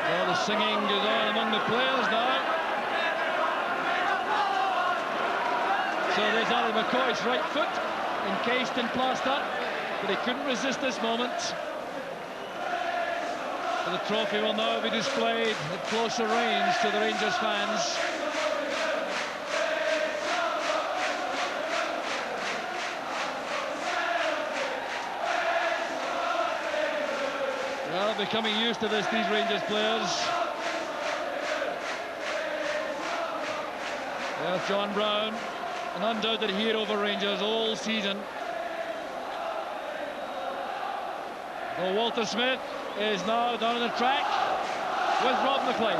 So the singing goes on among the players now. So there's Ali McCoy's right foot, encased in plaster, but he couldn't resist this moment. The trophy will now be displayed at closer range to the Rangers fans. Well, becoming used to this, these Rangers players. There's John Brown, an undoubted hero for Rangers all season. So Walter Smith is now down on the track with Rob McLean.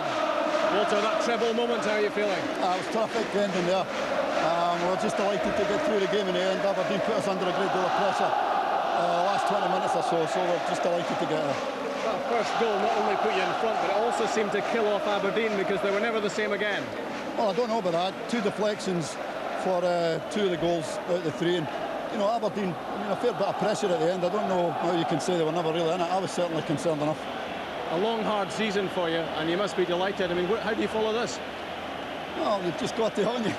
Walter, that treble moment, how are you feeling? It was terrific ending there. We're just delighted to get through the game in the end. Aberdeen put us under a great deal of pressure the last 20 minutes or so we're just delighted to get there. That first goal not only put you in front, but it also seemed to kill off Aberdeen because they were never the same again. Well, I don't know about that. 2 deflections for 2 of the goals out of the 3, and you know, Aberdeen, I mean, a fair bit of pressure at the end. I don't know how you can say they were never really in it. I was certainly concerned enough. A long, hard season for you, and you must be delighted. I mean, how do you follow this? Well, you've just got to, haven't you?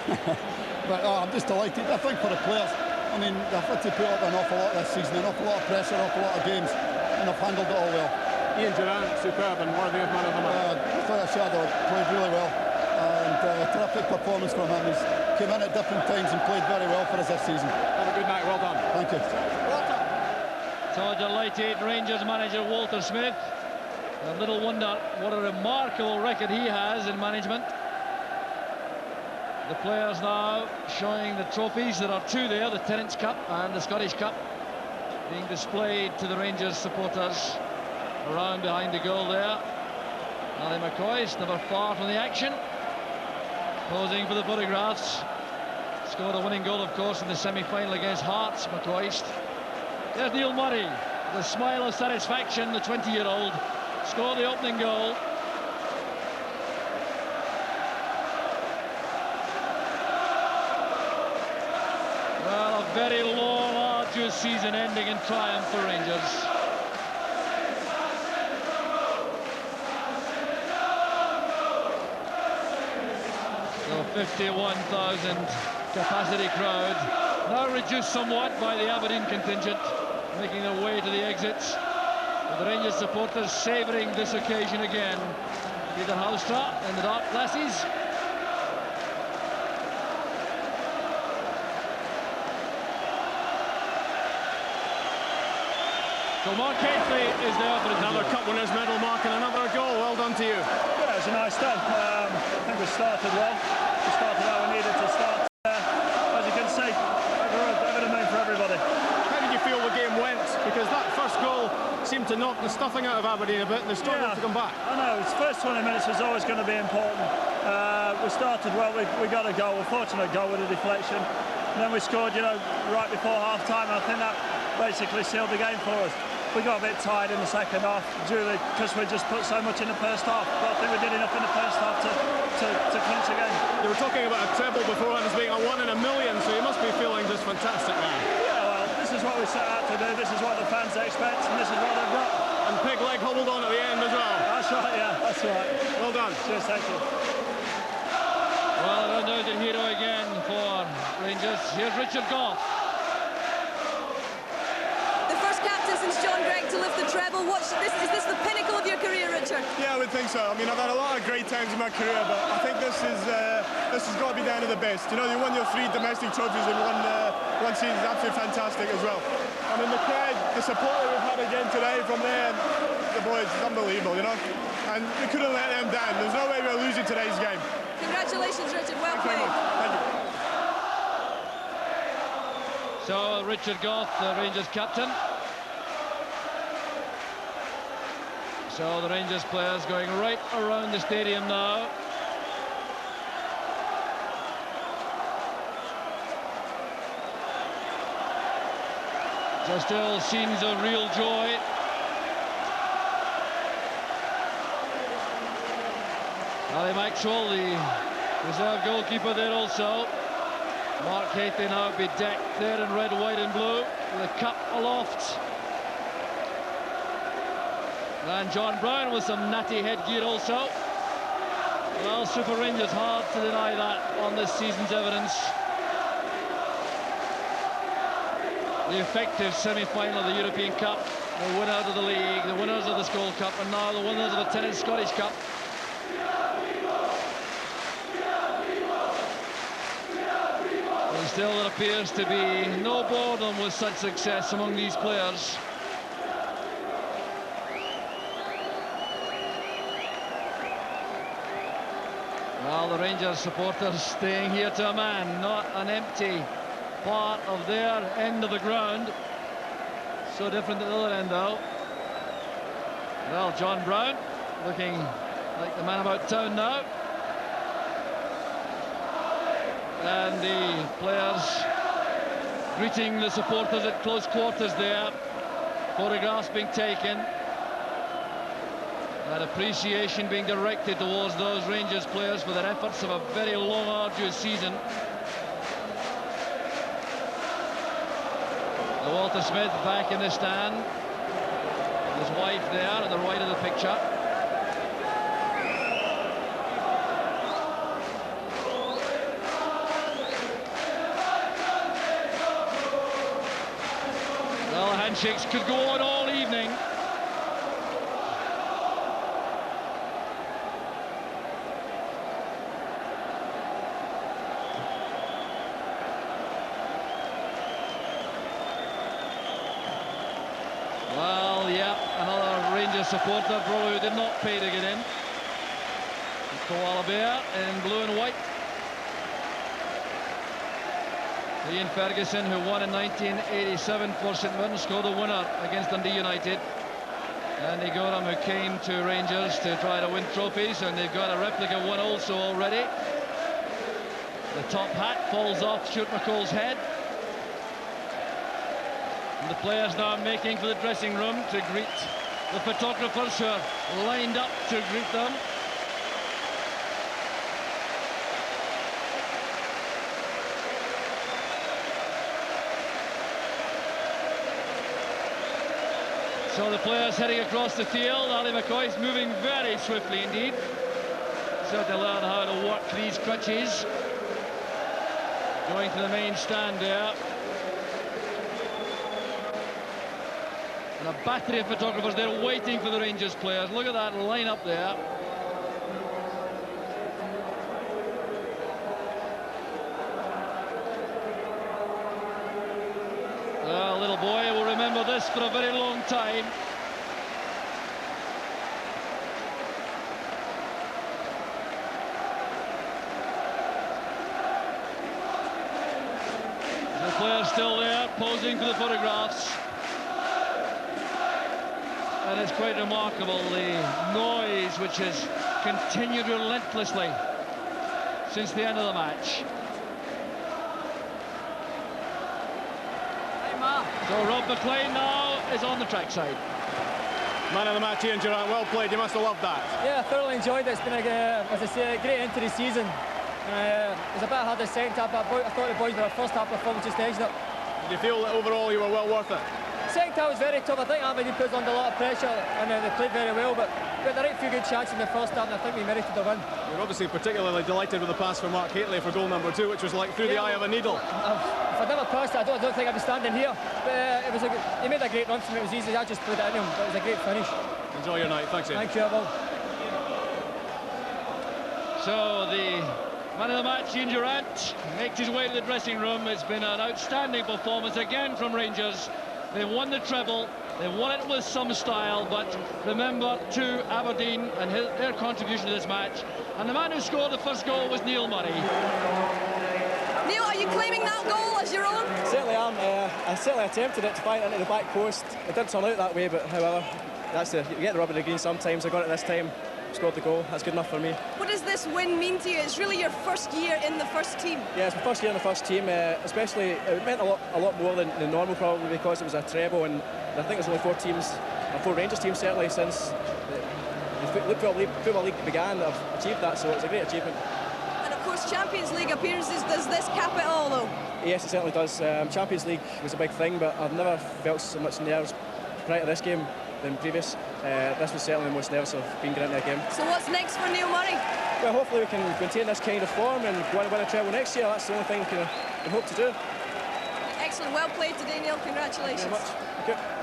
But I'm just delighted. I think for the players, I mean, they've had to put up an awful lot this season, an awful lot of pressure, an awful lot of games, and they've handled it all well. Ian Durant, superb and worthy of man of the match. I thought Shadow played really well, and terrific performance from him. He's came in at different times and played very well for us this season. Have a good night, well done. Thank you. So delighted Rangers manager Walter Smith. A little wonder what a remarkable record he has in management. The players now showing the trophies. There are two there, the Tennent's Cup and the Scottish Cup, being displayed to the Rangers supporters around behind the goal there. Ali McCoist, never far from the action, posing for the photographs. Scored a winning goal, of course, in the semi-final against Hearts, McCoist. There's Neil Murray, the smile of satisfaction, the 20-year-old, scored the opening goal. Well, a very long, arduous season ending in triumph for Rangers. So 51,000 capacity crowd, now reduced somewhat by the Aberdeen contingent, making their way to the exits. With the Rangers supporters savouring this occasion again. Peter Halstra in the dark glasses. So Mark Caithley is there for another Cup Winners' Medal, Mark, and another goal. Well done to you. Yeah, it was a nice day. I think we started well. We started how we needed to start. As you can see, over the moon for everybody. How did you feel the game went? Because that first goal seemed to knock the stuffing out of Aberdeen a bit, and they struggled to come back. I know, the first 20 minutes was always going to be important. We started well, we got a goal, a fortunate goal with a deflection. And then we scored, you know, right before half-time, and I think that basically sealed the game for us. We got a bit tired in the second half, because we just put so much in the first half. But I think we did enough in the first half to clinch the game. You were talking about a treble beforehand as being a 1 in a million, so you must be feeling just fantastic now. Yeah, well, this is what we set out to do. This is what the fans expect, and this is what they've got. And Pig Leg hobbled on at the end as well. That's right, yeah, that's right. Well done. Cheers, thank you. Well, an undoubted hero again for Rangers. Here's Richard Goff. Since John Gregg to lift the treble. Is this the pinnacle of your career, Richard? Yeah, I would think so. I mean, I've had a lot of great times in my career, but I think this has got to be down to the best. You know, you won your 3 domestic trophies in one season. It's absolutely fantastic as well. I mean, the crowd, the support that we've had again today from there, the boys, is unbelievable, you know. And we couldn't let them down. There's no way we're losing today's game. Congratulations, Richard. Well played. Thank you. So, Richard Goff, the Rangers captain. So the Rangers players going right around the stadium now. So still scenes of real joy. Ali Maxwell, the reserve goalkeeper there also. Mark Caithley now bedecked there in red, white and blue, with a cup aloft. And John Brown with some natty headgear also. Well, Super Rangers, hard to deny that on this season's evidence. The effective semi-final of the European Cup, the winners of the league, the winners of the Skull Cup, and now the winners of the Tennent's Scottish Cup. And still there appears to be no boredom with such success among these players. Well, the Rangers supporters staying here to a man, not an empty part of their end of the ground. So different at the other end, though. Well, John Brown looking like the man about town now. And the players greeting the supporters at close quarters there. Photographs being taken. That appreciation being directed towards those Rangers players for their efforts of a very long, arduous season. Walter Smith back in the stand. His wife there on the right of the picture. Well, handshakes could go on all evening. Well, yeah, another Rangers supporter probably did not pay to get in. Koala Bear in blue and white. Ian Ferguson, who won in 1987 for St Mirren, scored the winner against Dundee United. Andy Gorham, who came to Rangers to try to win trophies, and they've got a replica one also already. The top hat falls off Stuart McCall's head. And the players now making for the dressing room to greet the photographers who are lined up to greet them. So the players heading across the field. Ali McCoy's moving very swiftly indeed. Certainly learn how to work these crutches. Going to the main stand there. And a battery of photographers there waiting for the Rangers players. Look at that line up there. A little boy will remember this for a very long time. The players still there, posing for the photographs. And it's quite remarkable, the noise which has continued relentlessly since the end of the match. So Rob McLean now is on the trackside. Man of the match, Ian Durrant, well played. You must have loved that. Yeah, I thoroughly enjoyed it. It's been, as I say, a great end to the season. It was a bit hard the second half, but I thought the boys with their first half performance just edged it. Do you feel that overall you were well worth it? Second half was very tough. I think Aberdeen put us under a lot of pressure and they played very well, but we had the right few good chances in the first half and I think we merited the win. You're obviously particularly delighted with the pass from Mark Haitley for goal number 2, which was like through the eye of a needle. If I'd never passed it, I don't think I'd be standing here. But it was he made a great run for me. It was easy. I just played it in him, but it was a great finish. Enjoy your night. Thanks, Ian. Thank you, Will. So the man of the match, Ian Durrant, makes his way to the dressing room. It's been an outstanding performance again from Rangers. They won the treble. They won it with some style, but remember to Aberdeen and their contribution to this match. And the man who scored the first goal was Neil Murray. Neil, are you claiming that goal as your own? Certainly am. I certainly attempted it to fight into the back post. It didn't turn out that way, but however, you get the rub of the green sometimes. I got it this time, scored the goal. That's good enough for me. What does this win mean to you? It's really your first year in the first team. Yeah, it's my first year in the first team. Especially, it meant a lot more than normal probably because it was a treble, and I think there's only 4 teams, 4 Rangers teams certainly since the Football League began that have achieved that. So it's a great achievement. And of course, Champions League appearances. Does this cap it all, though? Yes, it certainly does. Champions League was a big thing, but I've never felt so much nerves prior to this game than previous. This was certainly the most nervous I've been getting into a game. So what's next for Neil Murray? Well, hopefully we can maintain this kind of form and go on and win a treble next year. That's the only thing we can hope to do. Excellent, well played today, Neil. Congratulations. Thank you very much. Thank you.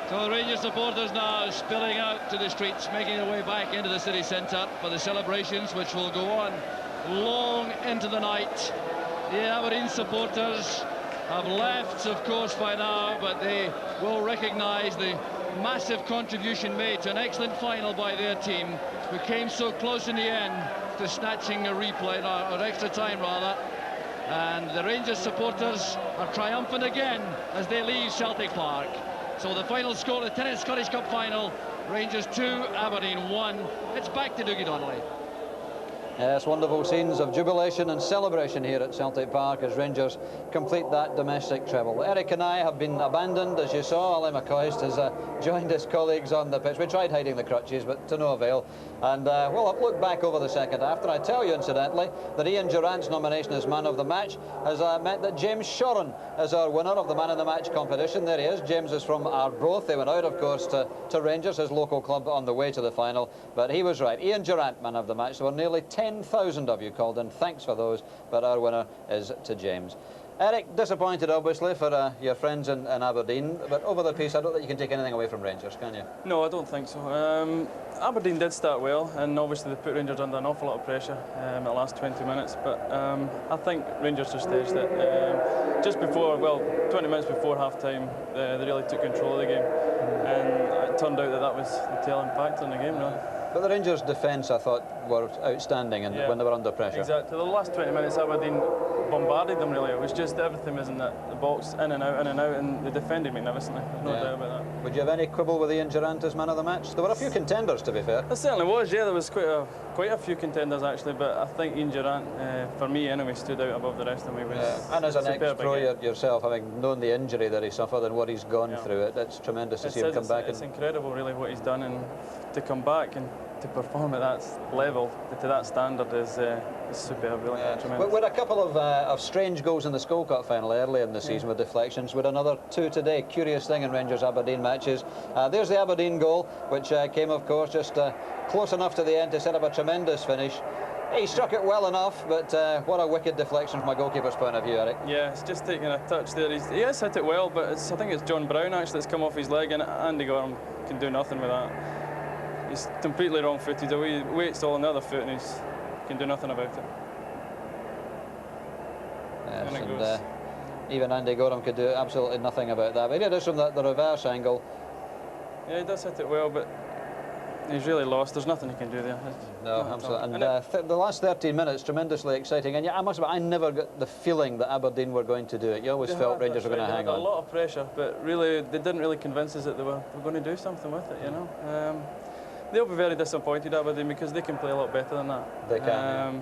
So the Rangers supporters now spilling out to the streets, making their way back into the city centre for the celebrations, which will go on long into the night. The Aberdeen supporters have left, of course, by now, but they will recognise the massive contribution made to an excellent final by their team, who came so close in the end to snatching a replay, or extra time rather. And the Rangers supporters are triumphant again as they leave Celtic Park. So the final score, the Tenant Scottish Cup final, Rangers 2, Aberdeen 1. It's back to Dougie Donnelly. Yes, wonderful scenes of jubilation and celebration here at Celtic Park as Rangers complete that domestic treble. Eric and I have been abandoned, as you saw. Ali McCoist has joined his colleagues on the pitch. We tried hiding the crutches, but to no avail. And we'll have looked back over the second half. And I tell you, incidentally, that Ian Durrant's nomination as man of the match has meant that James Shoren is our winner of the man of the match competition. There he is. James is from Arbroath. They went out, of course, to Rangers, his local club, on the way to the final. But he was right. Ian Durrant, man of the match. There were nearly 10,000 of you called in. Thanks for those. But our winner is to James. Eric, disappointed obviously for your friends in Aberdeen, but over the piece I don't think you can take anything away from Rangers, can you? No, I don't think so. Aberdeen did start well, and obviously they put Rangers under an awful lot of pressure in the last 20 minutes, but I think Rangers just edged it. Just before, well, 20 minutes before half-time, they really took control of the game, and it turned out that was the telling factor in the game, really. But the Rangers' defence, I thought, were outstanding when they were under pressure. Exactly. The last 20 minutes, Aberdeen bombarded them, really. It was just everything was in the box, in and out, and they defended magnificently. There's no doubt about that. Would you have any quibble with Ian Durrant as man of the match? There were a few contenders, to be fair. There certainly was, yeah. There was quite a few contenders, actually, but I think Ian Durrant, for me anyway, stood out above the rest of them. And as an ex-pro yourself, having known the injury that he suffered and what he's gone through, it's tremendous to see him come back. It's incredible, really, what he's done, and to come back and to perform at that level, to that standard, is superb, really. Tremendous. With a couple of strange goals in the Skull Cup final early in the season with deflections, with another two today. Curious thing in Rangers-Aberdeen matches. There's the Aberdeen goal, which came, of course, just close enough to the end to set up a tremendous finish. He struck it well enough, but what a wicked deflection from a goalkeeper's point of view, Eric. Yeah, it's just taking a touch there. He has hit it well, but I think it's John Brown, actually, that's come off his leg, and Andy Gorham can do nothing with that. He's completely wrong-footed. He waits all on the other foot, and he can do nothing about it. Yes, and even Andy Gorham could do absolutely nothing about that. But here it is from the reverse angle. Yeah, he does hit it well, but he's really lost. There's nothing he can do there. No, absolutely. And the last 13 minutes, tremendously exciting. And I must admit, I never got the feeling that Aberdeen were going to do it. You always felt Rangers were going to hang on. A lot of pressure, but really, they didn't really convince us that they were going to do something with it, you know. They'll be very disappointed, Aberdeen, because they can play a lot better than that. They can.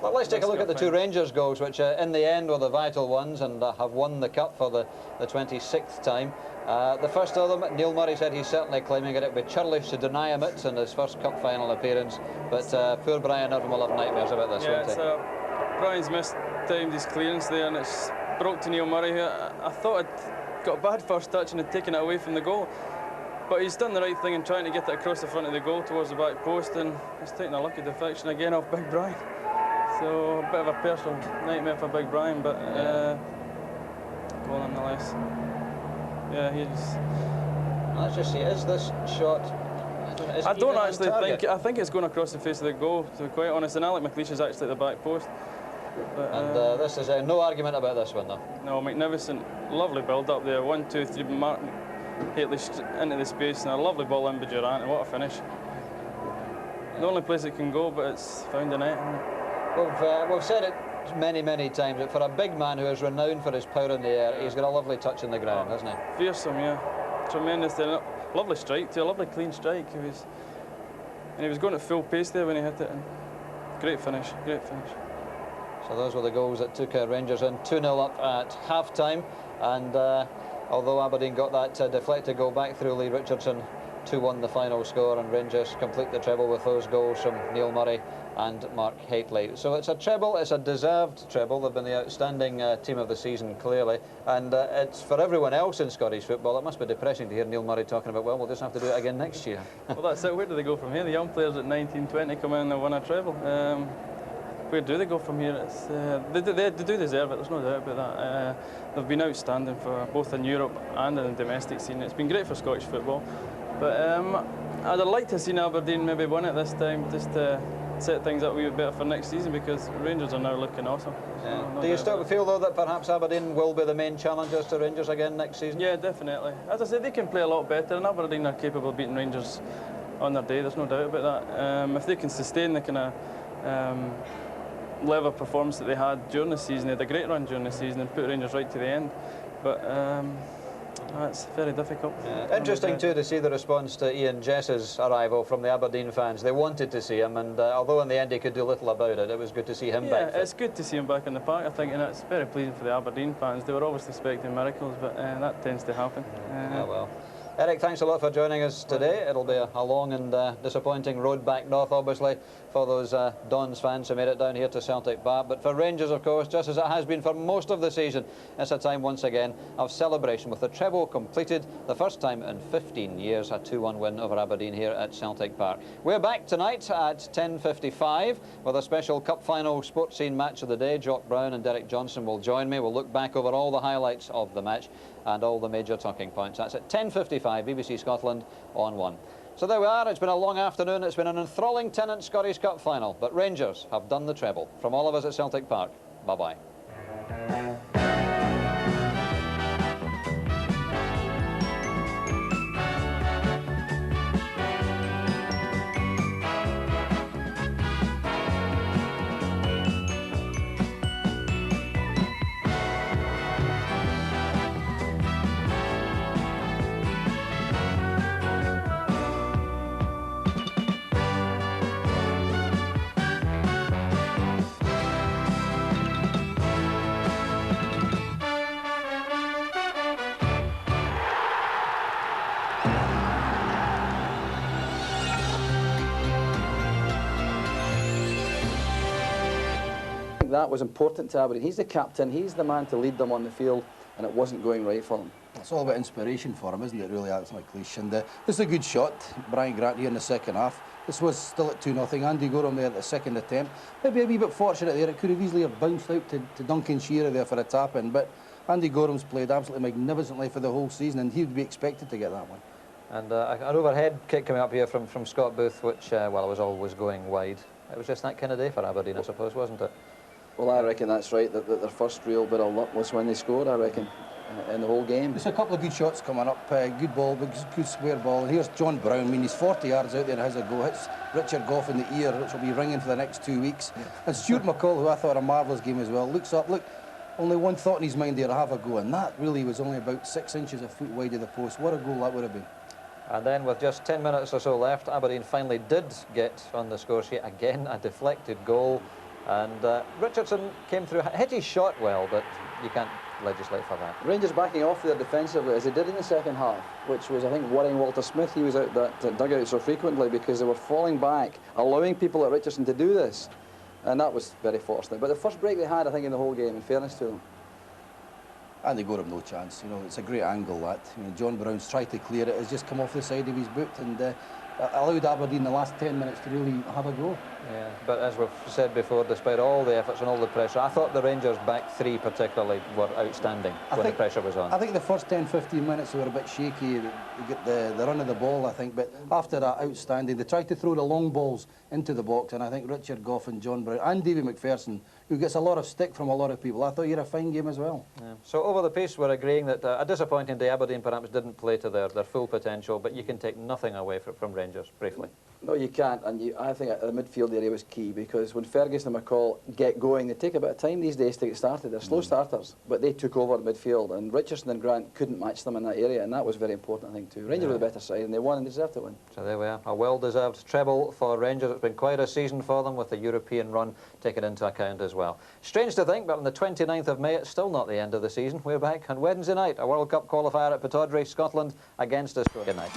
Well, let's take a look at the two Rangers goals, which in the end were the vital ones and have won the cup for the 26th time. The first of them, Neil Murray said he's certainly claiming it. It would be churlish to deny him it in his first cup final appearance, but poor Brian Irvine will have nightmares about this, won't he? Brian's mistimed his clearance there, and it's broke to Neil Murray, who I thought had got a bad first touch and had taken it away from the goal. But he's done the right thing in trying to get it across the front of the goal towards the back post, and he's taken a lucky deflection again off Big Brian. So a bit of a personal nightmare for Big Brian, but goal nonetheless. Yeah, he's. Let's just see, is this shot? I don't actually think. I think it's going across the face of the goal, to be quite honest. And Alec McLeish is actually at the back post. But, and this is no argument about this one, though. No, magnificent, lovely build up there. 1, 2, 3, Mark Haitley into the space, and a lovely ball in by Durrant, and what a finish. The only place it can go, but it's found the net. We've said it many, many times, that for a big man who is renowned for his power in the air, he's got a lovely touch in the ground, hasn't he? Fearsome, yeah. Tremendous. Lovely strike too, a lovely clean strike. He was going at full pace there when he hit it. And great finish, great finish. So those were the goals that took Rangers in 2-0 up at half-time, and although Aberdeen got that deflected goal back through Lee Richardson, 2-1 the final score, and Rangers complete the treble with those goals from Neil Murray and Mark Haitley. So it's a treble, it's a deserved treble. They've been the outstanding team of the season, clearly, and it's for everyone else in Scottish football. It must be depressing to hear Neil Murray talking about, well, we'll just have to do it again next year. Well, that's it. Where do they go from here? The young players at 19, 20 come in and they win a treble. Where do they go from here? It's, they do deserve it, there's no doubt about that. They've been outstanding for both in Europe and in the domestic scene. It's been great for Scottish football, but I'd have liked to have seen Aberdeen maybe win it this time, just to set things up a wee bit better for next season, because Rangers are now looking awesome. Yeah. Do you still feel, though, that perhaps Aberdeen will be the main challengers to Rangers again next season? Yeah, definitely. As I said, they can play a lot better, and Aberdeen are capable of beating Rangers on their day, there's no doubt about that. If they can sustain the kind of level of performance that they had during the season, they had a great run during the season and put Rangers right to the end. But That's very difficult. Interesting too to see the response to Ian Jess's arrival from the Aberdeen fans. They wanted to see him, and although in the end he could do little about it, it was good to see him back. Yeah, it's good to see him back in the park, I think, and it's very pleasing for the Aberdeen fans. They were obviously expecting miracles, but that tends to happen. Oh well. Eric, thanks a lot for joining us today. It'll be a long and disappointing road back north, obviously, for those Dons fans who made it down here to Celtic Park. But for Rangers, of course, just as it has been for most of the season, it's a time once again of celebration with the treble completed, the first time in 15 years, a 2-1 win over Aberdeen here at Celtic Park. We're back tonight at 10:55 with a special cup final sports scene match of the day. Jock Brown and Derek Johnson will join me. We'll look back over all the highlights of the match and all the major talking points. That's at 10:55, BBC Scotland on 1. So there we are. It's been a long afternoon. It's been an enthralling Tennant Scottish Cup final, but Rangers have done the treble. From all of us at Celtic Park, bye-bye. That was important to Aberdeen. He's the captain, he's the man to lead them on the field, and it wasn't going right for them. It's all about inspiration for him, isn't it, really, Alex McLeish? And this is a good shot, Brian Grant here in the second half. This was still at 2-0. Andy Gorham there at the second attempt. Maybe a wee bit fortunate there. It could have easily have bounced out to Duncan Shearer there for a tap-in, but Andy Gorham's played absolutely magnificently for the whole season, and he would be expected to get that one. And an overhead kick coming up here from Scott Booth, which, well, it was always going wide. It was just that kind of day for Aberdeen, I suppose, wasn't it? Well, I reckon that's right, that their first real bit of luck was when they scored, I reckon, in the whole game. There's a couple of good shots coming up, good ball, good square ball. And here's John Brown. I mean, he's 40 yards out there and has a go. Hits Richard Gough in the ear, which will be ringing for the next 2 weeks. Yeah. And Stuart McCall, who I thought a marvellous game as well, looks up, look, only one thought in his mind there, have a go. And that really was only about 6 inches, a foot wide of the post. What a goal that would have been. And then with just 10 minutes or so left, Aberdeen finally did get on the score sheet. Again, a deflected goal. And Richardson came through, hit his shot well, but you can't legislate for that. Rangers backing off there defensively, as they did in the second half, which was, I think, worrying Walter Smith. He was out that dugout so frequently because they were falling back, allowing people like Richardson to do this. And that was very fortunate. But the first break they had, I think, in the whole game, in fairness to them. And they got him no chance. You know, it's a great angle, that. I mean, John Brown's tried to clear it. It's just come off the side of his boot and allowed Aberdeen the last 10 minutes to really have a go. Yeah, but as we've said before, despite all the efforts and all the pressure, I thought the Rangers' back three particularly were outstanding when the pressure was on. I think the first 10-15 minutes they were a bit shaky. They get the run of the ball, I think, but after that, outstanding. They tried to throw the long balls into the box, and I think Richard Gough and John Brown and Davy McPherson, who gets a lot of stick from a lot of people, I thought you had a fine game as well. Yeah. So over the piece, we're agreeing that a disappointing day. Aberdeen perhaps didn't play to their full potential, but you can take nothing away from Rangers, briefly. No, you can't, and I think the midfield area was key, because when Ferguson and McCall get going, they take a bit of time these days to get started. They're slow starters, but they took over midfield, and Richardson and Grant couldn't match them in that area, and that was very important, I think, too. Rangers were the better side, and they won and deserved to win. So there we are, a well-deserved treble for Rangers. It's been quite a season for them, with the European run taken into account as well. Strange to think, but on the 29th of May, it's still not the end of the season. We're back on Wednesday night, a World Cup qualifier at Pittodrie, Scotland against us. Good night.